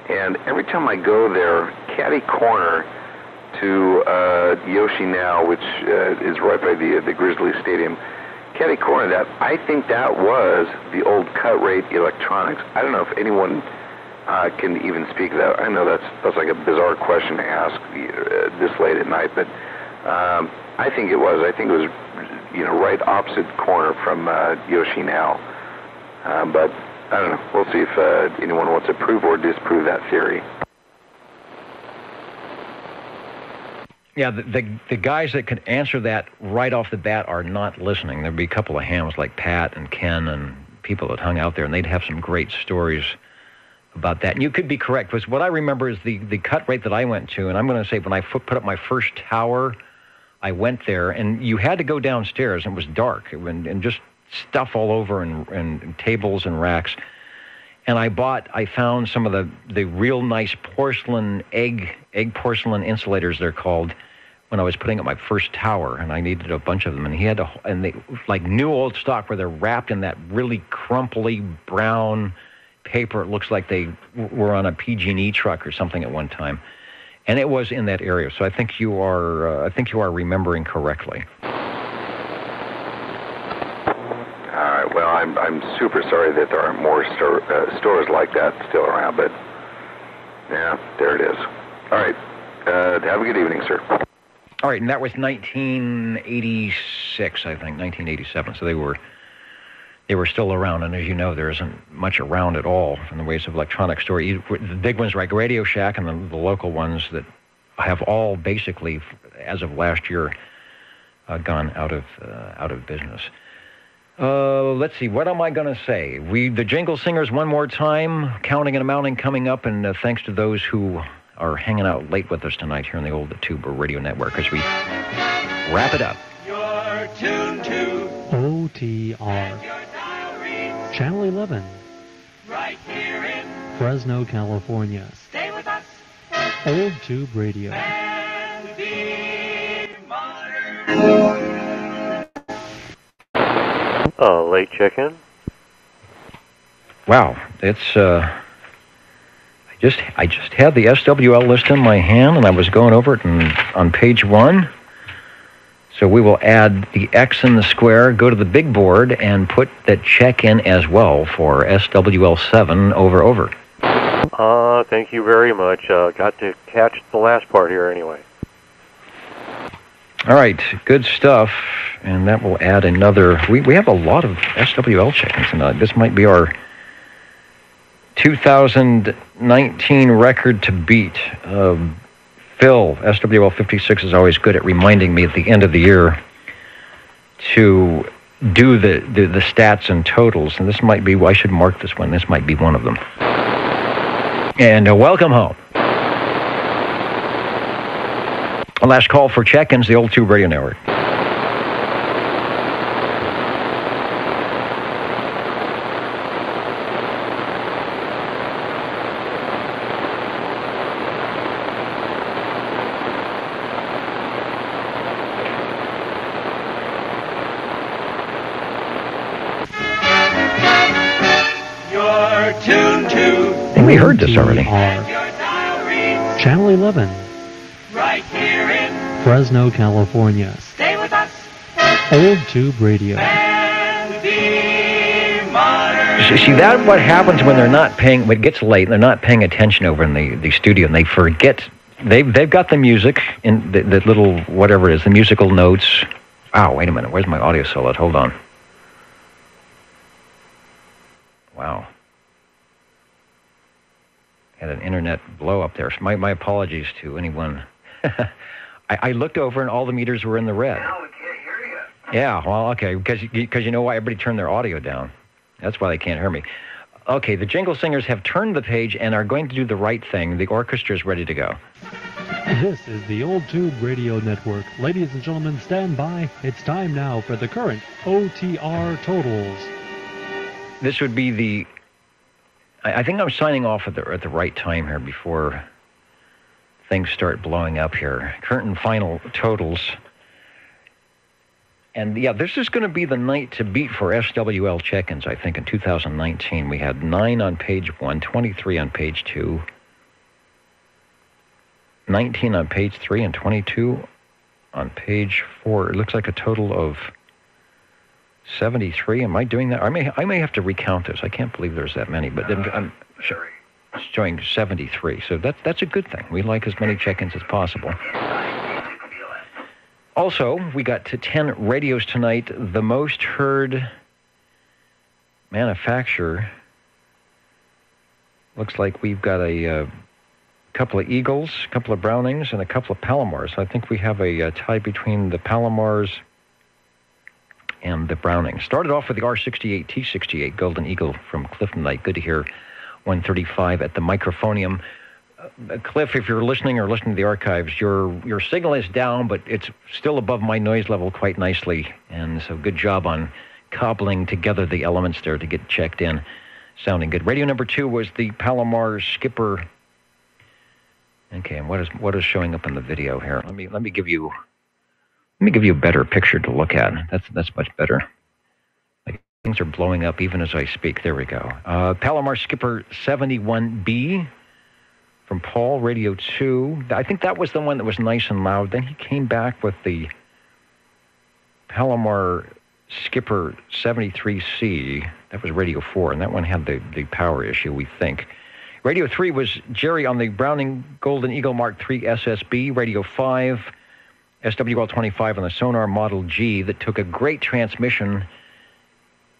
and every time I go there, catty corner to Yoshi Now, which is right by the Grizzly Stadium, catty corner that, I think that was the old Cut Rate Electronics. I don't know if anyone can even speak of that. I know that's like a bizarre question to ask this late at night, but I think it was. I think it was, right opposite corner from Yoshi Now. But I don't know. We'll see if anyone wants to prove or disprove that theory. Yeah, the guys that could answer that right off the bat are not listening. There'd be a couple of hams like Pat and Ken and people that hung out there, and they'd have some great stories about that. And you could be correct, because what I remember is the Cut Rate that I went to, and I'm going to say when I put up my first tower, I went there, and you had to go downstairs, and it was dark, and just stuff all over, and tables and racks. And I found some of the real nice porcelain, egg porcelain insulators, they're called, when I was putting up my first tower, and I needed a bunch of them. And they like new old stock, where they're wrapped in that really crumply brown paper. It looks like they were on a PG&E truck or something at one time, and it was in that area. So I think you are remembering correctly. All right. Well, I'm super sorry that there aren't more stores like that still around, but yeah, there it is. All right. Have a good evening, sir. All right, and that was 1986, I think, 1987. So they were still around, and as you know, there isn't much around at all in the ways of electronic store. The big ones like Radio Shack, and the local ones that have all basically, as of last year, gone out of business. Let's see, what am I going to say? The Jingle Singers one more time, counting and amounting coming up, and thanks to those who are hanging out late with us tonight here on the Old Tube Radio Network as we wrap it up. You're tuned to OTR, Channel 11, right here in Fresno, California. Stay with us. Old Tube Radio. And be modern. Late check-in. Wow, it's I just had the SWL list in my hand, and I was going over it on page 1. So we will add the X in the square, go to the big board, and put that check in as well for SWL7 over. Thank you very much. Got to catch the last part here anyway. All right, good stuff. And that will add another. We have a lot of SWL check-ins tonight. This might be our 2019 record to beat. Phil, SWL 56 is always good at reminding me at the end of the year to do the stats and totals, and this might be, I should mark this one, this might be one of them. And welcome home. Last call for check-ins, the Old Tube Radio Network. we heard this already. Channel 11. Right here in Fresno, California. Stay with us. Old Tube Radio. See, that's what happens when they're not paying, when it gets late and they're not paying attention over in the studio, and they forget, they've got the music, in the little, whatever it is, the musical notes. Wow, wait a minute, where's my audio solo? Hold on. Wow. Had an internet blow up there. So my apologies to anyone. I looked over and all the meters were in the red. Now we can't hear you. Yeah, well, okay, because you know why everybody turned their audio down. That's why they can't hear me. Okay, the Jingle Singers have turned the page and are going to do the right thing. The orchestra is ready to go. This is the Old Tube Radio Network. Ladies and gentlemen, stand by. It's time now for the current OTR totals. This would be the... I think I'm signing off at the right time here before things start blowing up here. Current and final totals. And yeah, this is going to be the night to beat for SWL check-ins, I think, in 2019. We had 9 on page 1, 23 on page 2, 19 on page 3, and 22 on page 4. It looks like a total of 73. Am I doing that? I may have to recount this. I can't believe there's that many, but I'm showing 73. So that's a good thing. We like as many check-ins as possible. Also, we got to 10 radios tonight. The most heard manufacturer looks like we've got a couple of Eagles, a couple of Brownings, and a couple of Palomars. I think we have a tie between the Palomars and the Brownings. Started off with the R68 T68 Golden Eagle from Clifton Knight. Good to hear 135 at the Microphonium. Cliff, if you're listening or listening to the archives, your signal is down, but it's still above my noise level quite nicely. And so good job on cobbling together the elements there to get checked in. Sounding good. Radio number 2 was the Palomar Skipper. Okay, and what is showing up in the video here? Let me give you a better picture to look at. That's much better. Like, things are blowing up even as I speak. There we go. Palomar Skipper 71B. From Paul, Radio 2. I think that was the one that was nice and loud. Then he came back with the Palomar Skipper 73C. That was Radio 4, and that one had the power issue, we think. Radio 3 was Jerry on the Browning Golden Eagle Mark III SSB. Radio 5, SWL 25 on the Sonar Model G that took a great transmission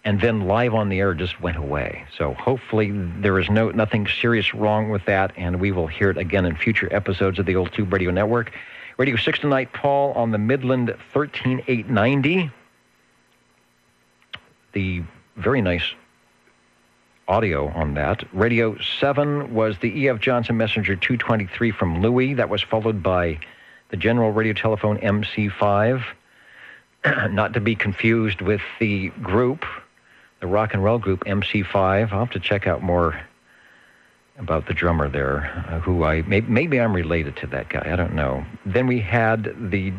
and then live on the air just went away. So hopefully there is nothing serious wrong with that, and we will hear it again in future episodes of the Old Tube Radio Network. Radio 6 tonight, Paul on the Midland 13890. The very nice audio on that. Radio 7 was the E.F. Johnson Messenger 223 from Louis. That was followed by the General Radio Telephone MC5. Not to be confused with the group, the rock and roll group MC5. I'll have to check out more about the drummer there, who maybe I'm related to that guy. I don't know. Then we had the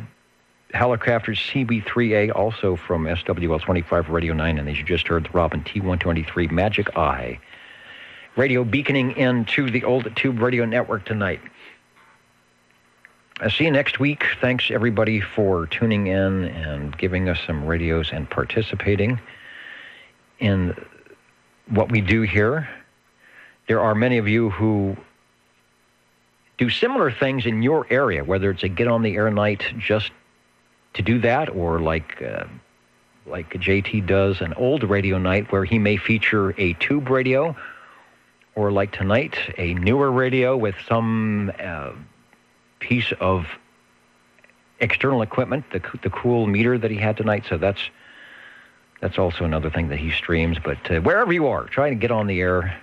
Hallicrafters CB3A, also from SWL 25 Radio 9, and as you just heard, the Robin T123 Magic Eye. Radio beaconing into the Old Tube Radio Network tonight. I'll see you next week. Thanks, everybody, for tuning in and giving us some radios and participating in what we do here. There are many of you who do similar things in your area, whether it's a get-on-the-air night just to do that, or like JT does an old radio night where he may feature a tube radio, or like tonight, a newer radio with some piece of external equipment, the cool meter that he had tonight. So that's also another thing that he streams. But wherever you are, try to get on the air.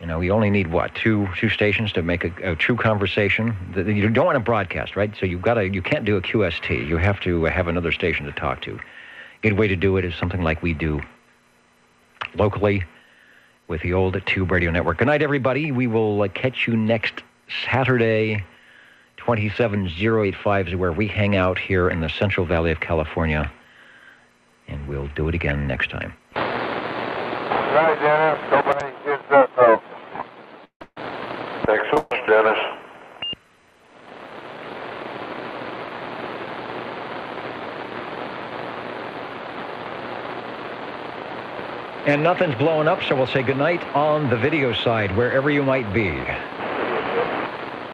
You know, you only need, what, two stations to make a true conversation. You don't want to broadcast, right? So you can't do a QST. You have to have another station to talk to. Good way to do it is something like we do locally with the Old Tube Radio Network. Good night, everybody. We will catch you next Saturday. 27085 is where we hang out here in the Central Valley of California. And we'll do it again next time. Right, Dennis. Nobody gets that, though. And nothing's blowing up, so we'll say goodnight on the video side, wherever you might be.